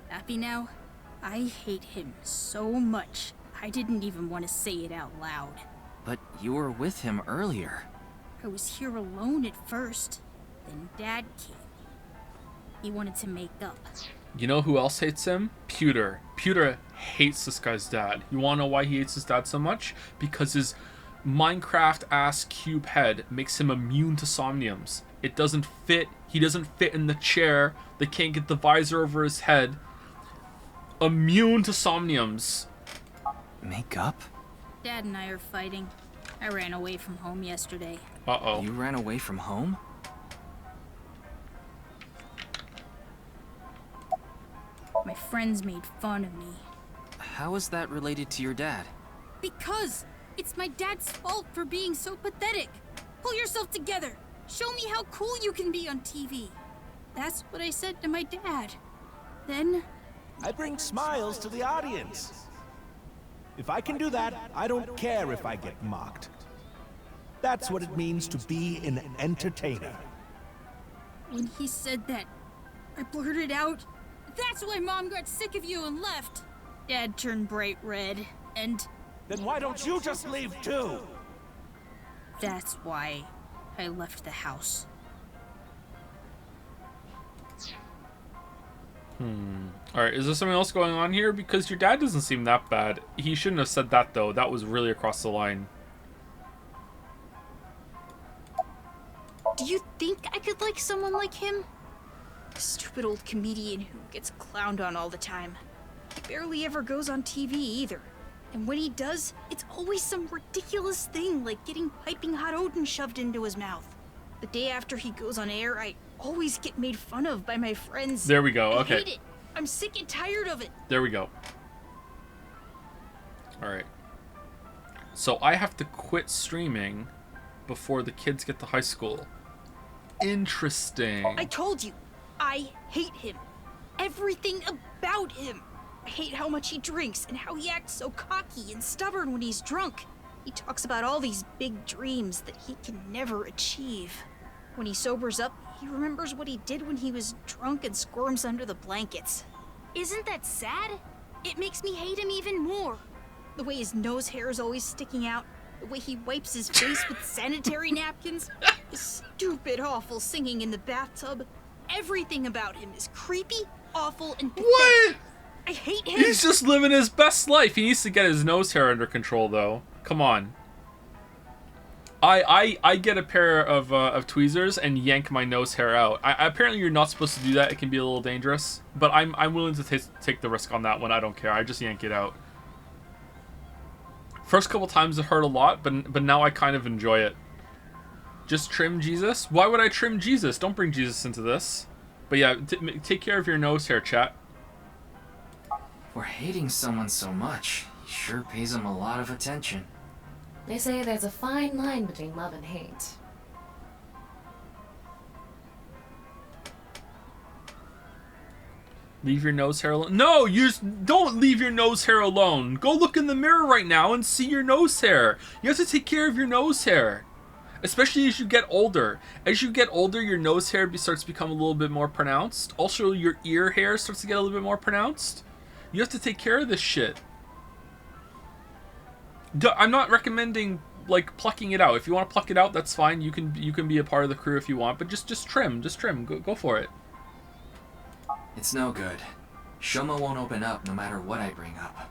Happy now? I hate him so much, I didn't even want to say it out loud. But you were with him earlier. I was here alone at first, then Dad came. He wanted to make up. You know who else hates him? Pewter. Pewter hates this guy's dad. You wanna know why he hates his dad so much? Because his Minecraft-ass cube head makes him immune to somniums. It doesn't fit. He doesn't fit in the chair. They can't get the visor over his head. Immune to somniums. Make up? Dad and I are fighting. I ran away from home yesterday. Uh-oh. You ran away from home? My friends made fun of me. How is that related to your dad? Because it's my dad's fault for being so pathetic. Pull yourself together. Show me how cool you can be on TV. That's what I said to my dad. Then... I bring smiles to the audience. If I can do that, I don't care if I get mocked. That's what it means to be an entertainer. When he said that, I blurted out, "That's why Mom got sick of you and left." Dad turned bright red, and... Then why don't you just leave too? That's why I left the house. Alright, is there something else going on here? Because your dad doesn't seem that bad. He shouldn't have said that, though. That was really across the line. Do you think I could like someone like him? A stupid old comedian who gets clowned on all the time. He barely ever goes on TV either. And when he does, it's always some ridiculous thing like getting piping hot Odin shoved into his mouth. The day after he goes on air, I always get made fun of by my friends. There we go, I okay. hate it. I'm sick and tired of it. There we go. Alright. So I have to quit streaming before the kids get to high school. Interesting. I told you, I hate him. Everything about him. I hate how much he drinks and how he acts so cocky and stubborn when he's drunk. He talks about all these big dreams that he can never achieve. When he sobers up, he remembers what he did when he was drunk and squirms under the blankets. Isn't that sad? It makes me hate him even more. The way his nose hair is always sticking out, the way he wipes his face with sanitary napkins, his stupid, awful singing in the bathtub. Everything about him is creepy, awful, and pathetic. What? I hate him. He's just living his best life. He needs to get his nose hair under control, though. Come on. I get a pair of tweezers and yank my nose hair out. Apparently you're not supposed to do that. It can be a little dangerous. But I'm willing to take the risk on that one. I don't care. I just yank it out. First couple times it hurt a lot, but now I kind of enjoy it. Just trim Jesus? Why would I trim Jesus? Don't bring Jesus into this. But yeah, take care of your nose hair, chat. For hating someone so much, he sure pays him a lot of attention. They say there's a fine line between love and hate. Leave your nose hair alone. No, don't leave your nose hair alone. Go look in the mirror right now and see your nose hair. You have to take care of your nose hair. Especially as you get older. As you get older, your nose hair starts to become a little bit more pronounced. Also, your ear hair starts to get a little bit more pronounced. You have to take care of this shit. I'm not recommending like plucking it out. If you want to pluck it out, that's fine. You can be a part of the crew if you want, but just trim. Go for it. It's no good. Shoma won't open up no matter what I bring up.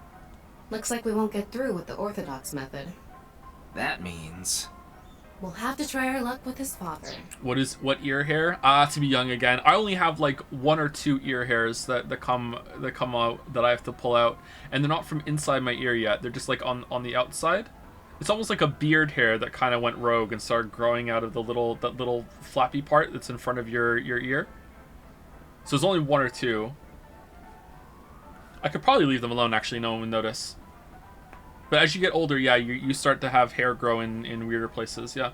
Looks like we won't get through with the orthodox method. That means we'll have to try our luck with his father. What ear hair? To be young again. I only have like 1 or 2 ear hairs that come out that I have to pull out, and they're not from inside my ear yet. They're just like on the outside. It's almost like a beard hair that kind of went rogue and started growing out of that little flappy part that's in front of your ear. So it's only 1 or 2. I could probably leave them alone, actually, no one would notice. But as you get older, yeah, you start to have hair grow in weirder places, yeah.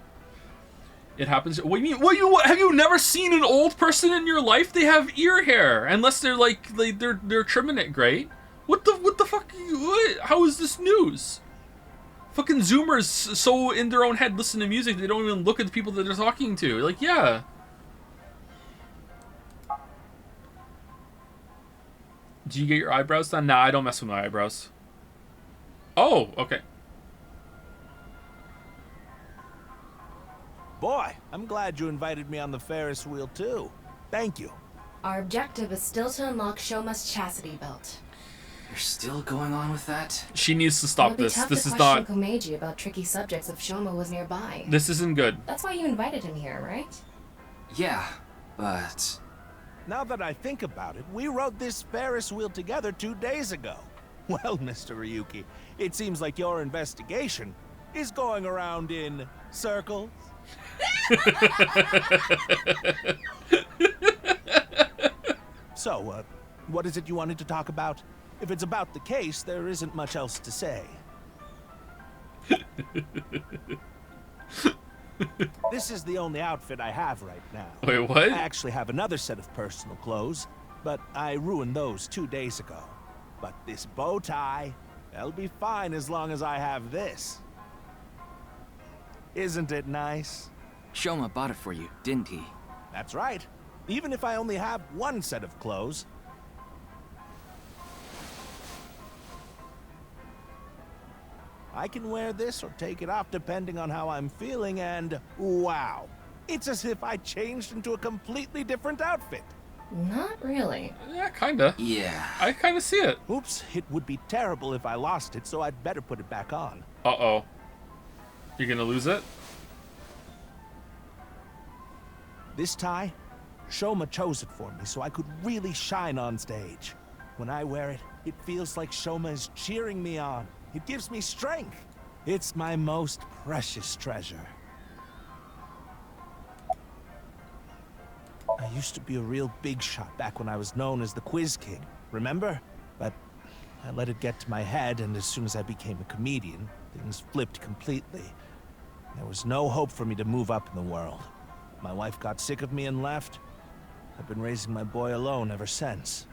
It happens. What do you mean? Have you never seen an old person in your life? They have ear hair, unless they're like they're trimming it great. What the fuck? How is this news? Fucking Zoomers so in their own head listen to music they don't even look at the people that they're talking to. Like, yeah. Do you get your eyebrows done? Nah, I don't mess with my eyebrows. Oh, okay. Boy, I'm glad you invited me on the Ferris wheel too. Thank you. Our objective is still to unlock Shoma's chastity belt. You're still going on with that? She needs to stop this. This is not. Komeiji about tricky subjects if Shoma was nearby. This isn't good. That's why you invited him here, right? Yeah, but now that I think about it, we rode this Ferris wheel together 2 days ago. Well, Mr. Ryuki, it seems like your investigation is going around in circles. So, what is it you wanted to talk about? If it's about the case, there isn't much else to say. This is the only outfit I have right now. Wait, what? I actually have another set of personal clothes, but I ruined those 2 days ago. But this bow tie, that'll be fine as long as I have this. Isn't it nice? Shoma bought it for you, didn't he? That's right. Even if I only have one set of clothes. I can wear this or take it off depending on how I'm feeling, and wow. It's as if I changed into a completely different outfit. Not really. Yeah, kinda. Yeah. I kinda see it. Oops, it would be terrible if I lost it, so I'd better put it back on. Uh-oh. You're gonna lose it? This tie, Shoma chose it for me so I could really shine on stage. When I wear it, it feels like Shoma is cheering me on. It gives me strength. It's my most precious treasure. I used to be a real big shot back when I was known as the Quiz King, remember? But I let it get to my head, and as soon as I became a comedian, things flipped completely. There was no hope for me to move up in the world. My wife got sick of me and left. I've been raising my boy alone ever since.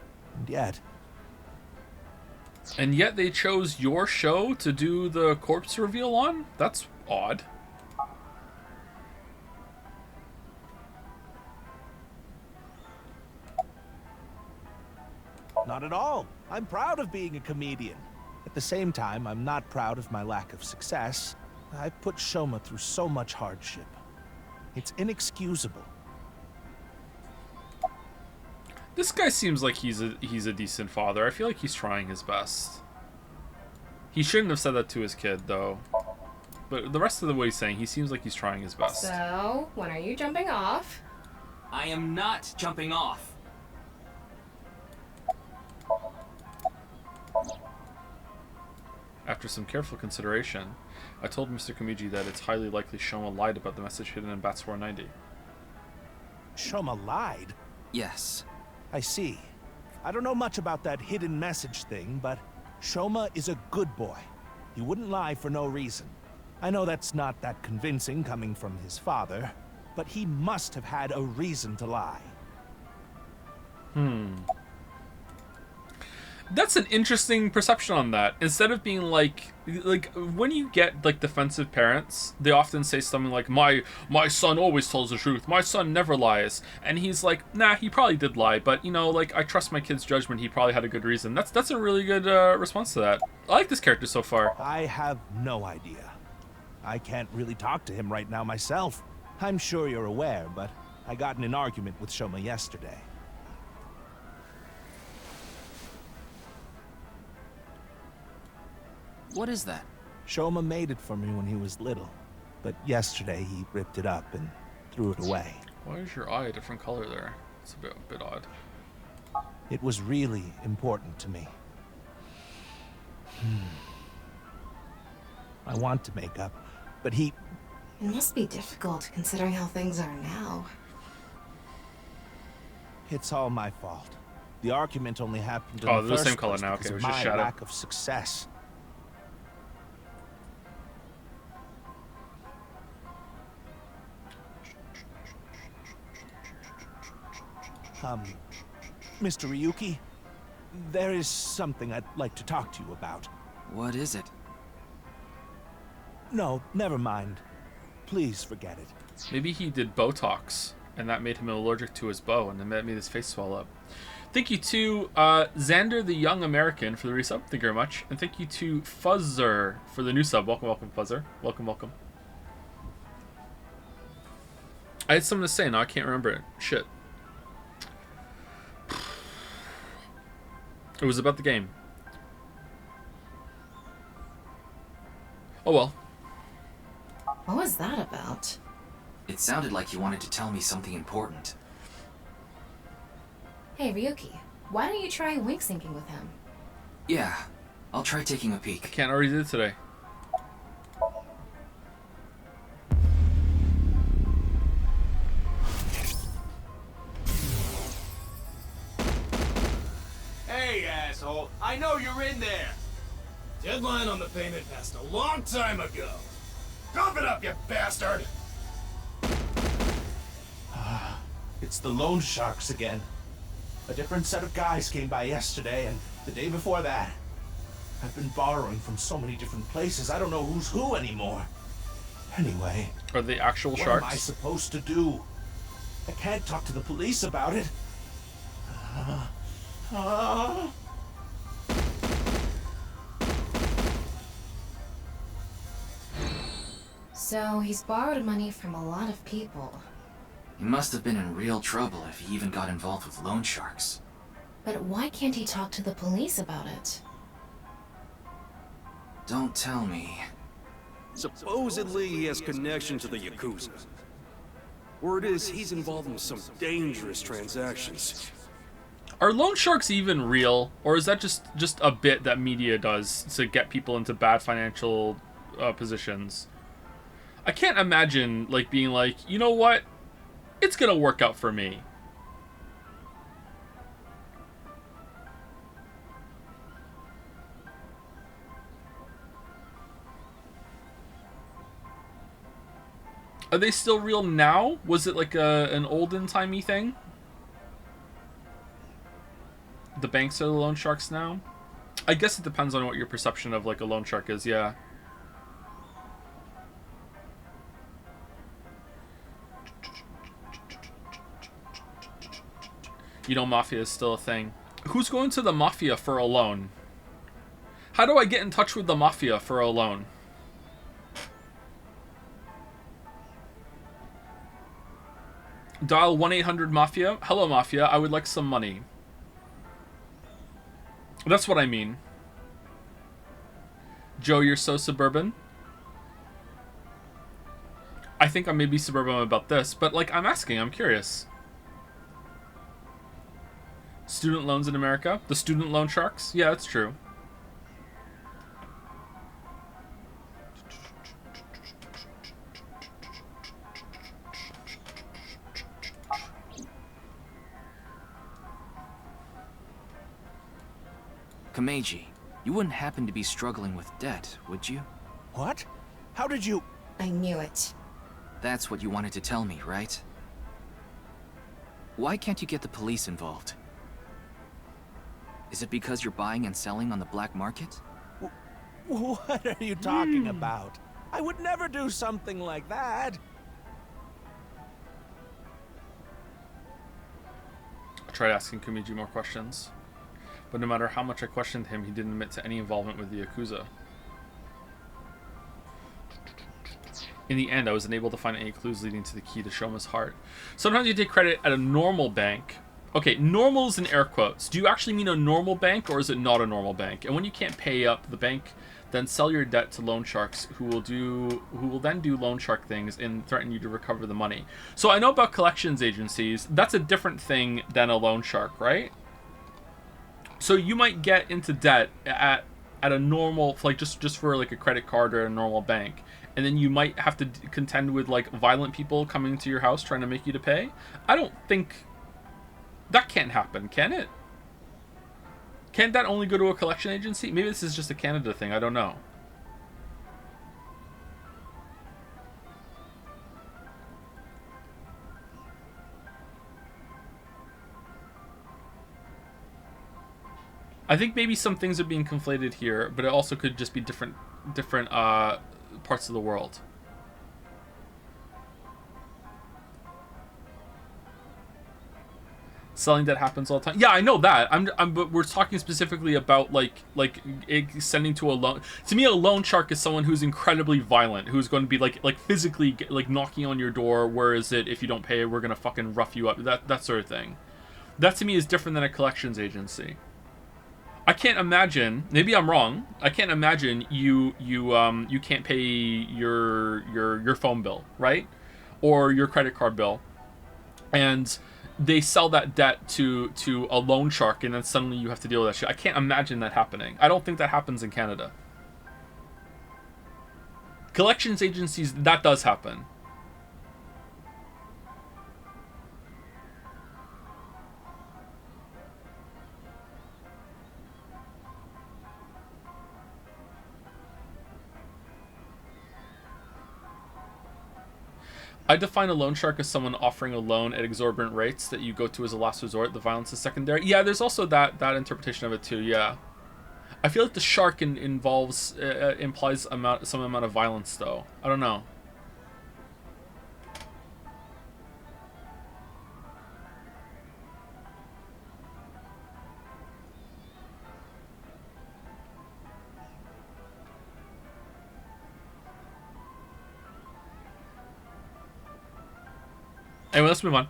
And yet they chose your show to do the corpse reveal on? That's odd. Not at all. I'm proud of being a comedian. At the same time, I'm not proud of my lack of success. I've put Shoma through so much hardship. It's inexcusable. This guy seems like he's a decent father. I feel like he's trying his best. He shouldn't have said that to his kid, though. But the rest of the what he's saying, he seems like he's trying his best. So, when are you jumping off? I am not jumping off. After some careful consideration, I told Mr. Komiji that it's highly likely Shoma lied about the message hidden in Bats 490. Shoma lied? Yes. I see. I don't know much about that hidden message thing, but Shoma is a good boy. He wouldn't lie for no reason. I know that's not that convincing coming from his father, but he must have had a reason to lie. That's an interesting perception on that. Instead of being like when you get like defensive parents, they often say something like, my son always tells the truth, my son never lies. And he's like, nah, he probably did lie, but you know, like, I trust my kid's judgment, he probably had a good reason. That's a really good response to that. I like this character so far. I have no idea. I can't really talk to him right now myself. I'm sure you're aware, but I got in an argument with Shoma yesterday. What is that? Shoma made it for me when he was little, but yesterday he ripped it up and threw it away. Why is your eye a different color there? It's a bit odd. It was really important to me. I want to make up, but he... It must be difficult considering how things are now. It's all my fault. The argument only happened in Oh, the they're the first same color place now. because Okay, it of was just my shadow. lack of success. Mr. Ryuki, there is something I'd like to talk to you about. What is it? No, never mind. Please forget it. Maybe he did Botox, and that made him allergic to his bow, and that made his face swell up. Thank you to Xander the Young American for the resub. Thank you very much. And thank you to Fuzzer for the new sub. Welcome, welcome, Fuzzer. Welcome, welcome. I had something to say, now I can't remember it. Shit. It was about the game. Oh well. What was that about? It sounded like you wanted to tell me something important. Hey, Ryuki, why don't you try wink syncing with him? Yeah, I'll try taking a peek. I can't already do it today. Hey, asshole, I know you're in there. Deadline on the payment passed a long time ago. Cough it up, you bastard! It's the loan sharks again. A different set of guys came by yesterday and the day before that. I've been borrowing from so many different places, I don't know who's who anymore. Anyway... Are they actual what sharks? What am I supposed to do? I can't talk to the police about it. So he's borrowed money from a lot of people. He must have been in real trouble if he even got involved with loan sharks. But why can't he talk to the police about it? Don't tell me. Supposedly he has connection to the Yakuza. Word is he's involved in some dangerous transactions. Are loan sharks even real, or is that just a bit that media does to get people into bad financial positions? I can't imagine like being like, you know what, it's gonna work out for me. Are they still real now? Was it like an olden-timey thing? The banks are the loan sharks now? I guess it depends on what your perception of like a loan shark is, yeah. You know, mafia is still a thing. Who's going to the mafia for a loan? How do I get in touch with the mafia for a loan? Dial 1-800-MAFIA. Hello, Mafia. I would like some money. That's what I mean. Joe, you're so suburban. I think I may be suburban about this, but, like, I'm asking. I'm curious. Student loans in America? The student loan sharks? Yeah, that's true. Kameji, you wouldn't happen to be struggling with debt, would you? What? How did you... I knew it. That's what you wanted to tell me, right? Why can't you get the police involved? Is it because you're buying and selling on the black market? What are you talking about? I would never do something like that. I tried asking Kumiji more questions, but no matter how much I questioned him, he didn't admit to any involvement with the Yakuza. In the end, I was unable to find any clues leading to the key to Shoma's heart. Sometimes you take credit at a normal bank. Okay, normal is in air quotes. Do you actually mean a normal bank, or is it not a normal bank? And when you can't pay up the bank, then sell your debt to loan sharks who will then do loan shark things and threaten you to recover the money. So I know about collections agencies. That's a different thing than a loan shark, right? So you might get into debt at a normal, like just for like a credit card or a normal bank, and then you might have to contend with like violent people coming to your house trying to make you to pay. I don't think that can't happen, can it? Can't that only go to a collection agency? Maybe this is just a Canada thing, I don't know. I think maybe some things are being conflated here, but it also could just be different parts of the world. Selling that happens all the time. Yeah, I know that. But we're talking specifically about like sending to a loan. To me, a loan shark is someone who's incredibly violent, who's going to be like physically like knocking on your door. Where is it? If you don't pay, we're gonna fucking rough you up. That sort of thing. That to me is different than a collections agency. I can't imagine. Maybe I'm wrong. I can't imagine you can't pay your phone bill, right, or your credit card bill, and they sell that debt to a loan shark, and then suddenly you have to deal with that shit. I can't imagine that happening. I don't think that happens in Canada. Collections agencies, that does happen. I define a loan shark as someone offering a loan at exorbitant rates that you go to as a last resort. The violence is secondary. Yeah, there's also that interpretation of it too. Yeah, I feel like the shark implies some amount of violence though. I don't know. Anyway, let's move on.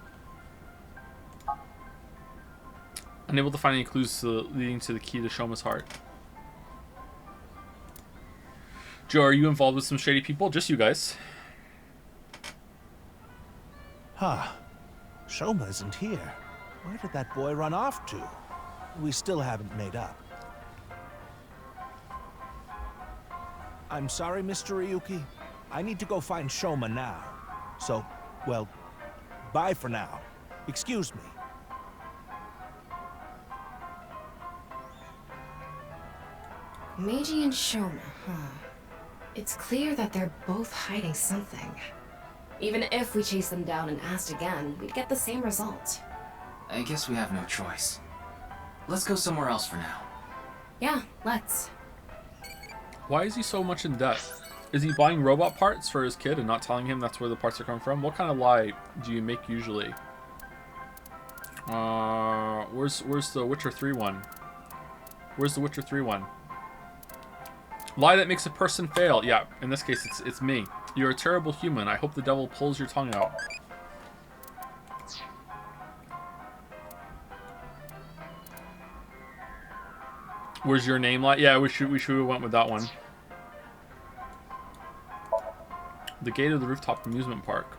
Unable to find any clues leading to the key to Shoma's heart. Joe, are you involved with some shady people? Just you guys. Huh. Shoma isn't here. Where did that boy run off to? We still haven't made up. I'm sorry, Mr. Ryuki. I need to go find Shoma now. So, well, bye for now. Excuse me. Meiji and Shoma, huh? It's clear that they're both hiding something. Even if we chase them down and asked again, we'd get the same result. I guess we have no choice. Let's go somewhere else for now. Yeah, let's. Why is he so much in debt? Is he buying robot parts for his kid and not telling him that's where the parts are coming from? What kind of lie do you make usually? Where's the Witcher 3 one? Where's the Witcher 3 one? Lie that makes a person fail. Yeah, in this case, it's me. You're a terrible human. I hope the devil pulls your tongue out. Where's your name lie? Yeah, we should have went with that one. The gate of the rooftop amusement park.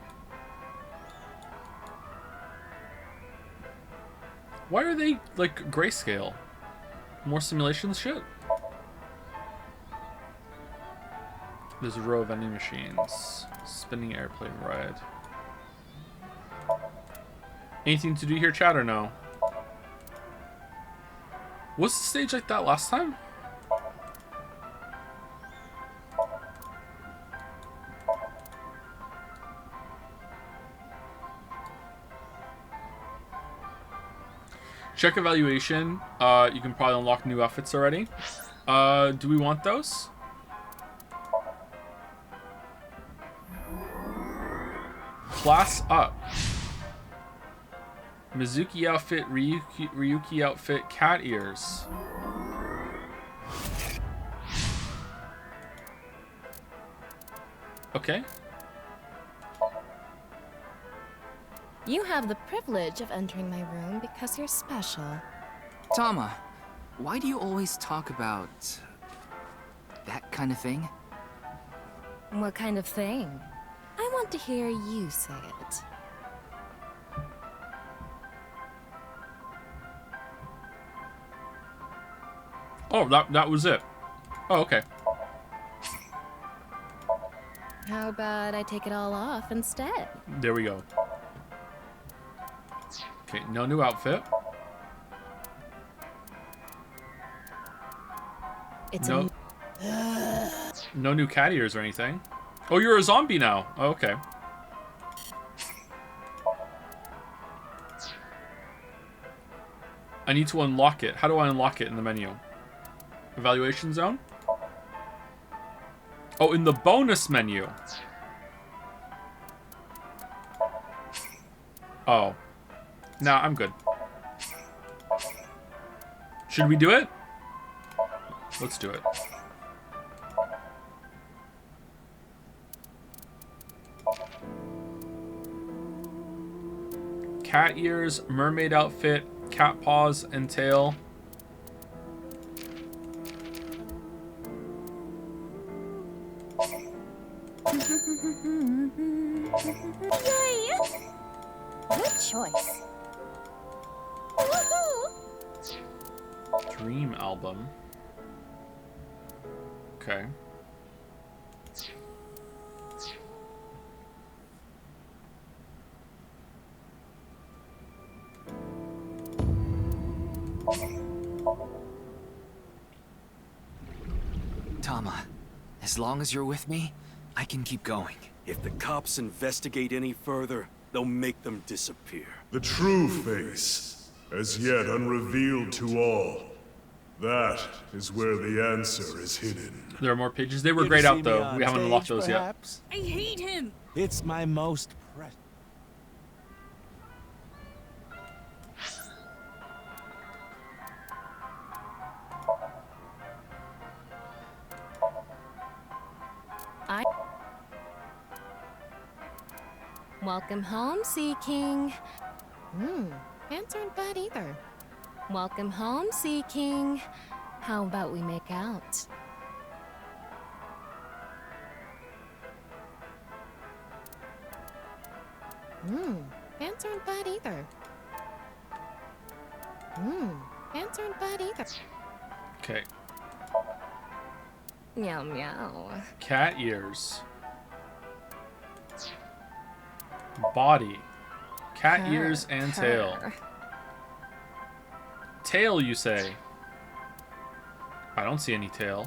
Why are they like grayscale? More simulation shit? There's a row of vending machines. Spinning airplane ride. Anything to do here, chat, or no? Was the stage like that last time? Check evaluation. You can probably unlock new outfits already. Do we want those? Class up. Mizuki outfit, Ryuki outfit, cat ears. Okay. You have the privilege of entering my room because you're special. Tama, why do you always talk about that kind of thing? What kind of thing? I want to hear you say it. Oh, that was it. Oh, okay. How about I take it all off instead? There we go. Okay, no new outfit. It's no new cat ears or anything. Oh, you're a zombie now. Oh, okay. I need to unlock it. How do I unlock it in the menu? Evaluation zone? Oh, in the bonus menu. Oh. Nah, I'm good. Should we do it? Let's do it. Cat ears, mermaid outfit, cat paws and tail. Yay! Good choice. Woohoo! Dream album. Okay. Tama, as long as you're with me, I can keep going. If the cops investigate any further, they'll make them disappear. The true face, as yet unrevealed to all. That is where the answer is hidden. There are more pages. They were grayed out though. We haven't unlocked those yet. I hate him. It's my most precious. Welcome home, Sea King. Pants aren't bad either. Welcome home, Sea King. How about we make out? Pants aren't bad either. Pants aren't bad either. Okay. Meow meow. Cat ears. Body. Cat ears and tail. Tail, you say? I don't see any tail.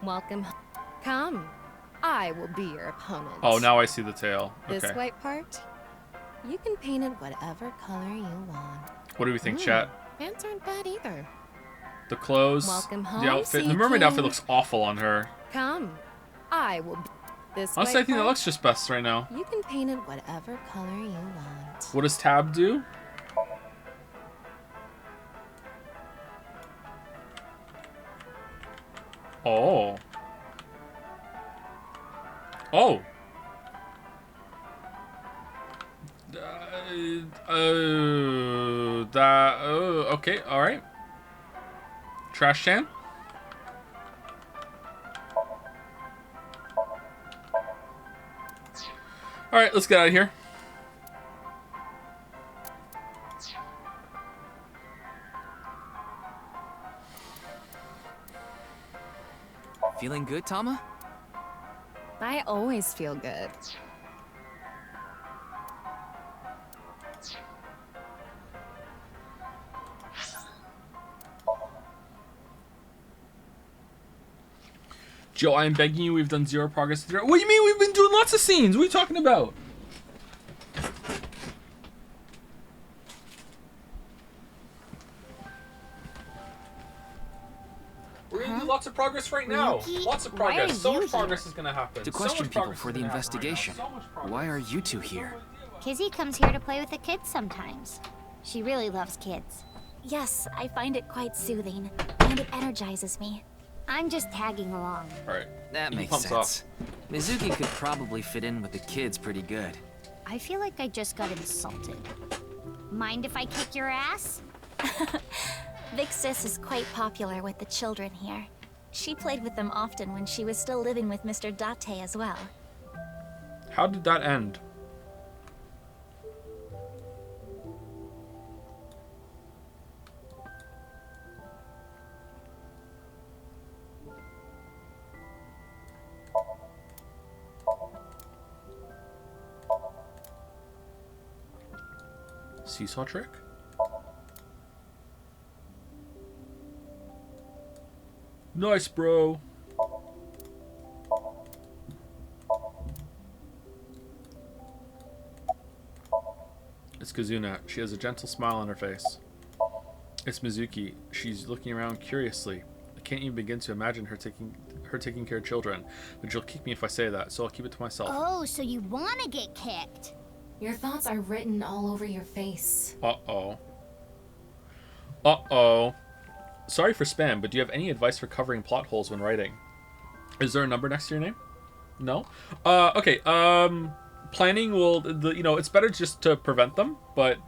Welcome. Come. I will be your opponent. Oh, now I see the tail. This Okay. white part, you can paint it whatever color you want. What do we think, chat? Pants aren't bad either. The clothes, Welcome home, the outfit. The Sea mermaid King. outfit looks awful on her. Come. I will be this Honestly, I white think that part, looks just best right now. You can paint it whatever color you want. What does Tab do? Oh. Oh. Okay, alright. Trash can? Alright, let's get out of here. Feeling good, Tama? I always feel good. Joe, I am begging you, we've done 0 progress. What do you mean? We've been doing lots of scenes. What are you talking about? We're gonna do lots of progress right now. Ryuki, Lots of why progress. are So you much progress is gonna happen. To So question much people progress for is the gonna happen right now. investigation. So much progress. Why are you two here? Kizzy comes here to play with the kids sometimes. She really loves kids. Yes, I find it quite soothing, and it energizes me. I'm just tagging along. Alright. That makes Thumbs sense. Mizuki could probably fit in with the kids pretty good. I feel like I just got insulted. Mind if I kick your ass? Vixis is quite popular with the children here. She played with them often when she was still living with Mr. Date as well. How did that end? Seesaw trick? Nice, bro. It's Kazuna. She has a gentle smile on her face. It's Mizuki. She's looking around curiously. I can't even begin to imagine her taking care of children, but she'll kick me if I say that, so I'll keep it to myself. Oh, so you want to get kicked? Your thoughts are written all over your face. Uh-oh. Uh-oh. Sorry for spam, but do you have any advice for covering plot holes when writing? Is there a number next to your name? No? Okay, planning will, it's better just to prevent them, but,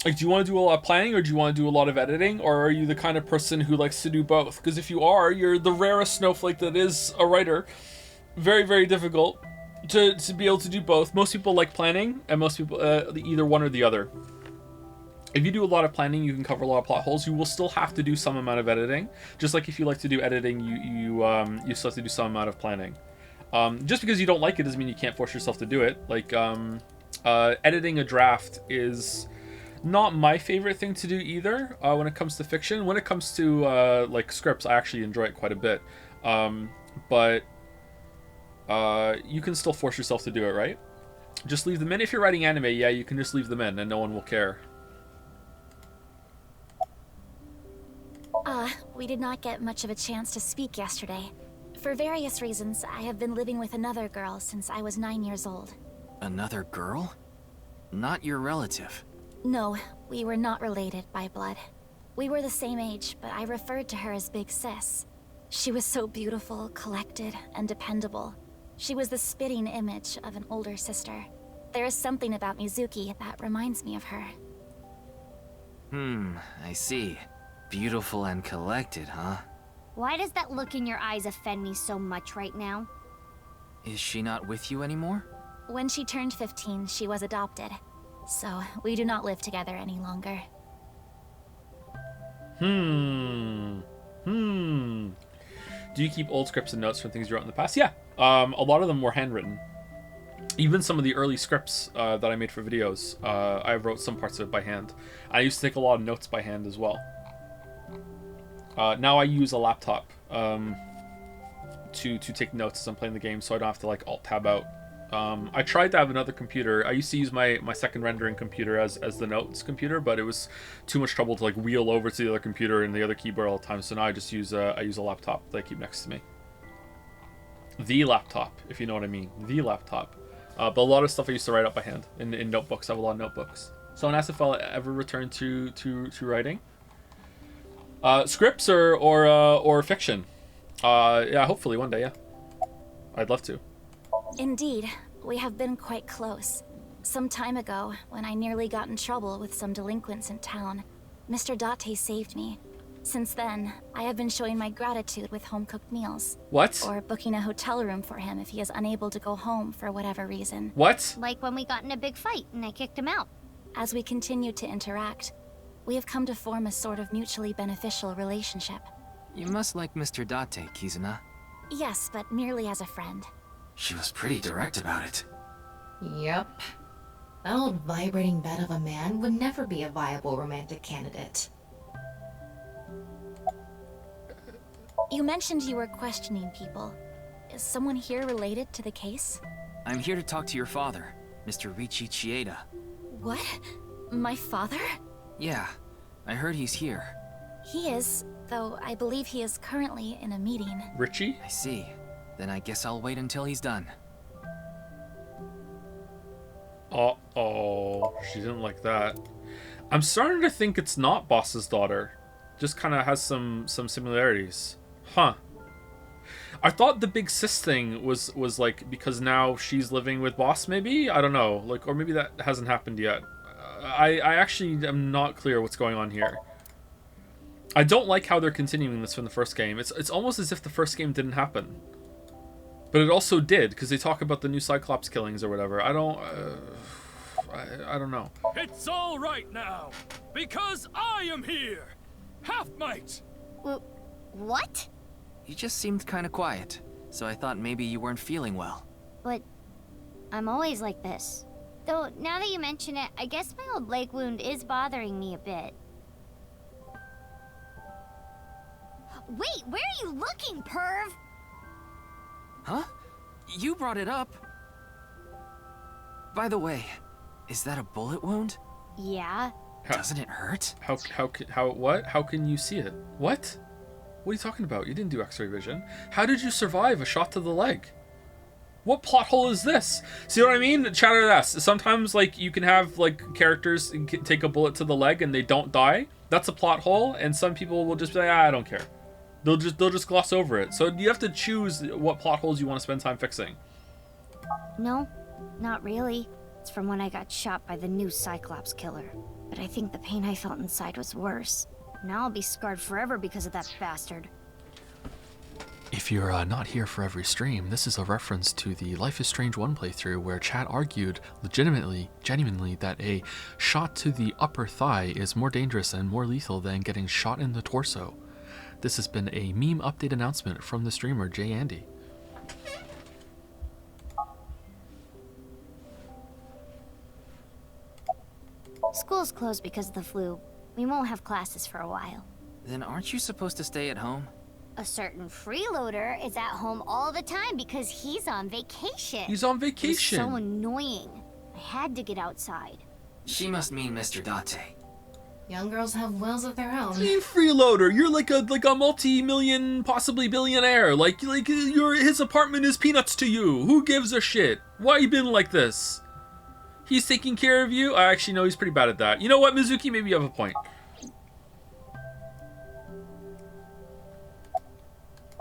like, do you want to do a lot of planning, or do you want to do a lot of editing, or are you the kind of person who likes to do both? Because if you are, you're the rarest snowflake that is a writer. Very, very difficult to be able to do both. Most people like planning, and most people, either one or the other. If you do a lot of planning, you can cover a lot of plot holes. You will still have to do some amount of editing. Just like if you like to do editing, you still have to do some amount of planning. Just because you don't like it doesn't mean you can't force yourself to do it. Like, editing a draft is not my favorite thing to do either when it comes to fiction. When it comes to, like, scripts, I actually enjoy it quite a bit. But you can still force yourself to do it, right? Just leave them in. If you're writing anime, yeah, you can just leave them in and no one will care. We did not get much of a chance to speak yesterday. For various reasons, I have been living with another girl since I was 9 years old. Another girl? Not your relative. No, we were not related by blood. We were the same age, but I referred to her as Big Sis. She was so beautiful, collected, and dependable. She was the spitting image of an older sister. There is something about Mizuki that reminds me of her. I see. Beautiful and collected, huh? Why does that look in your eyes offend me so much right now? Is she not with you anymore? When she turned 15, she was adopted. So, we do not live together any longer. Do you keep old scripts and notes from things you wrote in the past? Yeah. A lot of them were handwritten. Even some of the early scripts that I made for videos, I wrote some parts of it by hand. I used to take a lot of notes by hand as well. Now I use a laptop to take notes as I'm playing the game, so I don't have to like alt-tab out. I tried to have another computer. I used to use my second rendering computer as the notes computer, but it was too much trouble to like wheel over to the other computer and the other keyboard all the time. So now I just use I use a laptop that I keep next to me. The laptop, if you know what I mean. The laptop. But a lot of stuff I used to write up by hand in notebooks. I have a lot of notebooks. Someone asked if I'll ever return to writing. Scripts or fiction. Yeah, hopefully one day. Yeah, I'd love to. Indeed, we have been quite close. Some time ago, when I nearly got in trouble with some delinquents in town, Mr. Date saved me. Since then, I have been showing my gratitude with home-cooked meals. What? Or booking a hotel room for him if he is unable to go home for whatever reason. What? Like when we got in a big fight and I kicked him out. As we continue to interact, we have come to form a sort of mutually beneficial relationship. You must like Mr. Date, Kizuna. Yes, but merely as a friend. She was pretty direct about it. Yep. That old vibrating bed of a man would never be a viable romantic candidate. You mentioned you were questioning people. Is someone here related to the case? I'm here to talk to your father, Mr. Ryuki Chieda. What? My father? Yeah, I heard he's here. He is, though I believe he is currently in a meeting. Richie? I see. Then I guess I'll wait until he's done. Uh-oh. She didn't like that. I'm starting to think it's not Boss's daughter. Just kind of has some similarities. Huh. I thought the big sis thing was like because now she's living with Boss, maybe? I don't know. Like, or maybe that hasn't happened yet. I actually am not clear what's going on here. I don't like how they're continuing this from the first game. It's almost as if the first game didn't happen. But it also did, because they talk about the new Cyclops killings or whatever. I don't know. It's all right now, because I am here! Half-mite! What? You just seemed kind of quiet, so I thought maybe you weren't feeling well. But I'm always like this. Though, now that you mention it, I guess my old leg wound is bothering me a bit. Wait, where are you looking, perv? Huh? You brought it up. By the way, is that a bullet wound? Yeah. Doesn't it hurt? What? How can you see it? What? What are you talking about? You didn't do X-ray vision. How did you survive a shot to the leg? What plot hole is this? See what I mean? Chatter S. Sometimes, like, you can have, like, characters take a bullet to the leg and they don't die. That's a plot hole, and some people will just be like, I don't care. They'll just gloss over it. So you have to choose what plot holes you want to spend time fixing. No, not really. It's from when I got shot by the new Cyclops killer. But I think the pain I felt inside was worse. Now I'll be scarred forever because of that bastard. If you're not here for every stream, this is a reference to the Life is Strange 1 playthrough where Chad argued genuinely that a shot to the upper thigh is more dangerous and more lethal than getting shot in the torso. This has been a meme update announcement from the streamer Jay Andy. School's closed because of the flu. We won't have classes for a while. Then aren't you supposed to stay at home? A certain freeloader is at home all the time because he's on vacation. He's on vacation. It's so annoying. I had to get outside. She must mean Mr. Date. Young girls have wills of their own. You freeloader, you're like a multi-million, possibly billionaire. Like his apartment is peanuts to you. Who gives a shit? Why you been like this? He's taking care of you? I actually know he's pretty bad at that. You know what, Mizuki? Maybe you have a point.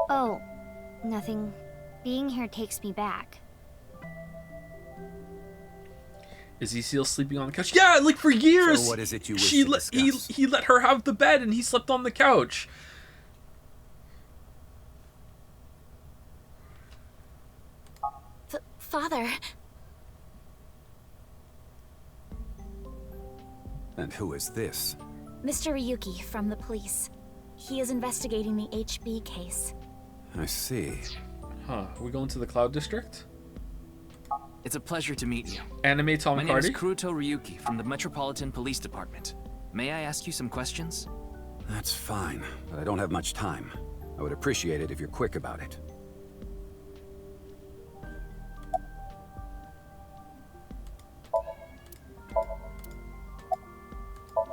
Oh, nothing. Being here takes me back. Is he still sleeping on the couch? Yeah, like for years. So what is it you wish to discuss? He let her have the bed and he slept on the couch. Father. And who is this? Mr. Ryuki from the police. He is investigating the HB case. I see. Huh, are we going to the Cloud District? It's a pleasure to meet you. Anime Tom My name is Hardy? Kuruto Ryuki from the Metropolitan Police Department. May I ask you some questions? That's fine, but I don't have much time. I would appreciate it if you're quick about it.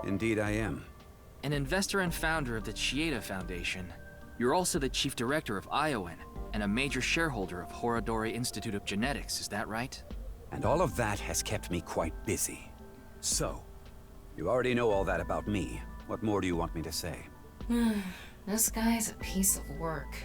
Indeed I am. An investor and founder of the Chieda Foundation, you're also the chief director of Iowan and a major shareholder of Horodori Institute of Genetics, is that right? And all of that has kept me quite busy. So, you already know all that about me. What more do you want me to say? This guy's a piece of work.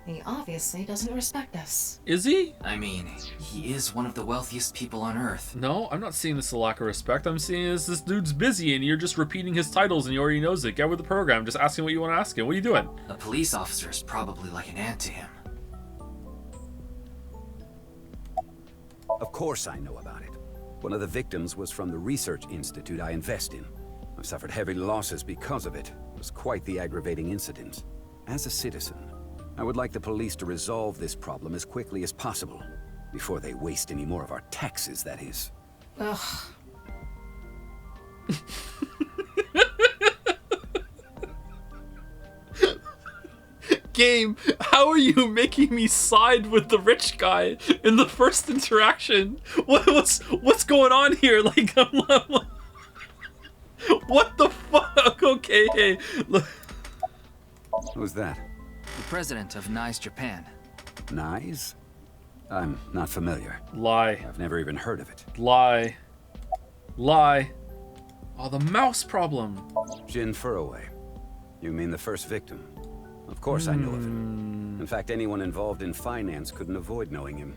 He obviously doesn't respect us. Is he? I mean, he is one of the wealthiest people on Earth. No, I'm not seeing this as a lack of respect. I'm seeing this dude's busy and you're just repeating his titles and he already knows it. Get with the program. Just ask him what you want to ask him. What are you doing? A police officer is probably like an ant to him. Of course I know about it. One of the victims was from the research institute I invest in. I've suffered heavy losses because of it. It was quite the aggravating incident. As a citizen, I would like the police to resolve this problem as quickly as possible. Before they waste any more of our taxes, that is. Ugh. Game, how are you making me side with the rich guy in the first interaction? What's going on here? Like, what the fuck? Okay, hey. Look. Who's that? The president of NICE Japan. NICE? I'm not familiar. Lie. I've never even heard of it. Lie. Lie. Oh, the mouse problem. Jin Furroway. You mean the first victim? Of course I know of him. In fact, anyone involved in finance couldn't avoid knowing him.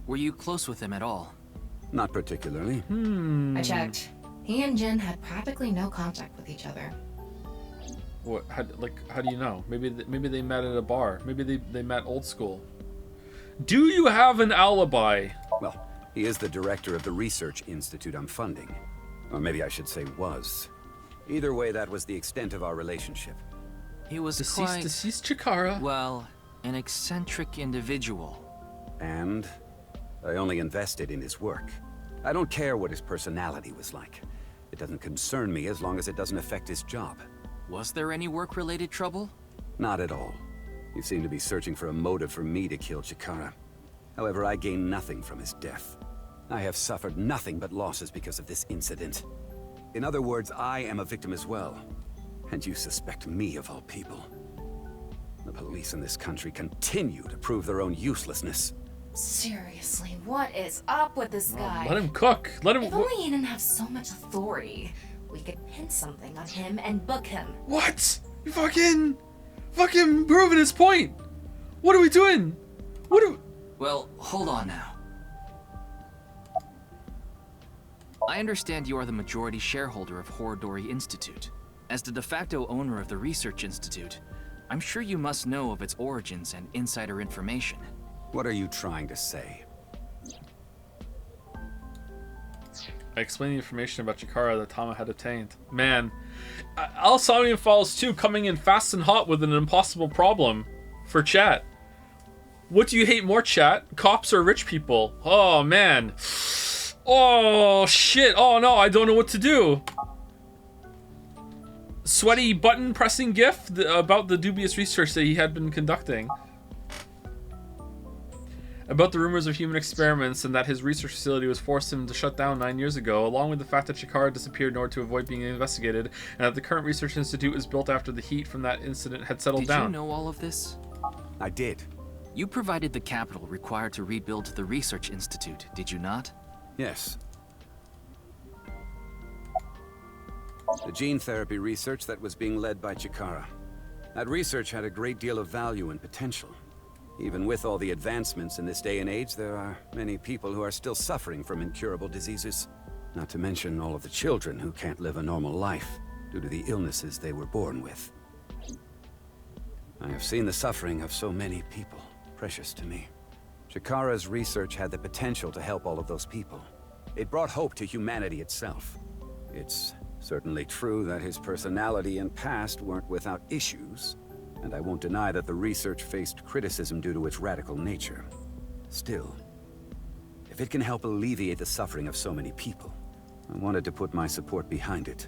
Were you close with him at all? Not particularly. I checked. He and Jin had practically no contact with each other. What? How do you know? Maybe they met at a bar. Maybe they met old school. Do you have an alibi? Well, he is the director of the research institute I'm funding. Or maybe I should say was. Either way, that was the extent of our relationship. He was deceased Chikara. Well, an eccentric individual. And I only invested in his work. I don't care what his personality was like. It doesn't concern me as long as it doesn't affect his job. Was there any work-related trouble? Not at all. You seem to be searching for a motive for me to kill Chikara. However, I gain nothing from his death. I have suffered nothing but losses because of this incident. In other words, I am a victim as well. And you suspect me of all people. The police in this country continue to prove their own uselessness. Seriously, what is up with this guy? Let him cook. Let him. If only he didn't have so much authority, we could pin something on him and book him. What? You fucking proving his point. What are we doing? Well, hold on now. I understand you are the majority shareholder of Horodori Institute. As the de facto owner of the Research Institute, I'm sure you must know of its origins and insider information. What are you trying to say? I explained the information about Chikara that Tama had obtained. Man, Somnium Falls 2 coming in fast and hot with an impossible problem for chat. What do you hate more, chat? Cops or rich people? Oh, man. Oh, shit. Oh, no, I don't know what to do. Sweaty button pressing gif about the dubious research that he had been conducting. About the rumors of human experiments and that his research facility was forced him to shut down 9 years ago, along with the fact that Chikara disappeared in order to avoid being investigated, and that the current research institute was built after the heat from that incident had settled down. Did you know all of this? I did. You provided the capital required to rebuild the research institute, did you not? Yes. The gene therapy research that was being led by Chikara. That research had a great deal of value and potential. Even with all the advancements in this day and age, there are many people who are still suffering from incurable diseases. Not to mention all of the children who can't live a normal life due to the illnesses they were born with. I have seen the suffering of so many people, precious to me. Chikara's research had the potential to help all of those people. It brought hope to humanity itself. It's certainly true that his personality and past weren't without issues, and I won't deny that the research faced criticism due to its radical nature. Still, if it can help alleviate the suffering of so many people, I wanted to put my support behind it.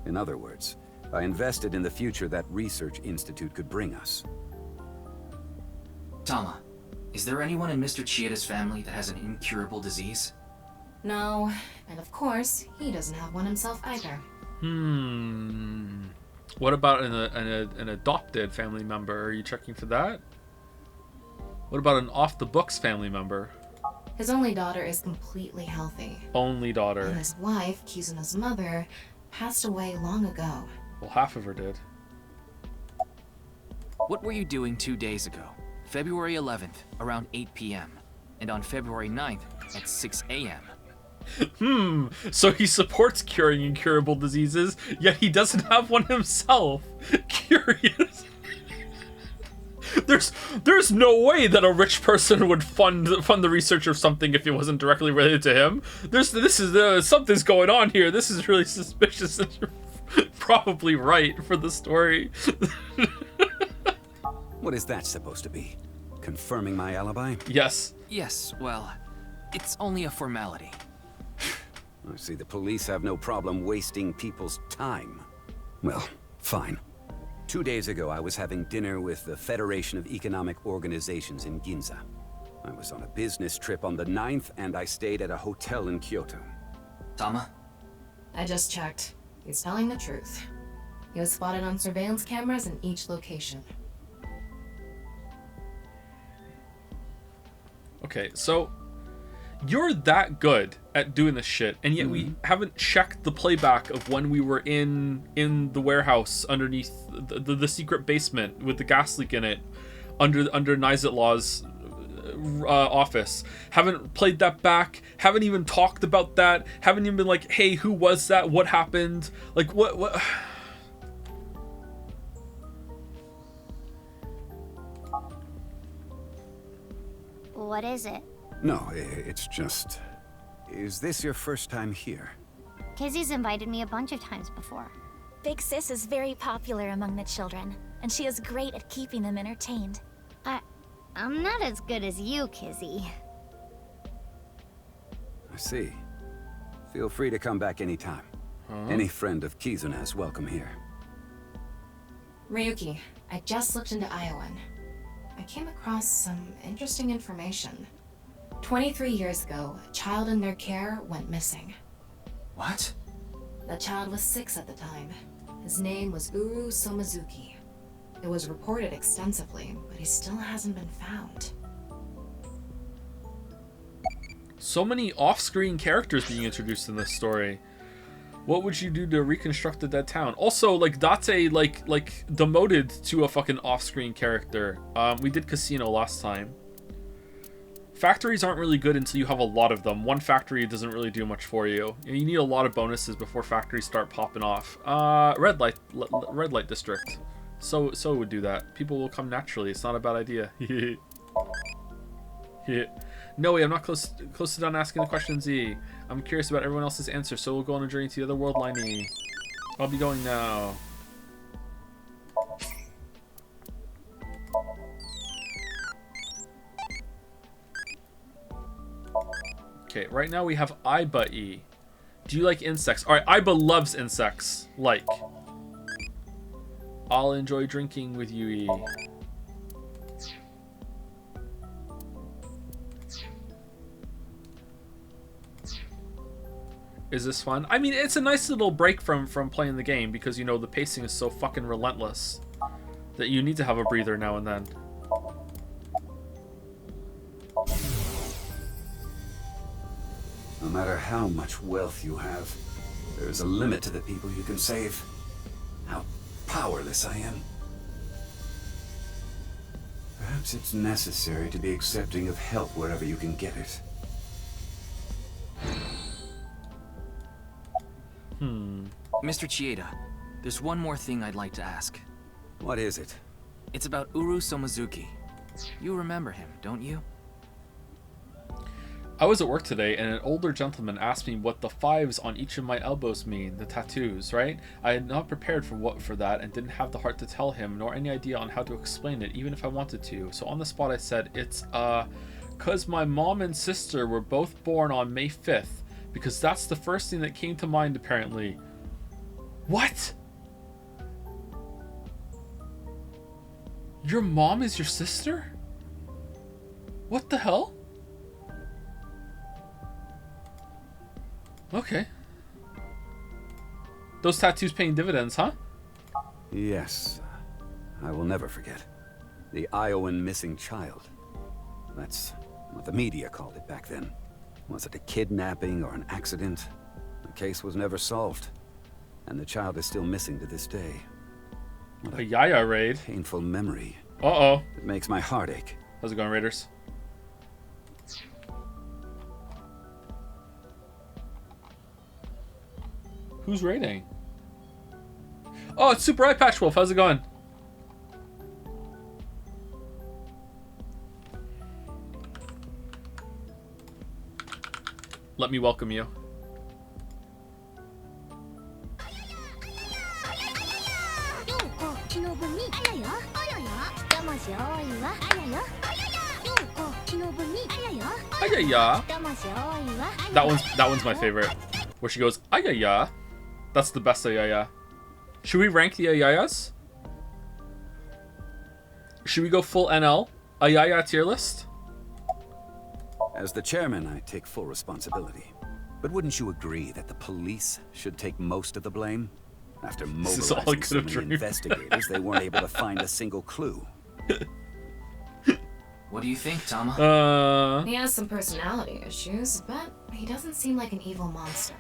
In other words, I invested in the future that research institute could bring us. Tama, is there anyone in Mr. Chieda's family that has an incurable disease? No, and of course, he doesn't have one himself either. What about an adopted family member? Are you checking for that? What about an off-the-books family member? His only daughter is completely healthy. Only daughter. And his wife, Kizuna's mother, passed away long ago. Well, half of her did. What were you doing 2 days ago? February 11th, around 8 p.m. And on February 9th, at 6 a.m. So he supports curing incurable diseases, yet he doesn't have one himself. Curious. There's no way that a rich person would fund the research of something if it wasn't directly related to him. Something's going on here. This is really suspicious, and you're probably right for the story. What is that supposed to be? Confirming my alibi? Yes. Yes, well, it's only a formality. I see the police have no problem wasting people's time. Well, fine. 2 days ago, I was having dinner with the Federation of Economic Organizations in Ginza. I was on a business trip on the 9th, and I stayed at a hotel in Kyoto. Tama? I just checked. He's telling the truth. He was spotted on surveillance cameras in each location. Okay, so you're that good at doing this shit, and yet we haven't checked the playback of when we were in the warehouse underneath the secret basement with the gas leak in it, under Nizetlaw's office. Haven't played that back. Haven't even talked about that. Haven't even been like, hey, who was that? What happened? Like, what? What is it? No, it's just... Is this your first time here? Kizzy's invited me a bunch of times before. Big Sis is very popular among the children, and she is great at keeping them entertained. I'm not as good as you, Kizzy. I see. Feel free to come back anytime. Any friend of Kizuna is welcome here. Ryuki, I just looked into Iowan. I came across some interesting information. 23 years ago, a child in their care went missing. What? The child was 6 at the time. His name was Uru Somazuki. It was reported extensively, but he still hasn't been found. So many off-screen characters being introduced in this story. What would you do to reconstruct the dead town? Also, like, Date, like demoted to a fucking off-screen character. We did Casino last time. Factories aren't really good until you have a lot of them. One factory doesn't really do much for you. You need a lot of bonuses before factories start popping off. Red light district. So would do that. People will come naturally. It's not a bad idea. No, I'm not close to done asking the questions, Z. I'm curious about everyone else's answer, so we'll go on a journey to the other world, Liney. I'll be going now. Okay, right now we have Iba E. Do you like insects? Alright, Iba loves insects. Like. I'll enjoy drinking with you, E. Is this fun? I mean, it's a nice little break from playing the game because, you know, the pacing is so fucking relentless that you need to have a breather now and then. No matter how much wealth you have, there is a limit to the people you can save. How powerless I am. Perhaps Perhaps it's necessary to be accepting of help wherever you can get it. Mr. Chieda, there's one more thing I'd like to ask. What is it? It's about Uru Somazuki. You remember him, don't you? I was at work today and an older gentleman asked me what the 5s on each of my elbows mean, the tattoos, right? I had not prepared for that and didn't have the heart to tell him, nor any idea on how to explain it, even if I wanted to. So on the spot I said, it's, 'cause my mom and sister were both born on May 5th, because that's the first thing that came to mind apparently. What? Your mom is your sister? What the hell? Okay. Those tattoos paying dividends, huh? Yes. I will never forget. The Iowan missing child. That's what the media called it back then. Was it a kidnapping or an accident? The case was never solved. And the child is still missing to this day. What a Yaya raid. Painful memory. Uh-oh. It makes my heart ache. How's it going, Raiders? Who's raiding? Oh, it's Super Eye Patch Wolf. How's it going? Let me welcome you. Ayaya. That one's my favorite. Where she goes, Ayaya. That's the best Ayaya. Should we rank the Ayayas? Should we go full NL? Ayaya tier list? As the chairman, I take full responsibility. But wouldn't you agree that the police should take most of the blame? After mobilizing so many investigators, they weren't able to find a single clue. What do you think, Tama? He has some personality issues, but he doesn't seem like an evil monster.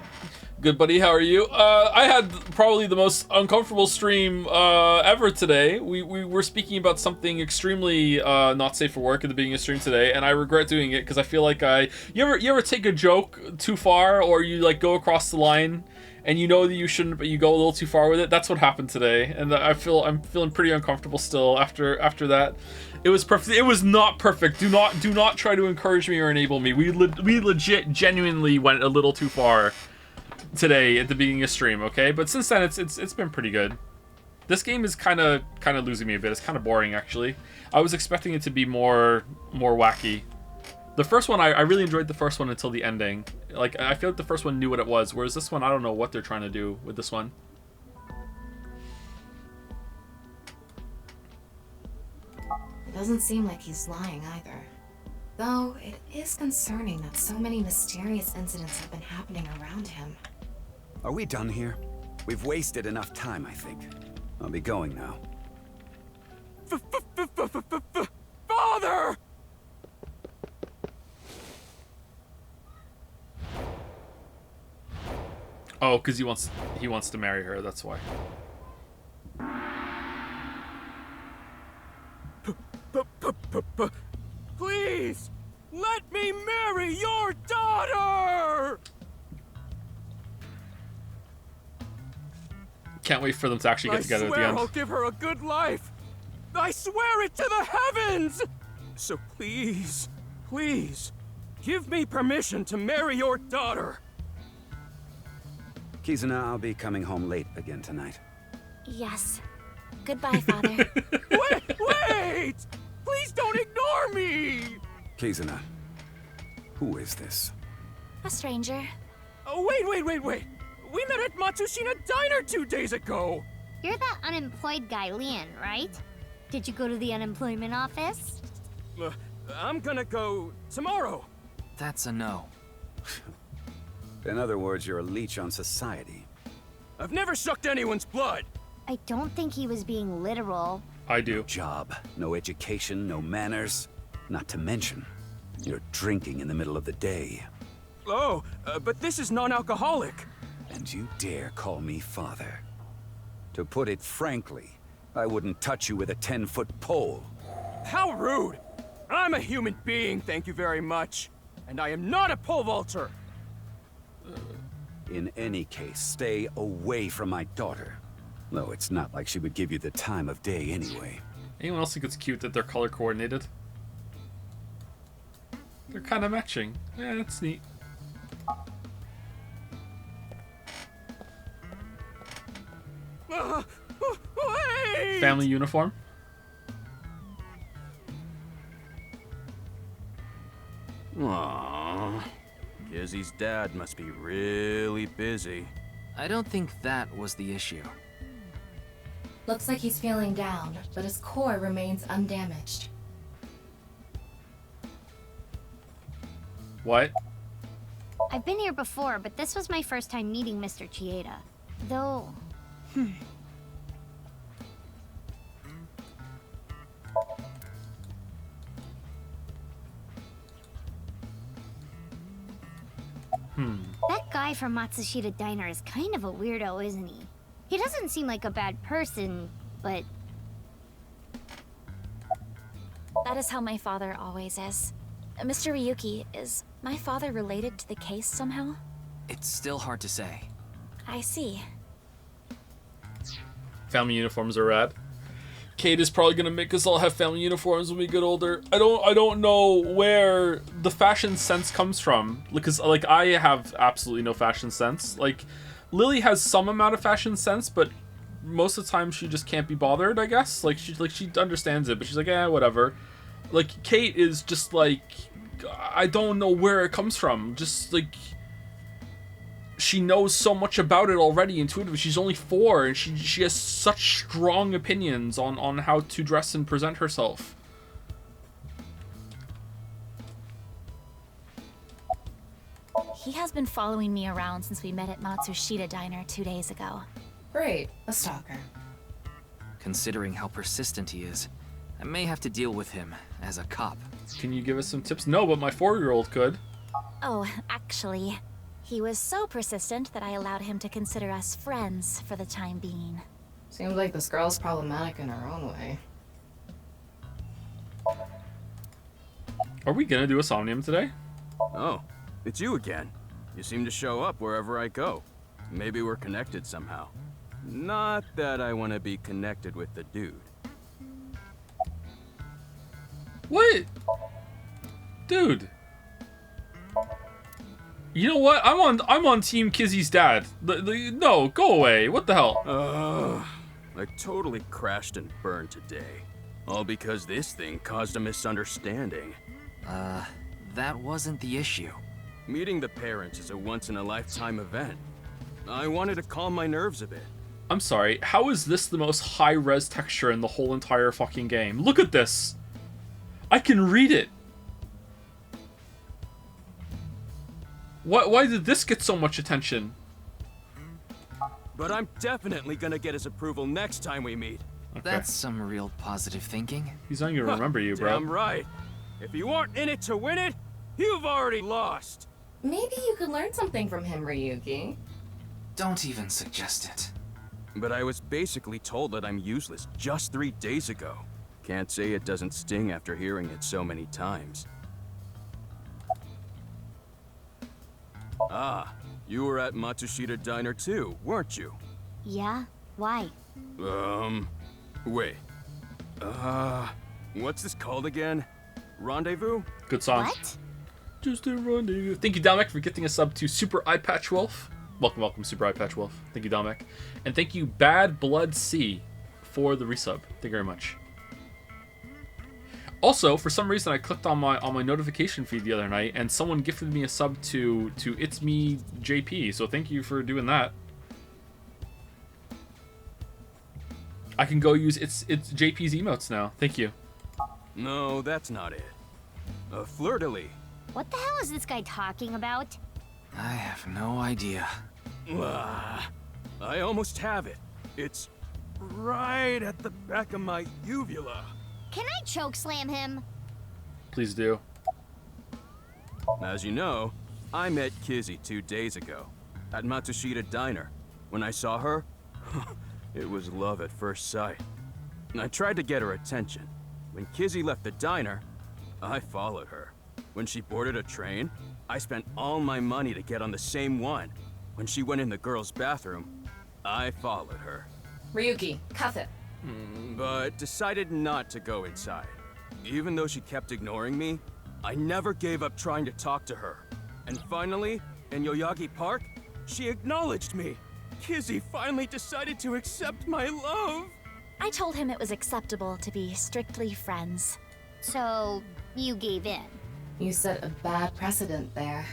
Good, buddy. How are you? I had probably the most uncomfortable stream ever today. We were speaking about something extremely not safe for work at the beginning of stream today, and I regret doing it because I feel like you ever take a joke too far, or you like go across the line and you know that you shouldn't, but you go a little too far with it. That's what happened today, and I'm feeling pretty uncomfortable still after that. It was perfect. It was not perfect. Do not try to encourage me or enable me. We legit, genuinely went a little too far today at the beginning of stream. Okay, but since then it's been pretty good. This game is kind of losing me a bit. It's kind of boring actually. I was expecting it to be more wacky. The first one I really enjoyed the first one until the ending. Like I feel like the first one knew what it was, whereas this one I don't know what they're trying to do with this one. Doesn't seem like he's lying either. Though, it is concerning that so many mysterious incidents have been happening around him. Are we done here? We've wasted enough time, I think. I'll be going now. Father! Oh, because he wants to marry her, that's why. Please, let me marry your daughter! Can't wait for them to actually get together at the end. I'll give her a good life. I swear it to the heavens! So please, please, give me permission to marry your daughter. Kizuna, I'll be coming home late again tonight. Yes. Goodbye, Father. Wait! Please don't ignore me! Kizuna, who is this? A stranger. Oh, wait! We met at Matsushina Diner 2 days ago! You're that unemployed guy, Leon, right? Did you go to the unemployment office? I'm gonna go tomorrow. That's a no. In other words, you're a leech on society. I've never sucked anyone's blood. I don't think he was being literal. I do. No job, no education, no manners. Not to mention, you're drinking in the middle of the day. Oh, but this is non-alcoholic. And you dare call me father. To put it frankly, I wouldn't touch you with a 10-foot pole. How rude! I'm a human being, thank you very much. And I am not a pole vaulter! In any case, stay away from my daughter. Though it's not like she would give you the time of day anyway. Anyone else think it's cute that they're color coordinated? They're kind of matching. Yeah, that's neat. Wait! Family uniform? Aww. Kizzy's dad must be really busy. I don't think that was the issue. Looks like he's feeling down, but his core remains undamaged. What? I've been here before, but this was my first time meeting Mr. Chieda. Though... That guy from Matsushita Diner is kind of a weirdo, isn't he? He doesn't seem like a bad person, but... That is how my father always is. Mr. Ryuki, is my father related to the case somehow? It's still hard to say. I see. Family uniforms are rad. Kate is probably gonna make us all have family uniforms when we get older. I don't know where the fashion sense comes from, because like I have absolutely no fashion sense. Like Lily has some amount of fashion sense, but most of the time she just can't be bothered, I guess. Like she understands it, but she's like, eh, whatever. Like Kate is just like, I don't know where it comes from. Just like she knows so much about it already intuitively. She's only 4 and she has such strong opinions on how to dress and present herself. He has been following me around since we met at Matsushita Diner 2 days ago. Great, a stalker. Considering how persistent he is, I may have to deal with him as a cop. Can you give us some tips? No, but my 4-year-old could. Oh, actually, he was so persistent that I allowed him to consider us friends for the time being. Seems like this girl's problematic in her own way. Are we gonna do a Somnium today? Oh, it's you again. You seem to show up wherever I go. Maybe we're connected somehow. Not that I want to be connected with the dude. What? Dude. You know what? I'm on Team Kizzy's dad. No, go away. What the hell? I totally crashed and burned today. All because this thing caused a misunderstanding. That wasn't the issue. Meeting the parents is a once-in-a-lifetime event. I wanted to calm my nerves a bit. I'm sorry, how is this the most high-res texture in the whole entire fucking game? Look at this! I can read it! Why did this get so much attention? But I'm definitely gonna get his approval next time we meet. Okay. That's some real positive thinking. He's not gonna remember you, bro. Damn right. If you aren't in it to win it, you've already lost. Maybe you could learn something from him, Ryuki. Don't even suggest it. But I was basically told that I'm useless just 3 days ago. Can't say it doesn't sting after hearing it so many times. Ah, you were at Matsushita Diner too, weren't you? Yeah? Why? Wait. What's this called again? Rendezvous? Good song. What? Just a rendezvous. Thank you, Dalmek, for gifting a sub to Super Eyepatch Wolf. Welcome, Super Eyepatch Wolf. Thank you, Dalmek. And thank you, Bad Blood C, for the resub. Thank you very much. Also, for some reason, I clicked on my notification feed the other night, and someone gifted me a sub to It's Me JP. So thank you for doing that. I can go use it's JP's emotes now. Thank you. No, that's not it. Fleur-de-lis. What the hell is this guy talking about? I have no idea. I almost have it. It's right at the back of my uvula. Can I chokeslam him? Please do. As you know, I met Kizzy 2 days ago at Matsushita Diner. When I saw her, it was love at first sight. I tried to get her attention, When Kizzy left the diner, I followed her. When she boarded a train, I spent all my money to get on the same one. When she went in the girls' bathroom, I followed her. Ryuki, cuff it. But decided not to go inside. Even though she kept ignoring me, I never gave up trying to talk to her. And finally, in Yoyagi Park, she acknowledged me. Kizzy finally decided to accept my love. I told him it was acceptable to be strictly friends. So, you gave in? You set a bad precedent there.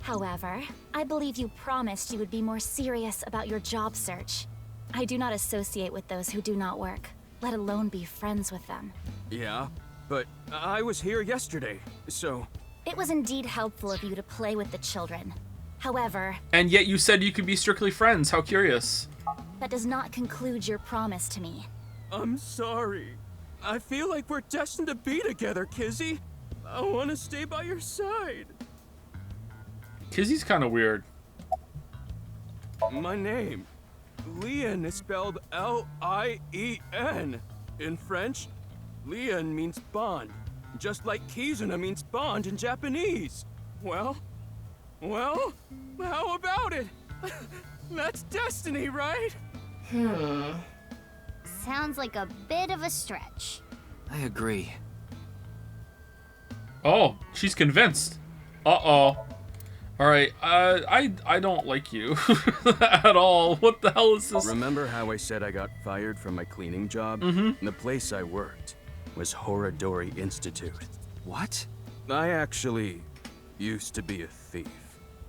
However, I believe you promised you would be more serious about your job search. I do not associate with those who do not work, let alone be friends with them. Yeah, but I was here yesterday, so... It was indeed helpful of you to play with the children. However... And yet you said you could be strictly friends. How curious. That does not conclude your promise to me. I'm sorry. I feel like we're destined to be together, Kizzy. I want to stay by your side. Kizzy's kind of weird. My name. Lien is spelled L-I-E-N. In French, Lien means bond. Just like Kizuna means bond in Japanese. Well, how about it? That's destiny, right? Sounds like a bit of a stretch. I agree. Oh, she's convinced. Uh-oh. Alright, I don't like you at all. What the hell is this? Remember how I said I got fired from my cleaning job? The place I worked was Horadori Institute. What? I actually used to be a thief.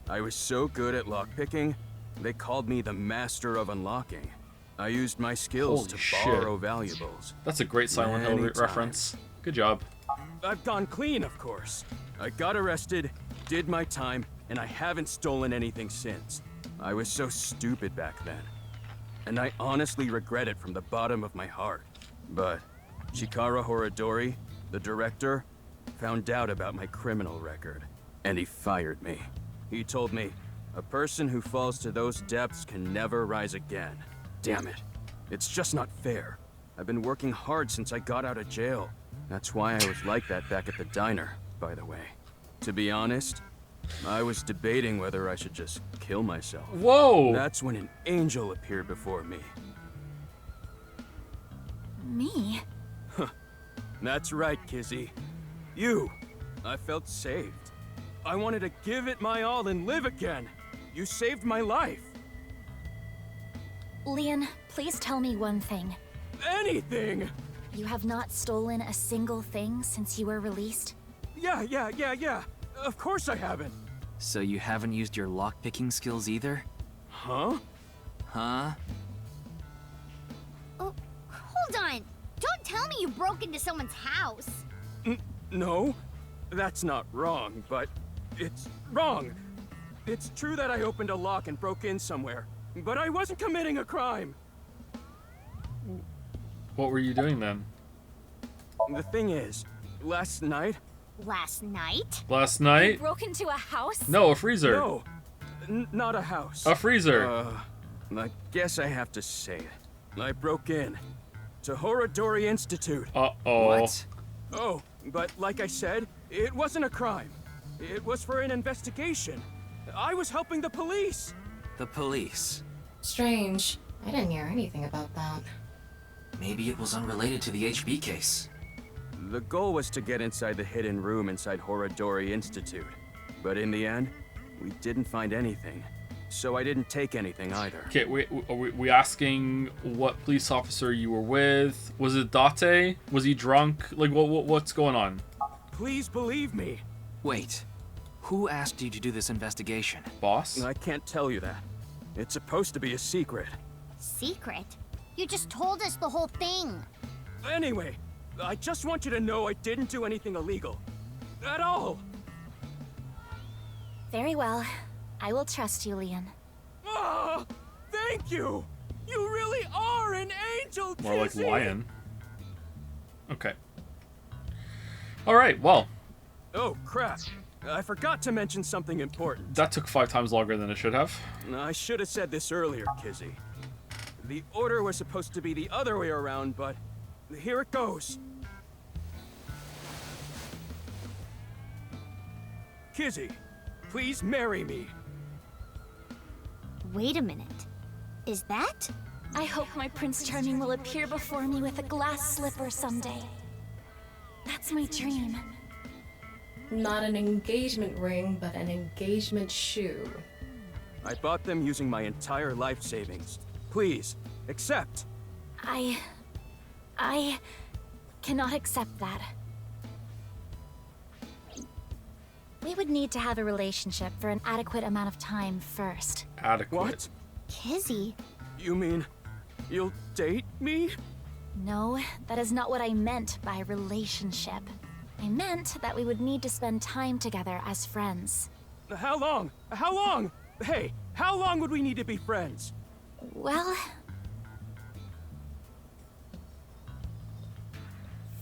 I was so good at lockpicking, they called me the master of unlocking. I used my skills Holy to borrow valuables. That's a great Silent Hill Many reference. Good job. I've gone clean, of course. I got arrested, did my time, and I haven't stolen anything since. I was so stupid back then. And I honestly regret it from the bottom of my heart. But Chikara Horadori, the director, found out about my criminal record, and he fired me. He told me, a person who falls to those depths can never rise again. Damn it. It's just not fair. I've been working hard since I got out of jail. That's why I was like that back at the diner, by the way. To be honest, I was debating whether I should just kill myself. Whoa! That's when an angel appeared before me. Me? That's right, Kizzy. You. I felt saved. I wanted to give it my all and live again. You saved my life. Lien, please tell me one thing. Anything! You have not stolen a single thing since you were released? Yeah. Of course I haven't. So you haven't used your lockpicking skills either? Huh? Huh? Oh, hold on. Don't tell me you broke into someone's house. No, that's not wrong, but it's wrong. It's true that I opened a lock and broke in somewhere, but I wasn't committing a crime. What were you doing then? The thing is, last night... Last night? Last night? You broke into a house? No, a freezer. No, not a house. A freezer. I guess I have to say it. I broke in to Horadori Institute. Uh-oh. What? Oh, but like I said, it wasn't a crime. It was for an investigation. I was helping the police. The police? Strange. I didn't hear anything about that. Maybe it was unrelated to the HB case. The goal was to get inside the hidden room inside Horadori Institute. But in the end, we didn't find anything. So I didn't take anything either. Okay, are we asking what police officer you were with? Was it Date? Was he drunk? Like, what's going on? Please believe me. Wait. Who asked you to do this investigation? Boss? I can't tell you that. It's supposed to be a secret. Secret? You just told us the whole thing. Anyway, I just want you to know I didn't do anything illegal. At all. Very well. I will trust you, Lien. Oh, thank you! You really are an angel, More like Kizzy! lion. Okay. Alright, well. Oh, crap. I forgot to mention something important. That took 5 times longer than it should have. I should have said this earlier, Kizzy. The order was supposed to be the other way around, but here it goes. Kizzy, please marry me. Wait a minute. Is that? I hope my Prince Charming will appear before me with a glass slipper someday. That's my dream. Not an engagement ring, but an engagement shoe. I bought them using my entire life savings. Please, accept. I cannot accept that. We would need to have a relationship for an adequate amount of time first. Adequate. What? Kizzy? You mean you'll date me? No, that is not what I meant by relationship. I meant that we would need to spend time together as friends. How long? How long? Hey, how long would we need to be friends? Well...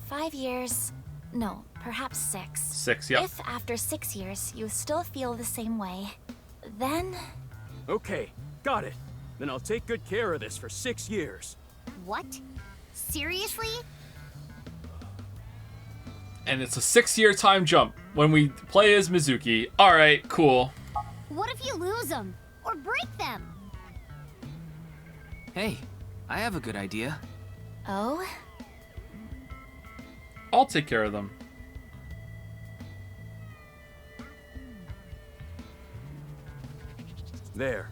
5 years... No, perhaps 6. 6, yeah. If after 6 years you still feel the same way, then... Okay, got it. Then I'll take good care of this for 6 years. What? Seriously? And it's a 6-year time jump when we play as Mizuki. Alright, cool. What if you lose them? Or break them? Hey, I have a good idea. Oh? I'll take care of them. There.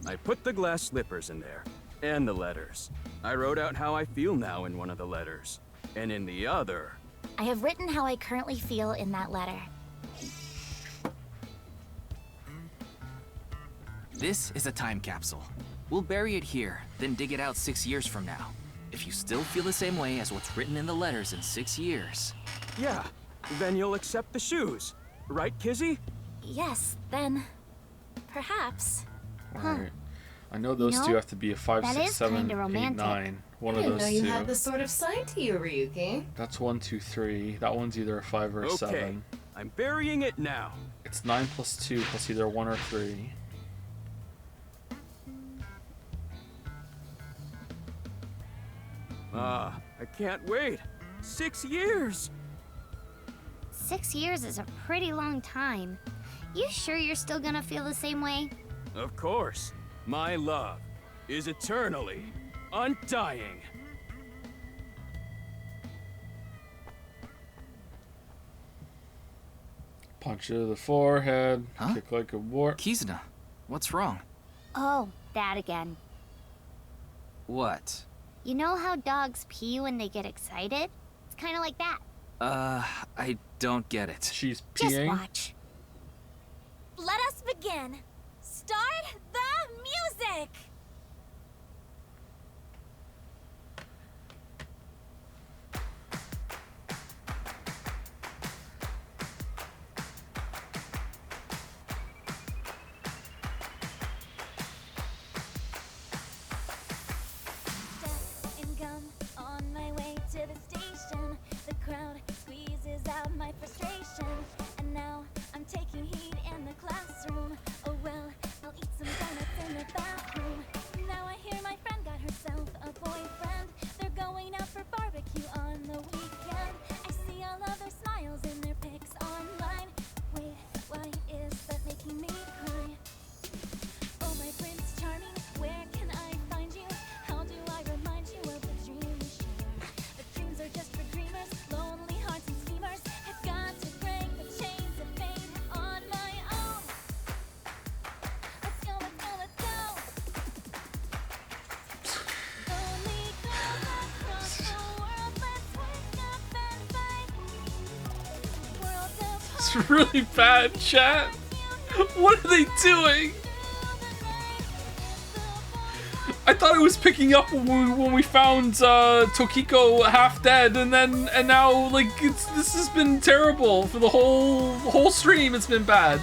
I put the glass slippers in there, and the letters. I wrote out how I feel now in one of the letters, and in the other... I have written how I currently feel in that letter. This is a time capsule. We'll bury it here, then dig it out 6 years from now. If you still feel the same way as what's written in the letters in 6 years... Yeah, then you'll accept the shoes. Right, Kizzy? Yes, then... perhaps. Alright. I know those two have to be a 5, that 6, is 7, kinda 8, romantic. 9. One I of didn't those know you two. had this sort of side to you, Ryuki. That's 1, 2, 3. That one's either a 5 or a Okay, 7. I'm burying it now. It's 9 plus 2 plus either 1 or 3. Ah, I can't wait. 6 years! 6 years is a pretty long time. You sure you're still gonna feel the same way? Of course. My love is eternally undying. Punch to the forehead. Huh? Kick like a war. Kizuna, what's wrong? Oh, that again. What? You know how dogs pee when they get excited? It's kind of like that. I don't get it. She's Just peeing. watch. Let us begin. Start the music! And gum on my way to the station. The crowd squeezes out my frustration. And now I'm taking heat in the classroom. Oh well, I'll eat some donuts in the bathroom. Now I hear my friend got herself a boyfriend. They're going out for barbecue on the weekend. I see all of their smiles in their pics online. Wait, why is that making me cry? Oh my Prince Charming, where can I find you? How do I remind you of the dream we share? But dreams are just for dreamers, lonely hearts and schemers. I've got to break the chains of fate on my own. Let's go, let's go, let's go. Lonely girls across the world, let's wake up and fight. Worlds apart. It's really bad, chat. What are they doing? I thought it was picking up when we found Tokiko half dead, and now like this has been terrible for the whole stream. It's been bad.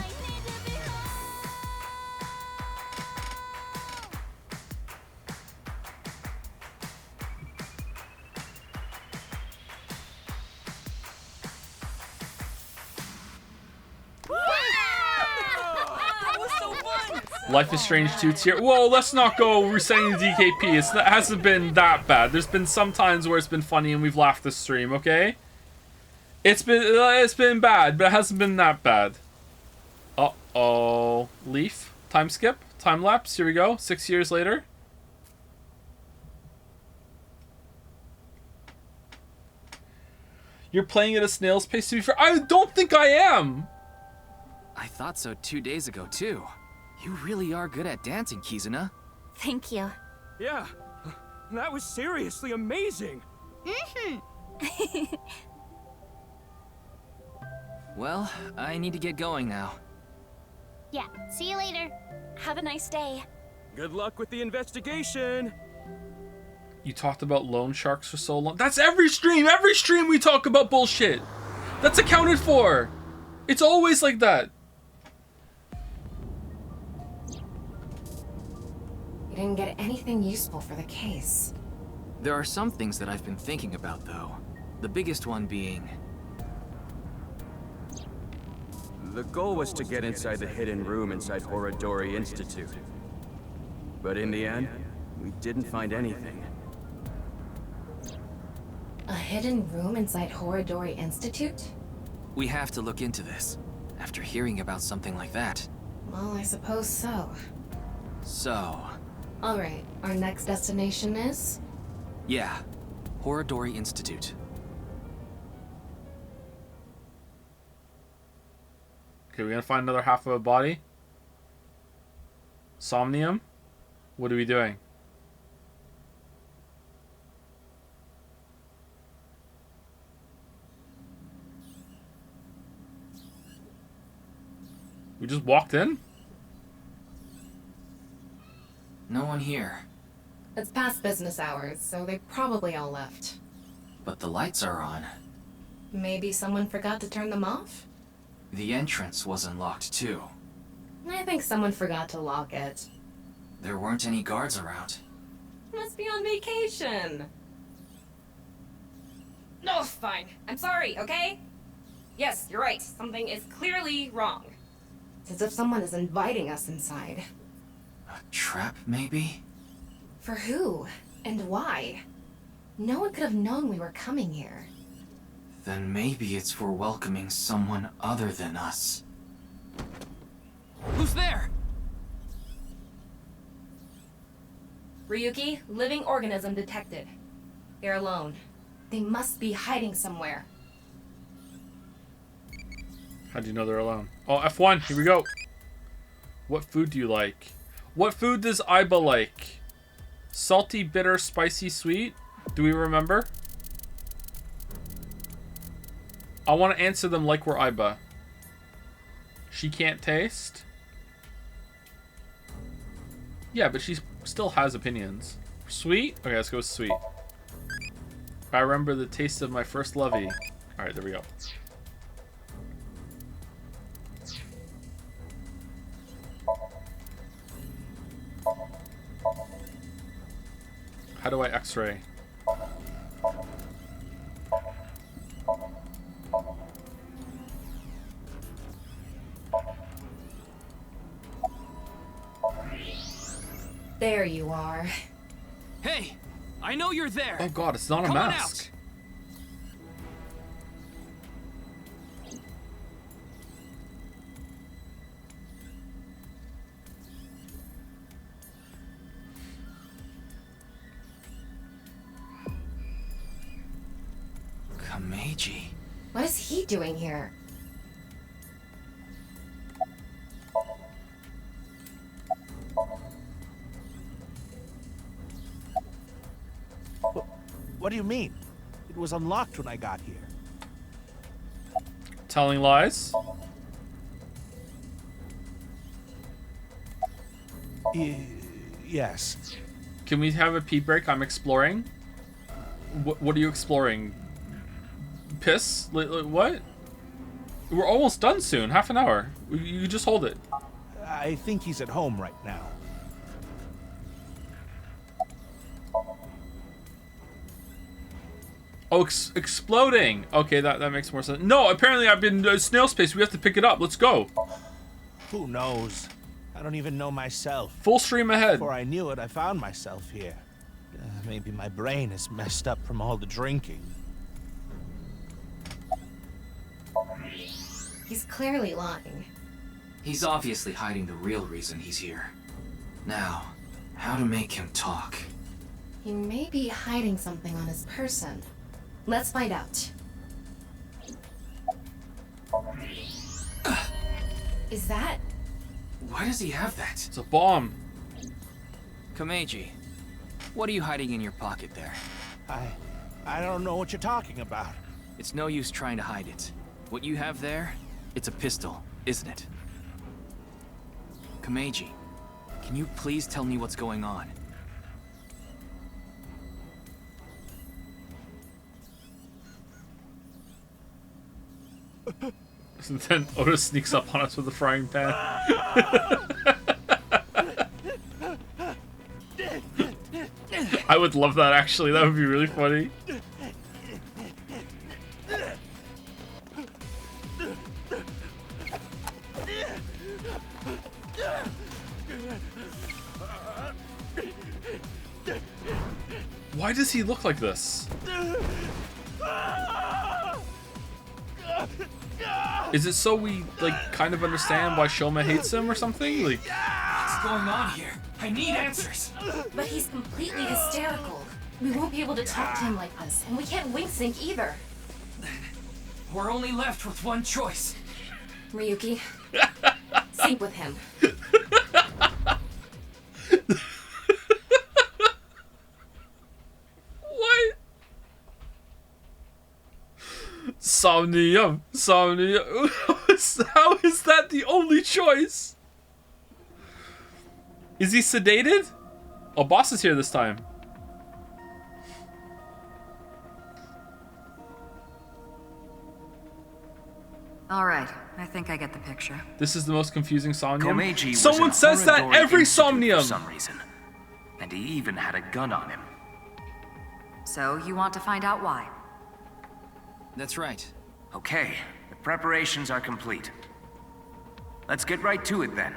Life is Strange 2 tier. Whoa, let's not go saying DKP. It hasn't been that bad. There's been some times where it's been funny and we've laughed this stream, okay? It's been bad, but it hasn't been that bad. Uh-oh. Leaf. Time skip. Time lapse. Here we go. 6 years later. You're playing at a snail's pace to be fair. I don't think I am. I thought so 2 days ago, too. You really are good at dancing, Kizuna. Thank you. Yeah, that was seriously amazing. Well, I need to get going now. Yeah, see you later. Have a nice day. Good luck with the investigation. You talked about loan sharks for so long. That's every stream. Every stream we talk about bullshit. That's accounted for. It's always like that. You didn't get anything useful for the case. There are some things that I've been thinking about, though. The biggest one being... The goal was to get inside the hidden room inside Horodori Institute. But in the end, we didn't find anything. A hidden room inside Horodori Institute? We have to look into this. After hearing about something like that. Well, I suppose so. So... Alright, our next destination is? Yeah, Horodori Institute. Okay, we're gonna find another half of a body. Somnium? What are we doing? We just walked in? No one here. It's past business hours, so they probably all left. But the lights are on. Maybe someone forgot to turn them off? The entrance was unlocked too. I think someone forgot to lock it. There weren't any guards around. Must be on vacation. No, fine. I'm sorry, okay? Yes, you're right. Something is clearly wrong. It's as if someone is inviting us inside. A trap, maybe? For who? And why? No one could have known we were coming here. Then maybe it's for welcoming someone other than us. Who's there? Ryuki, living organism detected. They're alone. They must be hiding somewhere. How do you know they're alone? Oh, F1, here we go. What food do you like? What food does Aiba like? Salty, bitter, spicy, sweet? Do we remember? I want to answer them like we're Aiba. She can't taste? Yeah, but she still has opinions. Sweet? Okay, let's go with sweet. I remember the taste of my first lovey. Alright, there we go. How do I x-ray? There you are. Hey, I know you're there. Oh god, it's not a Come on mask. out. Kameji. What is he doing here? What do you mean? It was unlocked when I got here. Telling lies? Yes. Can we have a pee break? I'm exploring. What are you exploring? Piss? What? We're almost done soon. Half an hour. You just hold it. I think he's at home right now. Oh, exploding. Okay, that makes more sense. No, apparently I've been snail space. We have to pick it up. Let's go. Who knows? I don't even know myself. Full stream ahead. Before I knew it, I found myself here. Maybe my brain is messed up from all the drinking. He's clearly lying. He's obviously hiding the real reason he's here. Now, how to make him talk? He may be hiding something on his person. Let's find out. Is that... Why does he have that? It's a bomb. Komeiji, what are you hiding in your pocket there? I don't know what you're talking about. It's no use trying to hide it. What you have there, it's a pistol, isn't it? Komeiji, can you please tell me what's going on? And then Oda sneaks up on us with a frying pan. I would love that, actually. That would be really funny. Why does he look like this? Is it so we, like, kind of understand why Shoma hates him or something? Like, what's going on here? I need answers! But he's completely hysterical. We won't be able to talk to him like this, and we can't wing sync either. We're only left with one choice. Ryuki, sync with him. what? Somnium. Somnium. How is that the only choice? Is he sedated? Oh, boss is here this time. All right, I think I get the picture. This is the most confusing Somnium. Komeiji Someone was says that Horodori every Institute Somnium. for some reason, and he even had a gun on him. So, you want to find out why? That's right. Okay, the preparations are complete. Let's get right to it then.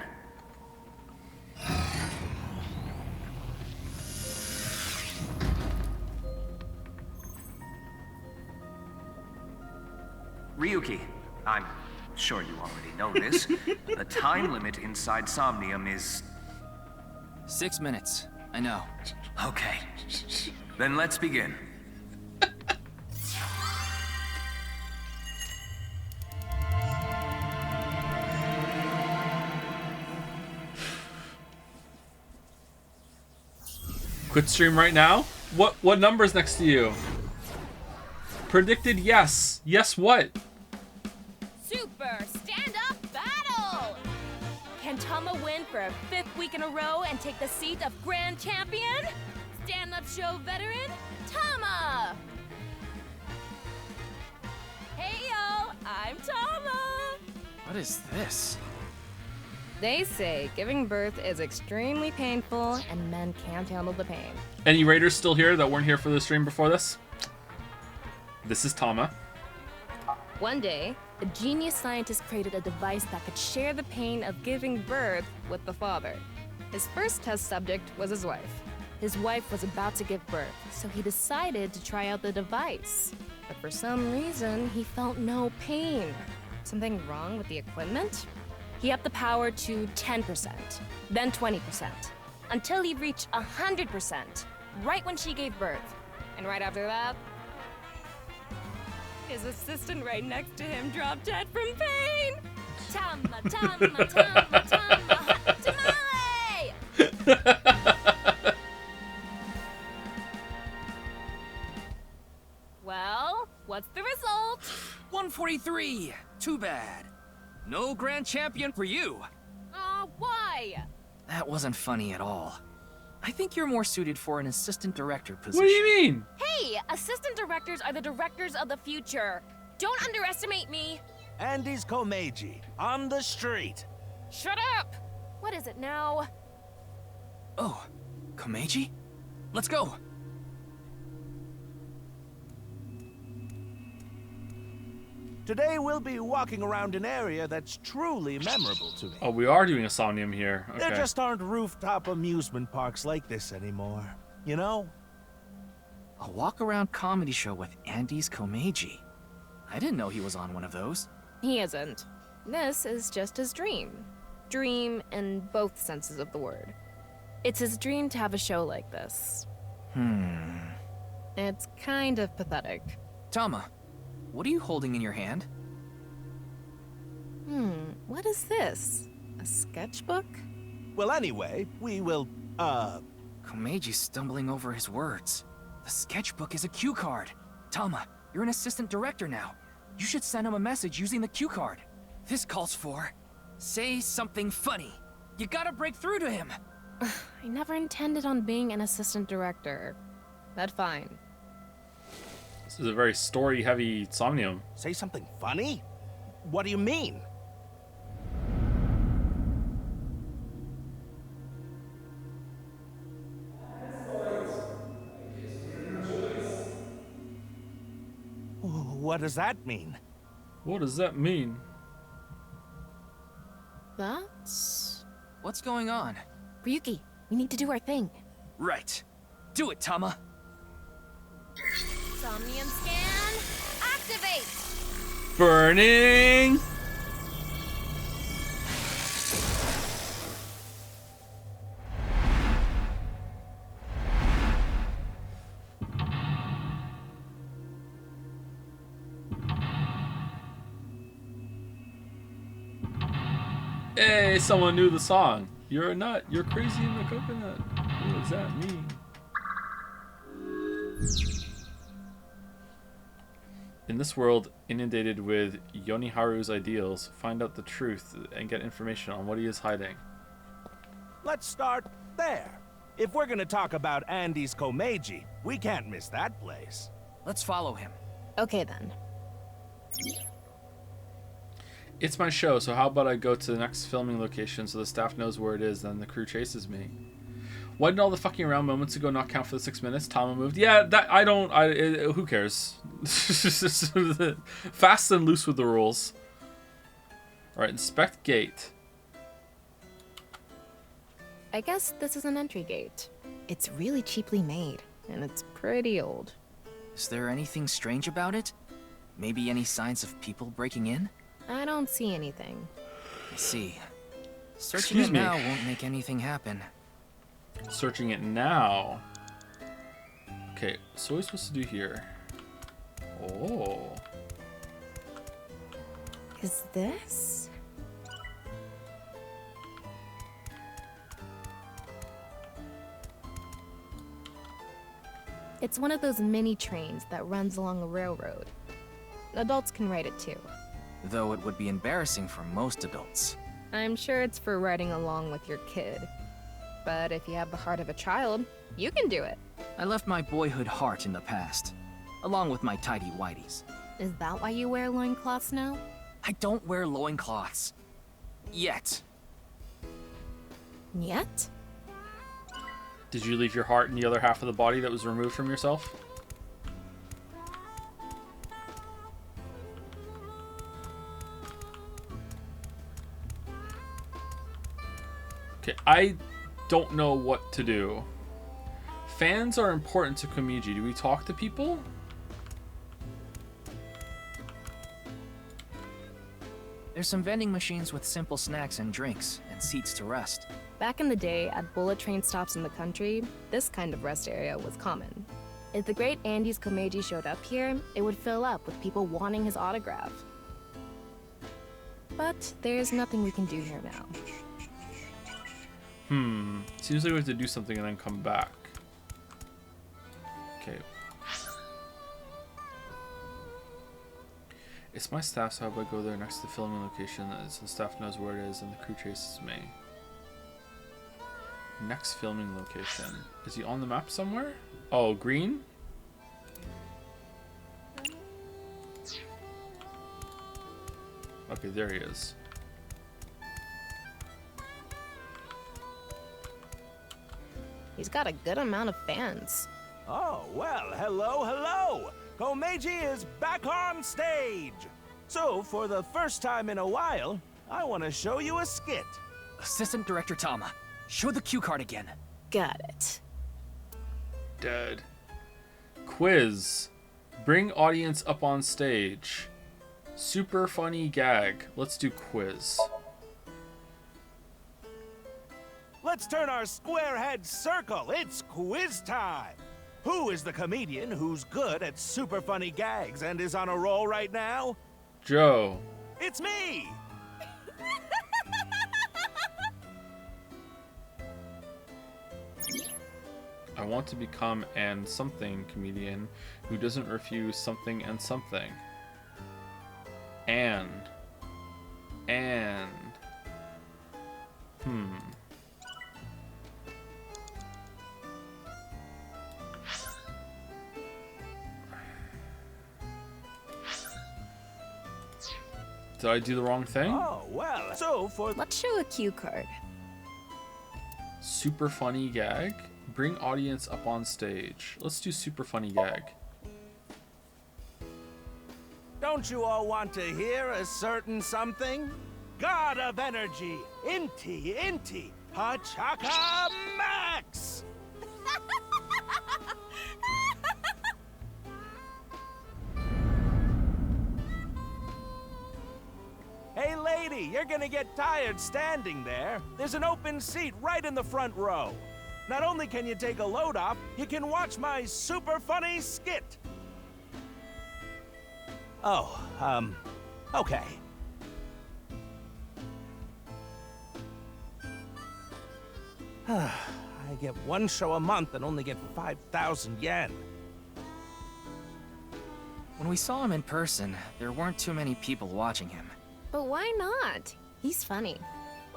Ryuki, I'm sure you already know this. The time limit inside Somnium is... 6 minutes. I know. Okay. Then let's begin. Quit stream right now? What number's next to you? Predicted yes. Yes what? Super stand-up battle! Can Tama win for a 5th week in a row and take the seat of Grand Champion? Stand-up show veteran, Tama! Hey yo, I'm Tama! What is this? They say giving birth is extremely painful and men can't handle the pain. Any raiders still here that weren't here for the stream before this? This is Tama. One day, a genius scientist created a device that could share the pain of giving birth with the father. His first test subject was his wife. His wife was about to give birth, so he decided to try out the device. But for some reason, he felt no pain. Something wrong with the equipment? He upped the power to 10%, then 20%, until he reached 100%, right when she gave birth. And right after that, his assistant right next to him dropped dead from pain. Tama, Tama, Tama, Tama, hot tamale! Well, what's the result? 143. Too bad. No grand champion for you. Why? That wasn't funny at all. I think you're more suited for an assistant director position. What do you mean? Hey, assistant directors are the directors of the future. Don't underestimate me. And he's Komeiji, on the street. Shut up! What is it now? Oh, Komeiji? Let's go. Today we'll be walking around an area that's truly memorable to me. Oh, we are doing a Somnium here. Okay. There just aren't rooftop amusement parks like this anymore. You know? A walk-around comedy show with Andy's Komeiji. I didn't know he was on one of those. He isn't. This is just his dream. Dream in both senses of the word. It's his dream to have a show like this. It's kind of pathetic. Tama, what are you holding in your hand? What is this? A sketchbook? Well, anyway, we will, Komeji's stumbling over his words. The sketchbook is a cue card. Tama, you're an assistant director now. You should send him a message using the cue card. This calls for... say something funny. You gotta break through to him. I never intended on being an assistant director. That's fine. This is a very story-heavy Somnium. Say something funny? What do you mean? What does that mean? What does that mean? That's... What's going on? Ryuki, we need to do our thing. Right. Do it, Tama. Somnium scan, activate! Burning! Hey, someone knew the song. You're a nut. You're crazy in the coconut. What does that mean? In this world, inundated with Yoniharu's ideals, find out the truth and get information on what he is hiding. Let's start there. If we're gonna talk about Andy's Komeji, we can't miss that place. Let's follow him. Okay then. It's my show, so how about I go to the next filming location so the staff knows where it is, then the crew chases me. Why did all the fucking around moments ago not count for the 6 minutes? Tama moved. Yeah, that who cares? Fast and loose with the rules. Alright, inspect gate. I guess this is an entry gate. It's really cheaply made, and it's pretty old. Is there anything strange about it? Maybe any signs of people breaking in? I don't see anything. I see. Searching it now won't make anything happen. Searching it now. Okay, so what are we supposed to do here? Oh. Is this? It's one of those mini trains that runs along a railroad. Adults can ride it too. Though it would be embarrassing for most adults. I'm sure it's for riding along with your kid. But if you have the heart of a child, you can do it. I left my boyhood heart in the past, along with my tidy whities. Is that why you wear loincloths now? I don't wear loincloths. Yet. Yet? Did you leave your heart in the other half of the body that was removed from yourself? Okay, I don't know what to do. Fans are important to Komeji. Do we talk to people? There's some vending machines with simple snacks and drinks, and seats to rest. Back in the day, at bullet train stops in the country, this kind of rest area was common. If the great Andy's Komeji showed up here, it would fill up with people wanting his autograph. But there's nothing we can do here now. Seems like we have to do something and then come back. Okay. It's my staff, so how about I go there next to the filming location so the staff knows where it is and the crew chases me. Next filming location. Is he on the map somewhere? Oh, green? Okay, there he is. He's got a good amount of fans. Oh, well, hello. Komeji is back on stage. So, for the first time in a while, I want to show you a skit. Assistant Director Tama, show the cue card again. Got it. Dead. Quiz. Bring audience up on stage. Super funny gag. Let's do quiz. Let's turn our square head circle. It's quiz time. Who is the comedian who's good at super funny gags and is on a roll right now? Joe. It's me! I want to become an something comedian who doesn't refuse something and something. And. Did I do the wrong thing? Oh, well, so for... Let's show a cue card. Super funny gag. Bring audience up on stage. Let's do super funny gag. Don't you all want to hear a certain something? God of energy, Inti, Hachaka Max! Hey lady, you're gonna get tired standing there. There's an open seat right in the front row. Not only can you take a load off, you can watch my super funny skit. Oh, okay. I get one show a month and only get 5,000 yen. When we saw him in person, there weren't too many people watching him. But why not? He's funny.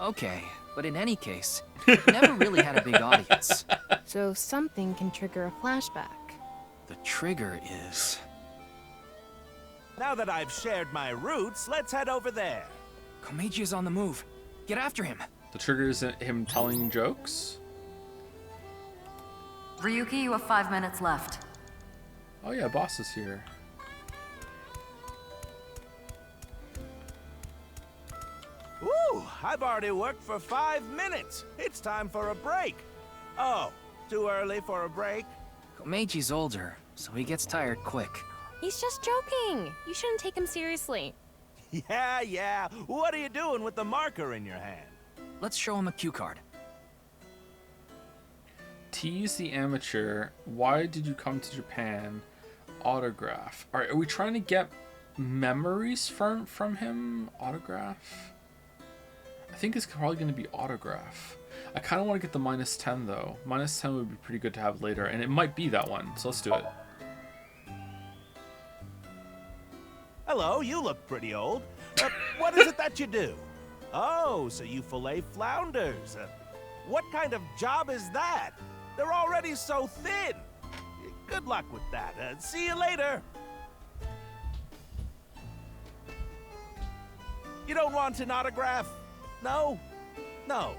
Okay, but in any case, he never really had a big audience. So something can trigger a flashback. The trigger is... Now that I've shared my roots, let's head over there. Komeiji is on the move. Get after him. The trigger is him telling jokes? Ryuki, you have 5 minutes left. Oh yeah, boss is here. Ooh, I've already worked for 5 minutes. It's time for a break. Oh, too early for a break? Komeiji's older, so he gets tired quick. He's just joking. You shouldn't take him seriously. Yeah. What are you doing with the marker in your hand? Let's show him a cue card. Tease the amateur. Why did you come to Japan? Autograph. Alright, are we trying to get memories from him? Autograph? I think it's probably going to be autograph. I kind of want to get the -10 though. -10 would be pretty good to have later, and it might be that one, so let's do it. Hello, you look pretty old. What is it that you do? Oh, so you fillet flounders. What kind of job is that? They're already so thin. Good luck with that. See you later. You don't want an autograph? No? No.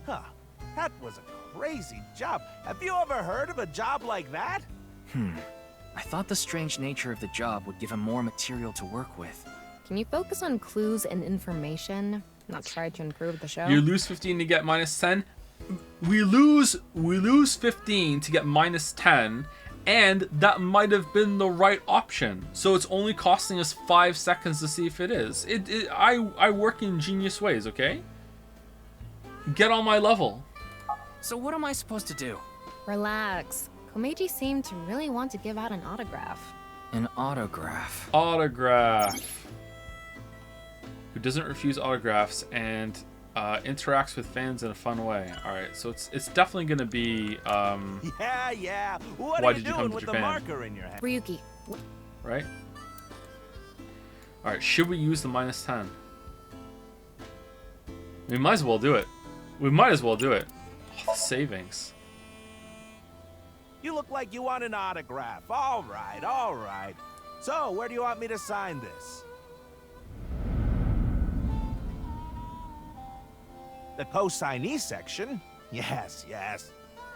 Huh. That was a crazy job. Have you ever heard of a job like that? I thought the strange nature of the job would give him more material to work with. Can you focus on clues and information, not try to improve the show? You lose 15 to get -10. We lose 15 to get -10, and that might have been the right option. So it's only costing us 5 seconds to see if it is. I work in genius ways, okay? Get on my level. So what am I supposed to do? Relax. Komeiji seemed to really want to give out an autograph. An autograph. Autograph. Who doesn't refuse autographs and interacts with fans in a fun way. Alright, so it's definitely gonna be Yeah. What why are you did you come doing to with Japan? the marker in your hand? Ryuki. Right? Alright, should we use the -10? We might as well do it. We might as well do it. Oh, the savings. You look like you want an autograph. All right. So, where do you want me to sign this? The co-signee section? Yes.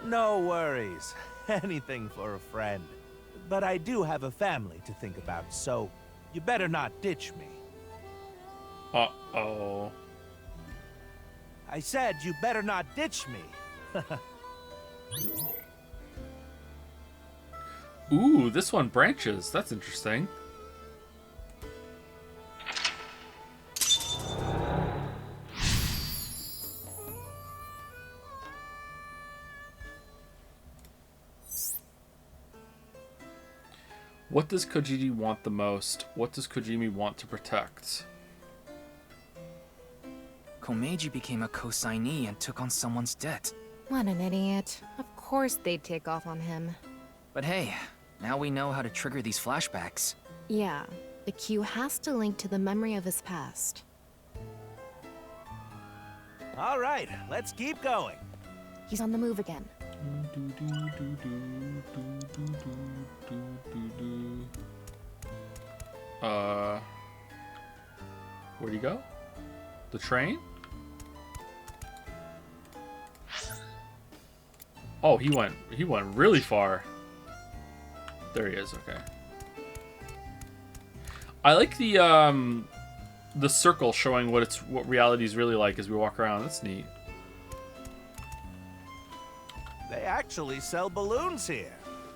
No worries. Anything for a friend. But I do have a family to think about, so you better not ditch me. Uh-oh. I said you better not ditch me. Ooh, this one branches. That's interesting. What does Kojiji want the most? What does Kojimi want to protect? Komeiji became a co-signee and took on someone's debt. What an idiot. Of course they'd take off on him. But hey, now we know how to trigger these flashbacks. Yeah, the Q has to link to the memory of his past. All right, let's keep going. He's on the move again. Where'd he go? The train? Oh, he went really far. There he is, okay. I like the circle showing what reality's really like as we walk around. That's neat. They actually sell balloons here.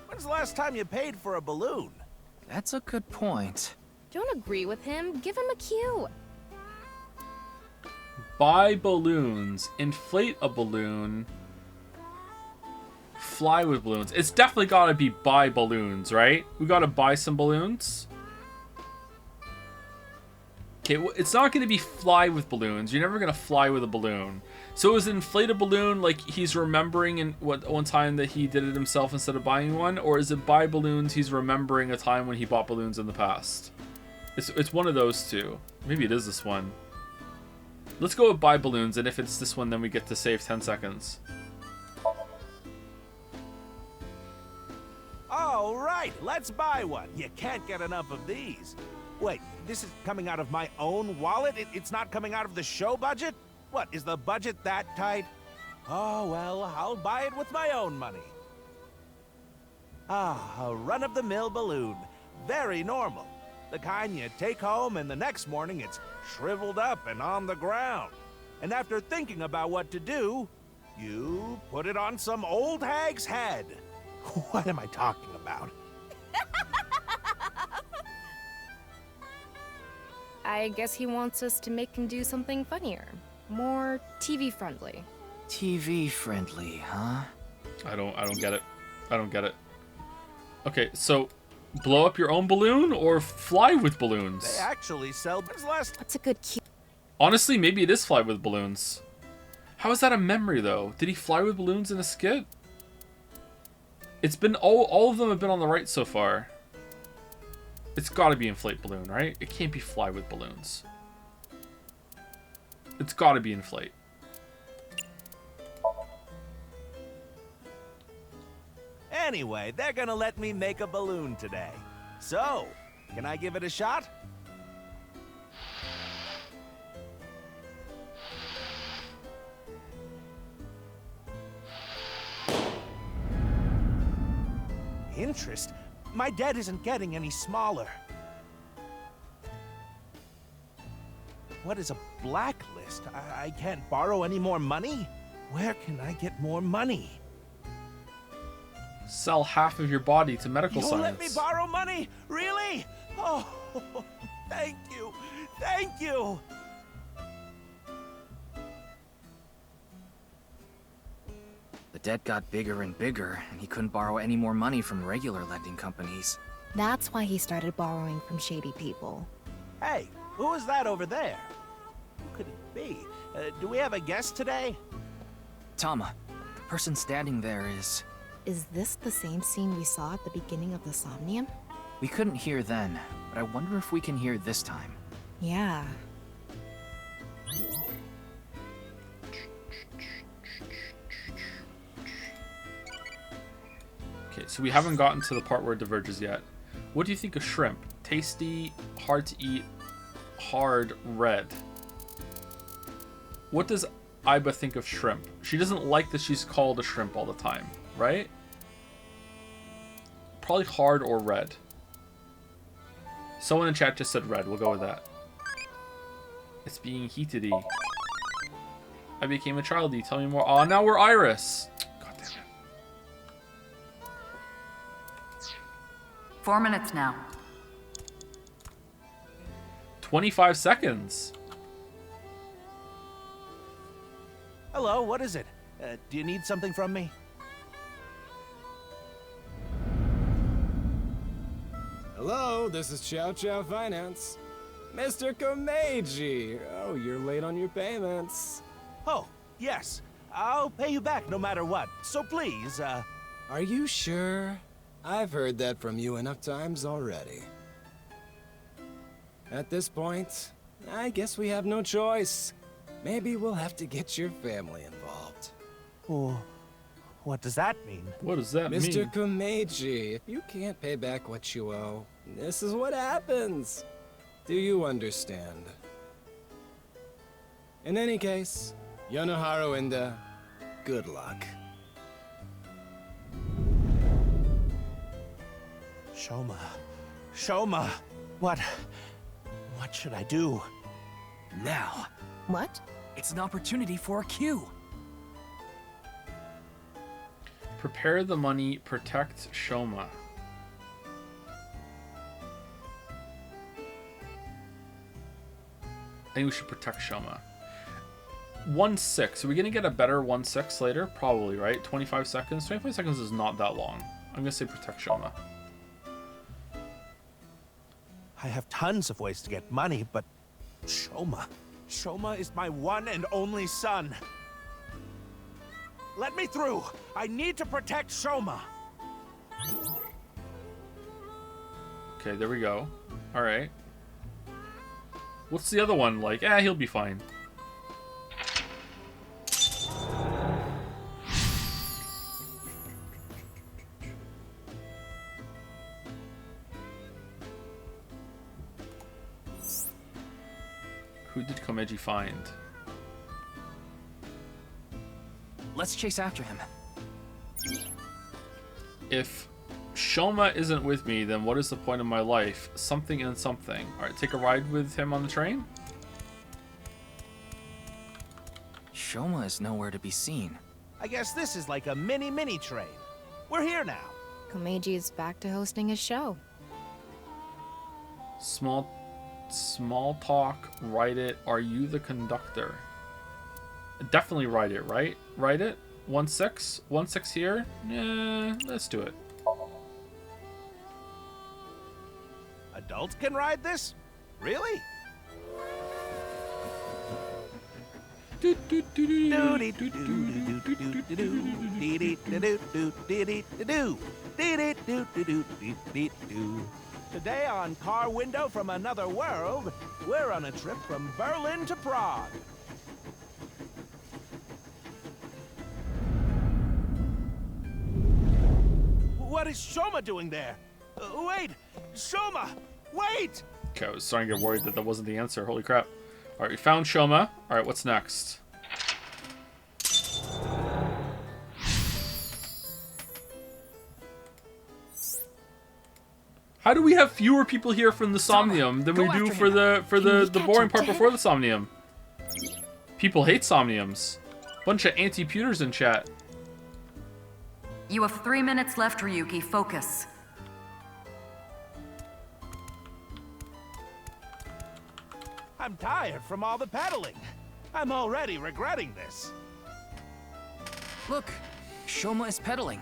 When's the last time you paid for a balloon? That's a good point. Don't agree with him. Give him a cue. Buy balloons. Inflate a balloon. Fly with balloons. It's definitely gotta be buy balloons, right? We gotta buy some balloons. Okay, it's not gonna be fly with balloons. You're never gonna fly with a balloon. So is inflate a balloon like he's remembering in one time that he did it himself instead of buying one? Or is it buy balloons, he's remembering a time when he bought balloons in the past? It's one of those two. Maybe it is this one. Let's go with buy balloons, and if it's this one, then we get to save 10 seconds. All right, let's buy one. You can't get enough of these. Wait, this is coming out of my own wallet? It's not coming out of the show budget? What, is the budget that tight? Oh, well, I'll buy it with my own money. Ah, a run-of-the-mill balloon. Very normal. The kind you take home and the next morning it's shriveled up and on the ground. And after thinking about what to do, you put it on some old hag's head. What am I talking about? I guess he wants us to make him do something funnier. More TV friendly. TV friendly, huh? I don't get it. I don't get it. Okay, so blow up your own balloon or fly with balloons? They actually sell last. That's a good cue. Honestly, maybe it is fly with balloons. How is that a memory though? Did he fly with balloons in a skit? It's been all of them have been on the right so far. It's gotta be inflate balloon, right? It can't be fly with balloons. It's gotta be inflate. Anyway, they're gonna let me make a balloon today. So, can I give it a shot? Interest? My debt isn't getting any smaller. What is a blacklist? I can't borrow any more money? Where can I get more money? Sell half of your body to medical You'll science. let me borrow money? Really? Oh, thank you. Thank you. The debt got bigger and bigger, and he couldn't borrow any more money from regular lending companies. That's why he started borrowing from shady people. Hey, who is that over there? Who could it be? Do we have a guest today? Tama, the person standing there is... Is this the same scene we saw at the beginning of the Somnium? We couldn't hear then, but I wonder if we can hear this time. Yeah. Okay, so we haven't gotten to the part where it diverges yet. What do you think of shrimp? Tasty, hard to eat, hard, red. What does Aiba think of shrimp? She doesn't like that she's called a shrimp all the time, right? Probably hard or red. Someone in chat just said red. We'll go with that. It's being heated-y. I became a childie. Tell me more. Oh, now we're Iris. God damn it. 4 minutes now. 25 seconds. Hello, what is it? Do you need something from me? Hello, this is Chow Chow Finance. Mr. Komeiji! Oh, you're late on your payments. Oh, yes. I'll pay you back no matter what. So please, Are you sure? I've heard that from you enough times already. At this point, I guess we have no choice. Maybe we'll have to get your family involved. Oh, what does that mean? What does that Mr. mean? Komeiji, if you can't pay back what you owe, this is what happens. Do you understand? In any case, Yonoharu Inda, good luck. Shoma, what should I do? Now. What? It's an opportunity for a cue. Prepare the money, protect Shoma. I think we should protect Shoma. 1-6. Are we gonna get a better 1-6 later? Probably, right? 25 seconds? 25 seconds is not that long. I'm gonna say protect Shoma. I have tons of ways to get money, but Shoma is my one and only son. Let me through. I need to protect Shoma. Okay, there we go. Alright. What's the other one like? He'll be fine. Who did Komeiji find? Let's chase after him. If Shoma isn't with me, then what is the point of my life? Something and something. Alright, take a ride with him on the train? Shoma is nowhere to be seen. I guess this is like a mini train. We're here now. Komeiji is back to hosting his show. Small talk, write it. Are you the conductor? Definitely write it, right? Write it. 1-6? 1-6 here? Yeah, let's do it. Adults can ride this? Really? Today on Car Window from Another World, we're on a trip from Berlin to Prague. What is Shoma doing there? Wait! Shoma! Wait! Okay, I was starting to get worried that wasn't the answer. Holy crap. Alright, we found Shoma. Alright, what's next? How do we have fewer people here from the Somnium than we do for the boring part before the Somnium? People hate Somniums. Bunch of anti-pewters in chat. You have 3 minutes left, Ryuki. Focus. I'm tired from all the pedaling. I'm already regretting this. Look, Shoma is pedaling.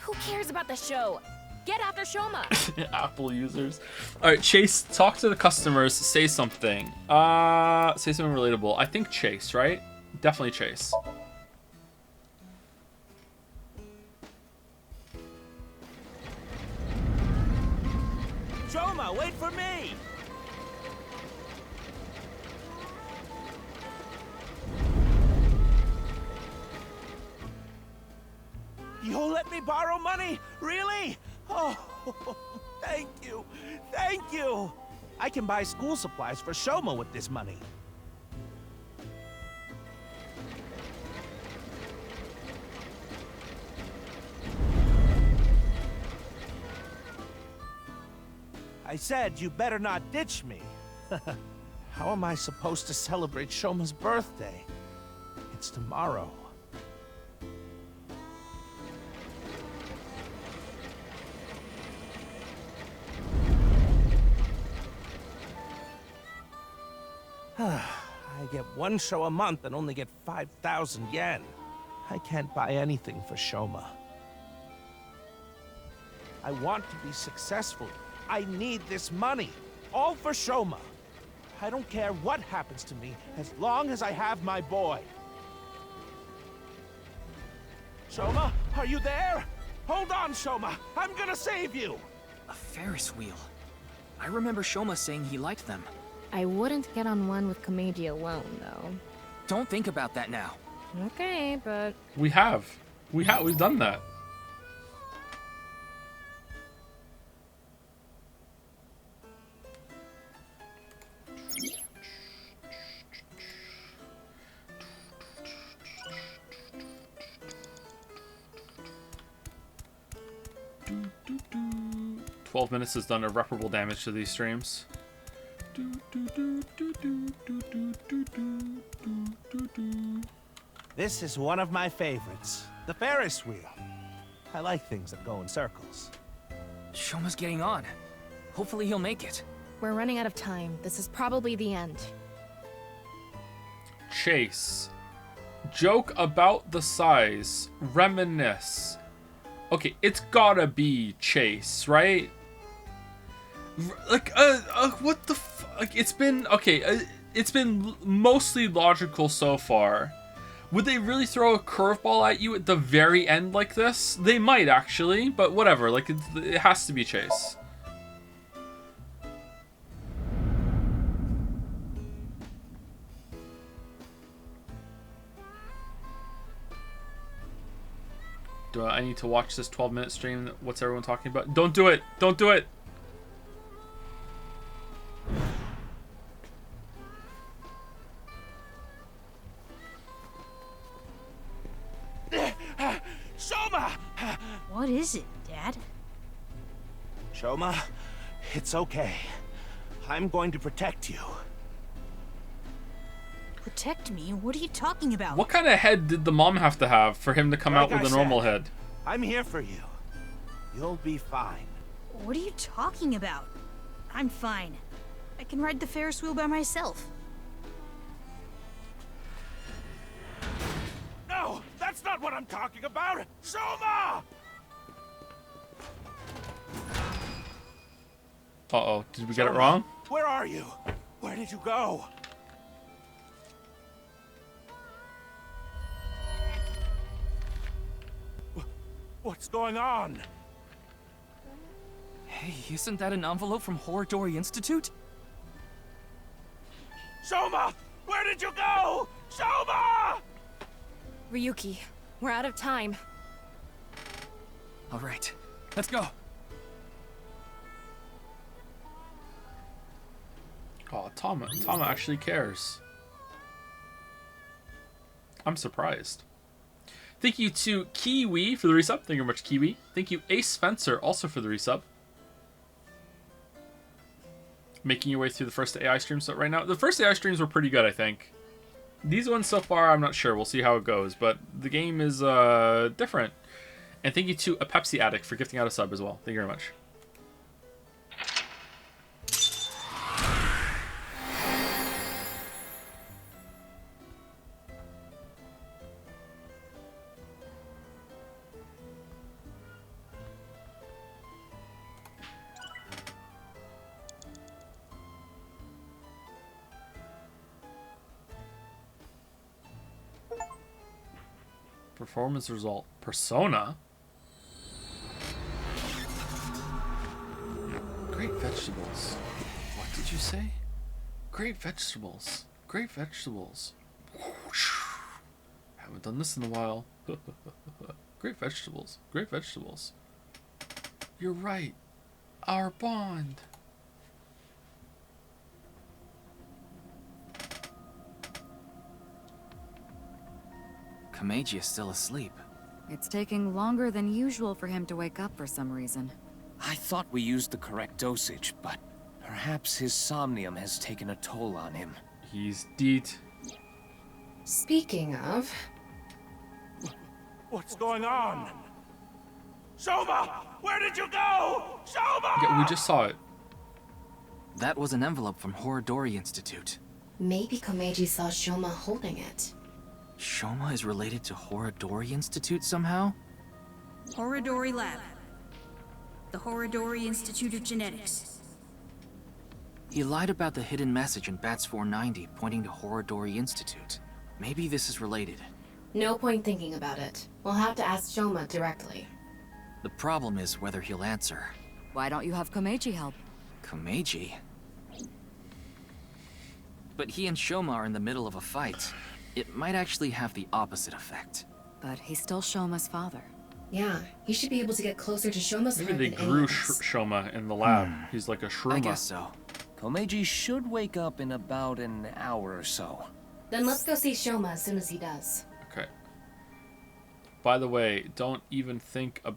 Who cares about the show? Get after Shoma! Apple users. Alright, Chase, talk to the customers, say something. Say something relatable. I think Chase, right? Definitely Chase. Shoma, wait for me! You'll let me borrow money? Really? Oh, thank you. Thank you. I can buy school supplies for Shoma with this money. I said you better not ditch me. How am I supposed to celebrate Shoma's birthday? It's tomorrow. I get one show a month and only get 5,000 yen. I can't buy anything for Shoma. I want to be successful, I need this money. All for Shoma. I don't care what happens to me as long as I have my boy. Shoma, are you there? Hold on, Shoma. I'm gonna save you. A Ferris wheel. I remember Shoma saying he liked them. I wouldn't get on one with Komeiji alone, though. Don't think about that now. Okay, but... We've done that. Do, do, do. 12 minutes has done irreparable damage to these streams. Do, do, do, do, do, do, do, do, do, do, do. This is one of my favorites. The Ferris wheel. I like things that go in circles. Shoma's getting on. Hopefully he'll make it. We're running out of time. This is probably the end. Chase. Joke about the size. Reminisce. Okay, it's gotta be Chase, right? Like, what the like, it's been, okay, it's been mostly logical so far. Would they really throw a curveball at you at the very end like this? They might, actually, but whatever, like, it has to be Chase. Do I need to watch this 12-minute stream? What's everyone talking about? Don't do it! Don't do it! Shoma! What is it, Dad? Shoma, it's okay. I'm going to protect you. Protect me? What are you talking about? What kind of head did the mom have to have for him to come out with a normal head? I'm here for you. You'll be fine. What are you talking about? I'm fine. I can ride the Ferris wheel by myself. No, that's not what I'm talking about! Shoma! Uh-oh, did we get it wrong? Where are you? Where did you go? What's going on? Hey, isn't that an envelope from Horridori Institute? Shoma! Where did you go? Shoma! Ryuki, we're out of time. All right, let's go. Oh, Tama actually cares. I'm surprised. Thank you to Kiwi for the resub. Thank you very much, Kiwi. Thank you, Ace Spencer, also for the resub. Making your way through the first AI streams right now. The first AI streams were pretty good, I think. These ones so far, I'm not sure. We'll see how it goes. But the game is different. And thank you to a Pepsi Addict for gifting out a sub as well. Thank you very much. Performance result. Persona? Great vegetables. What did you say? Great vegetables. Great vegetables. Haven't done this in a while. Great vegetables. Great vegetables. You're right. Our bond. Komeiji is still asleep. It's taking longer than usual for him to wake up for some reason. I thought we used the correct dosage, but perhaps his somnium has taken a toll on him. He's dead. Speaking of... What's going on? Shoma! Where did you go? Shoma! Yeah, we just saw it. That was an envelope from Horridori Institute. Maybe Komeiji saw Shoma holding it. Shoma is related to Horridori Institute somehow? Horridori Lab. the Horodori Institute of Genetics. He lied about the hidden message in Bats 490 pointing to Horodori Institute. Maybe this is related. No point thinking about it. We'll have to ask Shoma directly. The problem is whether he'll answer. Why don't you have Komeiji help? Komeiji? But he and Shoma are in the middle of a fight. It might actually have the opposite effect. But he's still Shoma's father. Yeah, he should be able to get closer to Shoma's Maybe heart they than grew anyone's. Shoma in the lab. He's like a shroomer. I guess so. Komeiji should wake up in about an hour or so. Then let's go see Shoma as soon as he does. Okay. By the way, don't even think of...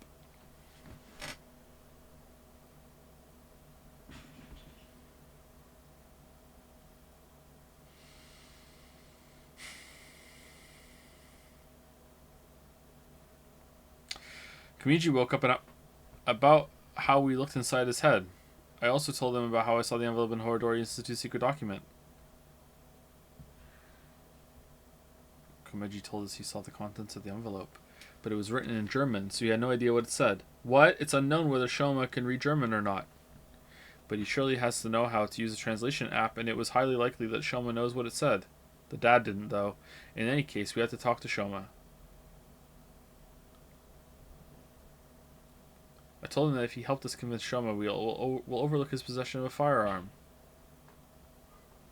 Komeiji woke up and about how we looked inside his head. I also told him about how I saw the envelope in Horodori Institute's secret document. Komeiji told us he saw the contents of the envelope, but it was written in German, so he had no idea what it said. What? It's unknown whether Shoma can read German or not. But he surely has to know how to use a translation app, and it was highly likely that Shoma knows what it said. The dad didn't, though. In any case, we had to talk to Shoma. I told him that if he helped us convince Shoma, we'll overlook his possession of a firearm.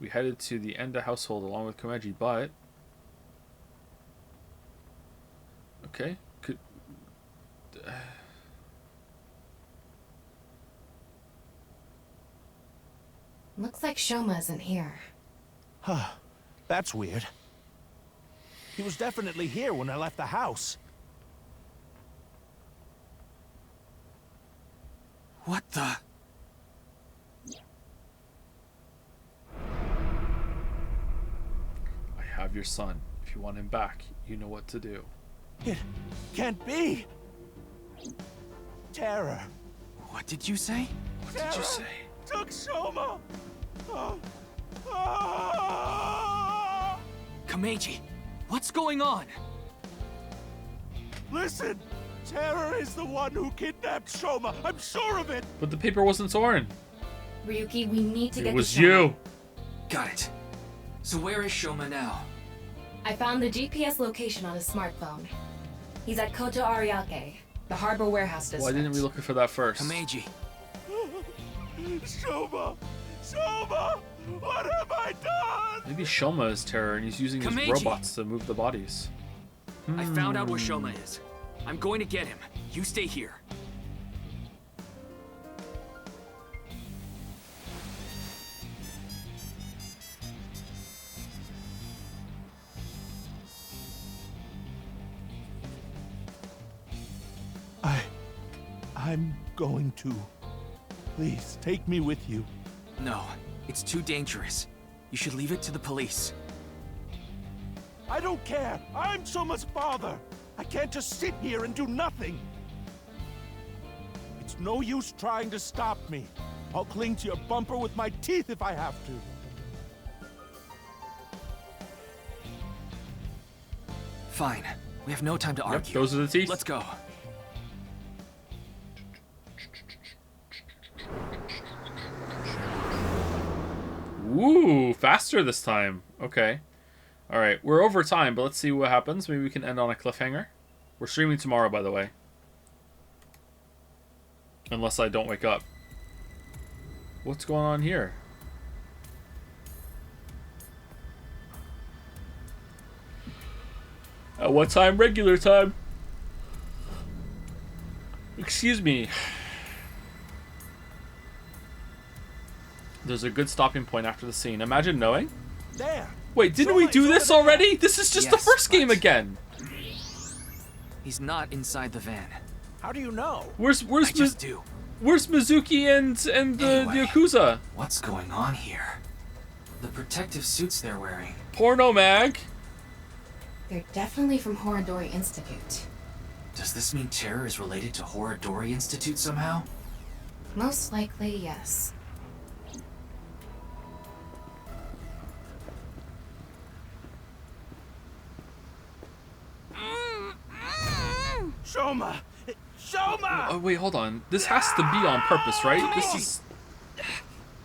We headed to the Enda household along with Komeiji, but... Okay. Looks like Shoma isn't here. Huh. That's weird. He was definitely here when I left the house. What the? I have your son. If you want him back, you know what to do. It can't be. Terror. What did you say? What did you say? Took Shoma. Komeiji, what's going on? Listen, Terror is the one who kidnapped Shoma. I'm sure of it. But the paper wasn't Soren. Ryuki, we need to get It was to Shoma. you. Got it. So where is Shoma now? I found the GPS location on his smartphone. He's at Koto Ariake, the harbor warehouse district. Why didn't we look for that first? Komeiji. Shoma! Shoma! What have I done? Maybe Shoma is Terror and he's using his Komeiji. robots to move the bodies. I found out where Shoma is. I'm going to get him. You stay here. I'm going to. Please, take me with you. No, it's too dangerous. You should leave it to the police. I don't care. I'm Shoma's father. I can't just sit here and do nothing. It's no use trying to stop me. I'll cling to your bumper with my teeth if I have to. Fine. We have no time to argue. Those are the teeth. Let's go. Ooh, faster this time. Okay. Alright, we're over time, but let's see what happens. Maybe we can end on a cliffhanger. We're streaming tomorrow, by the way. Unless I don't wake up. What's going on here? At what time? Regular time. Excuse me. There's a good stopping point after the scene. Imagine knowing. There. Wait, didn't we do this already? This is just the first game again. He's not inside the van. How do you know? Where's I just do. Where's Mizuki and the Yakuza? What's going on here? The protective suits they're wearing. Porno mag. They're definitely from Horodori Institute. Does this mean Terror is related to Horodori Institute somehow? Most likely, yes. Shoma! Shoma! Oh, wait, hold on. This has to be on purpose, right? This is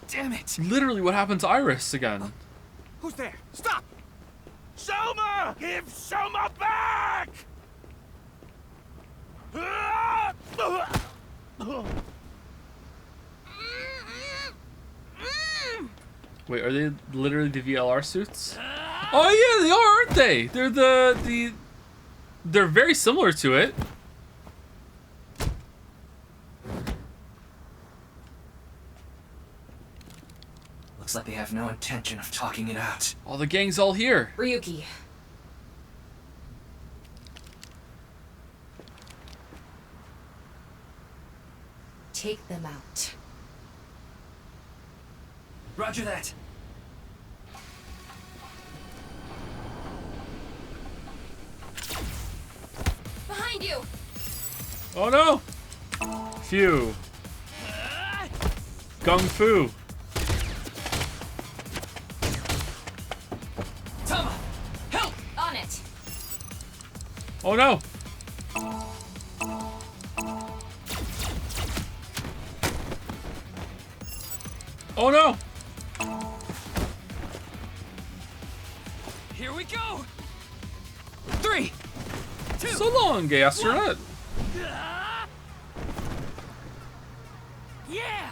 Damn it! literally what happened to Iris again. Who's there? Stop! Shoma! Give Shoma back! Wait, are they literally the VLR suits? Oh yeah, they are, aren't they? They're they're very similar to it. Looks like they have no intention of talking it out. Oh, the gang's all here. Ryuki. Take them out. Roger that. Behind you! Oh no! Phew. Gung Fu. Tama! Help! On it! Oh no! Oh no! Here we go! 3, 2, So long, gay astronaut. Yeah!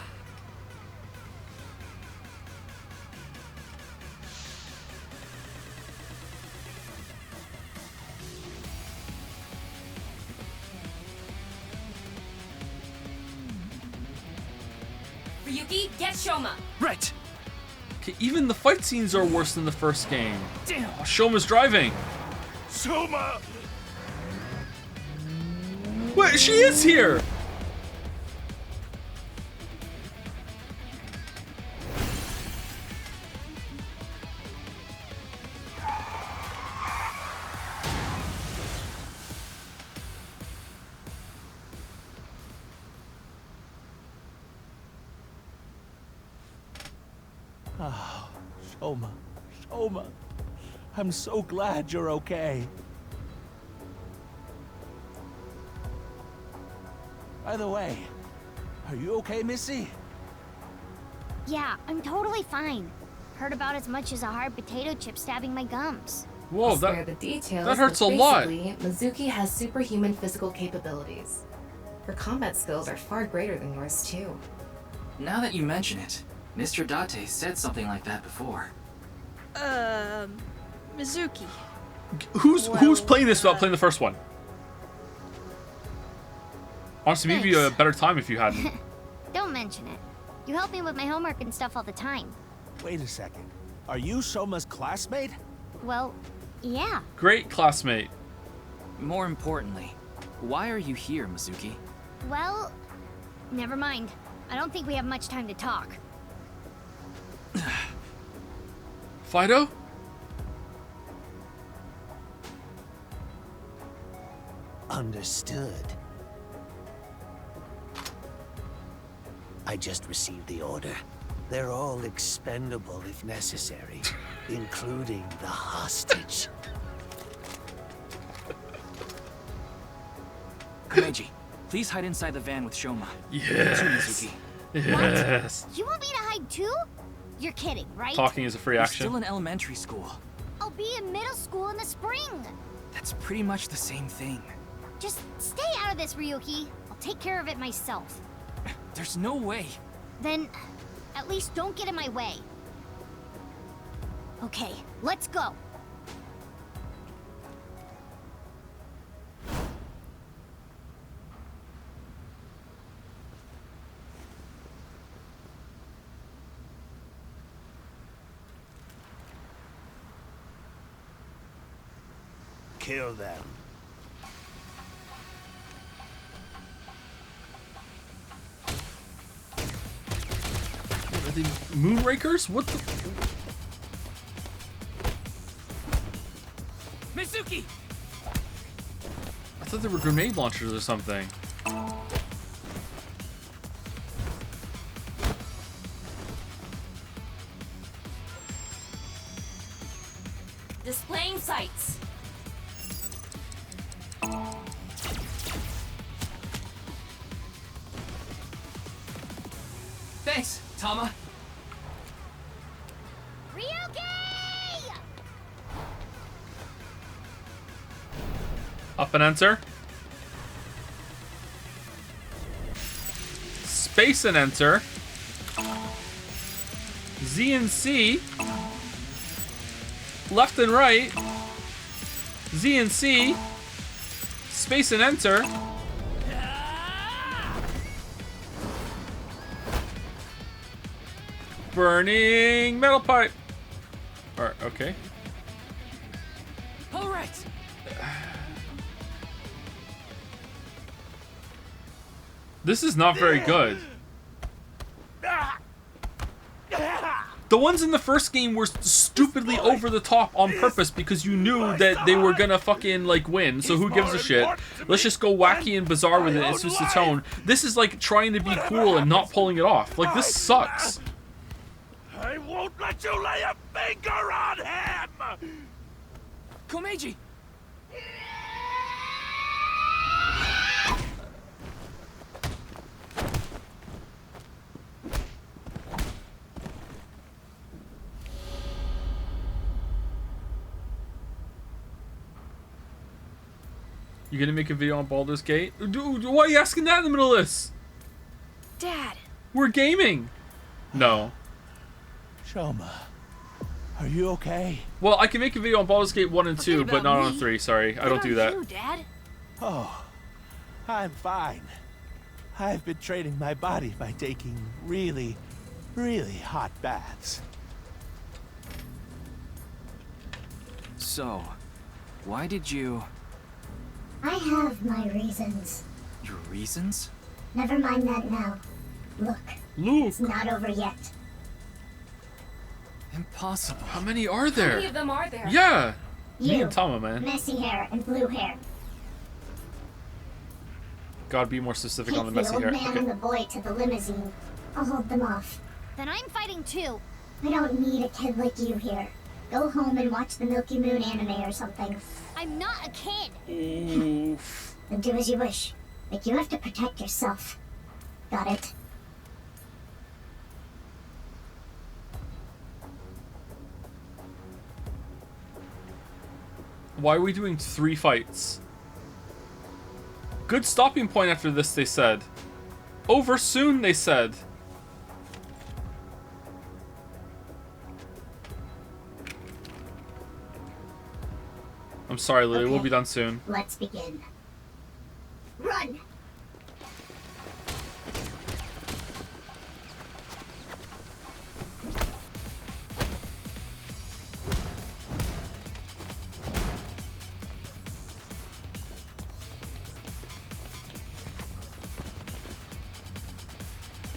Ryuki, get Shoma! Right! Okay, even the fight scenes are worse than the first game. Damn! Oh, Shoma's driving. Shoma! Wait, she is here! Oh, Shoma. Shoma. I'm so glad you're okay. By the way, are you okay, Missy? Yeah, I'm totally fine. Heard about as much as a hard potato chip stabbing my gums. Whoa, I'll spare the details, that hurts but a lot. basically, Mizuki has superhuman physical capabilities. Her combat skills are far greater than yours, too. Now that you mention it, Mr. Date said something like that before. Mizuki. Who's playing this without playing the first one? Honestly, maybe a better time if you hadn't. Don't mention it. You help me with my homework and stuff all the time. Wait a second. Are you Shoma's classmate? Well, yeah. Great classmate. More importantly, why are you here, Mizuki? Well, never mind. I don't think we have much time to talk. Fido? Understood. I just received the order. They're all expendable if necessary, including the hostage. Komeiji, please hide inside the van with Shoma. Yes. To Mizuki. Yes. You want me to hide too? You're kidding, right? Talking is a free You're action. still in elementary school. I'll be in middle school in the spring. That's pretty much the same thing. Just stay out of this, Ryuki. I'll take care of it myself. There's no way. Then, at least don't get in my way. Okay, let's go. Kill them. Are they Moonrakers? What the? Mizuki! I thought they were grenade launchers or something. Displaying sights. Tama? Ryuki! Up and enter. Space and enter. Z and C. Left and right. Z and C. Space and enter. Burning metal pipe. Alright, okay. All right. This is not very good. The ones in the first game were stupidly over the top on purpose because you knew that they were gonna fucking like win, so who gives a shit? Let's just go wacky and bizarre with it, it's just the tone. This is like trying to be cool and not pulling it off. Like, this sucks. I won't let you lay a finger on him! Komeiji! You gonna make a video on Baldur's Gate? Dude, why are you asking that in the middle of this? Dad. We're gaming. No. Shoma, are you okay? Well, I can make a video on Baldur's Gate 1 and 2, but not on 3. Sorry, I don't do that. You, Dad? Oh, I'm fine. I've been training my body by taking really, really hot baths. So, why did you... I have my reasons. Your reasons? Never mind that now. Look. It's not over yet. Impossible. How many are there? How many of them are there? Yeah. Me You, and Tama, man. messy hair and blue hair. Gotta be more specific on the Take messy the hair. old man Okay. and the boy to the limousine. I'll hold them off. Then I'm fighting too. I don't need a kid like you here. Go home and watch the Milky Moon anime or something. I'm not a kid. Oof. Then do as you wish. Like you have to protect yourself. Got it? Why are we doing 3 fights? Good stopping point after this, they said. Over soon, they said. I'm sorry, Lily. We'll be done soon. Let's begin. Run!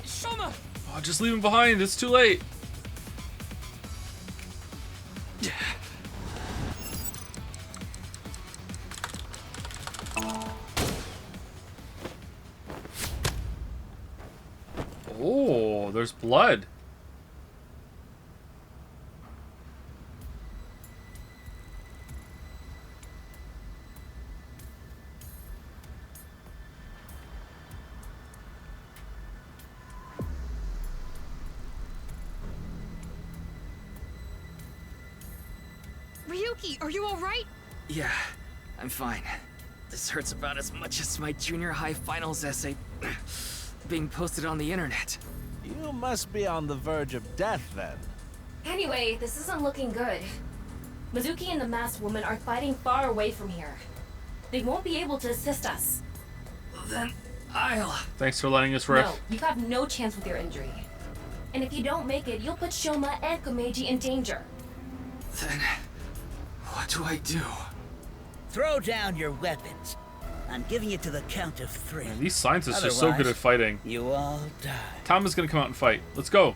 Shoma! Oh, just leave him behind. It's too late. Oh, there's blood. Ryuki, are you alright? Yeah, I'm fine. This hurts about as much as my junior high finals essay being posted on the internet. You must be on the verge of death, then. Anyway, this isn't looking good. Mizuki and the masked woman are fighting far away from here. They won't be able to assist us. Then I'll... Thanks for letting us riff. No, you have no chance with your injury. And if you don't make it, you'll put Shoma and Komeiji in danger. Then... what do I do? Throw down your weapons. I'm giving you to the count of 3. Man, these scientists are so good Otherwise, at fighting. You all die. Tama's gonna come out and fight. Let's go.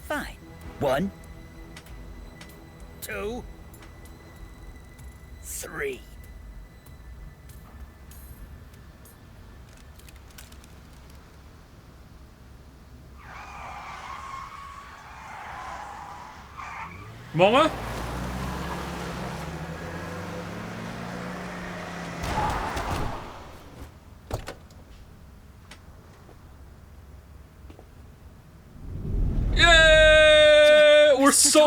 Fine. 1, 2, 3. Moma?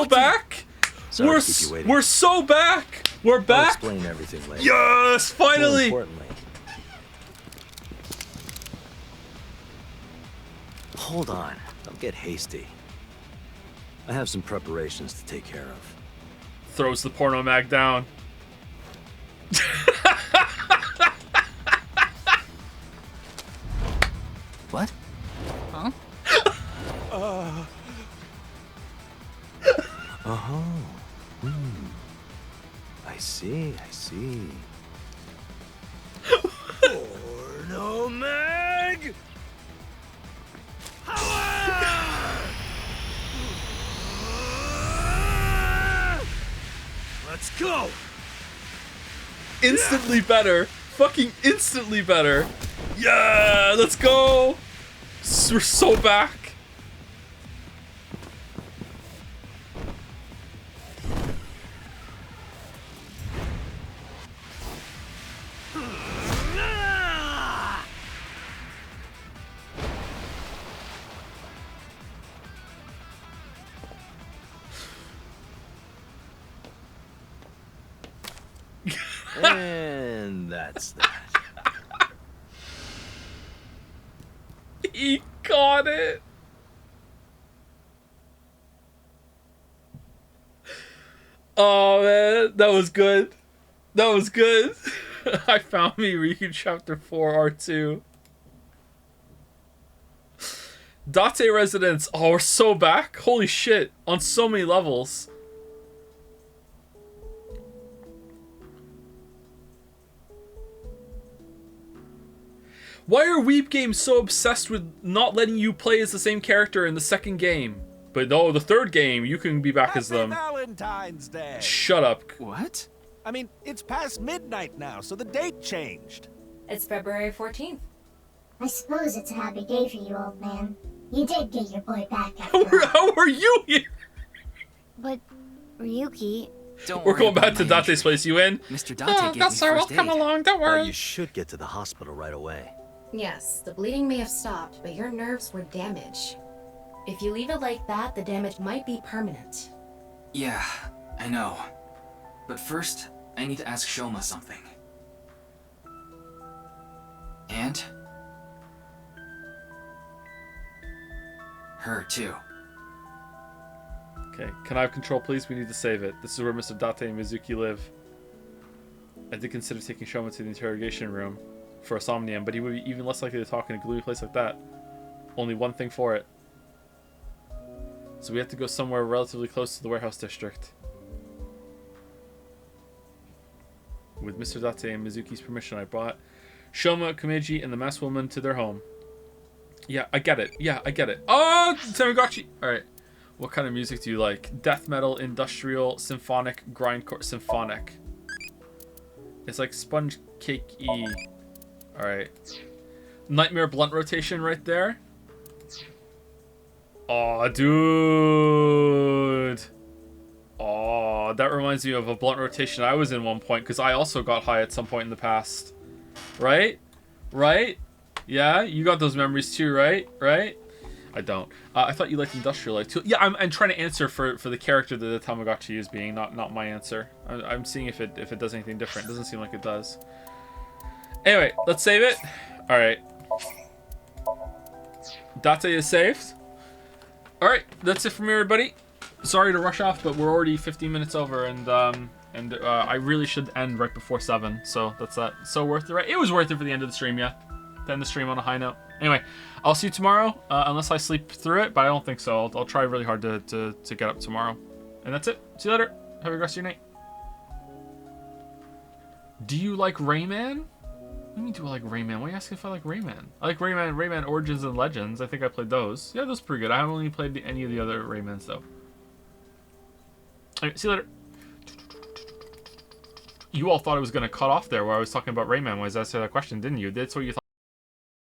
so back. Sorry to keep you waiting. We're so back. We're I'll back. explain everything later. Yes, finally. More importantly, hold on. Don't get hasty. I have some preparations to take care of. Throws the porno mag down. What? Huh? Oh. I see, I see. Porno mag! Let's go! Instantly better. Fucking instantly better. Yeah, let's go. We're so back. And that's that. He got it. Oh man, that was good. That was good. I found me Ryuki Chapter 4 R2. Date Residence. Oh, we're so back. Holy shit. On so many levels. Why are Weeb games so obsessed with not letting you play as the same character in the second game? But no, the third game, you can be back as them. Valentine's Day. Shut up. What? I mean, it's past midnight now, so the date changed. It's February 14th. I suppose it's a happy day for you, old man. You did get your boy back after all. How are you here? But, Ryuki... We're going back to Date's place. You in? Mr. Date gave me first aid. Come along. Don't worry. You should get to the hospital right away. Yes, the bleeding may have stopped, but your nerves were damaged. If you leave it like that, the damage might be permanent. Yeah, I know. But first, I need to ask Shoma something. And? Her, too. Okay, can I have control, please? We need to save it. This is where Mr. Date and Mizuki live. I did consider taking Shoma to the interrogation room for a Somnium, but he would be even less likely to talk in a gloomy place like that. Only one thing for it. So we have to go somewhere relatively close to the warehouse district. With Mr. Date and Mizuki's permission, I brought Shoma, Kumeji, and the masked woman to their home. Yeah, I get it. Yeah, I get it. Oh, Tamagotchi! Alright. What kind of music do you like? Death metal, industrial, symphonic, grindcore, symphonic. It's like sponge cake-y. Alright. Nightmare blunt rotation right there. Aw, dude. Aw, that reminds me of a blunt rotation I was in one point, because I also got high at some point in the past. Right? Right? Yeah, you got those memories too, right? Right? I don't. I thought you liked industrial life too. Yeah, I'm trying to answer for the character that the Tamagotchi is being, not my answer. I'm seeing if it does anything different. It doesn't seem like it does. Anyway, let's save it. All right. Date is saved. All right, that's it from me, everybody. Sorry to rush off, but we're already 15 minutes over, and I really should end right before 7. So that's that. So worth it, right? It was worth it for the end of the stream, yeah. To end the stream on a high note. Anyway, I'll see you tomorrow, unless I sleep through it, but I don't think so. I'll try really hard to get up tomorrow. And that's it. See you later. Have a good rest of your night. Do you like Rayman? What do you mean, do I like Rayman? Why are you asking if I like Rayman? I like Rayman Origins and Legends. I think I played those. Yeah, those are pretty good. I haven't really played any of the other Raymans, though. Alright, see you later. You all thought it was going to cut off there where I was talking about Rayman when I was asking that question, didn't you? That's what you thought.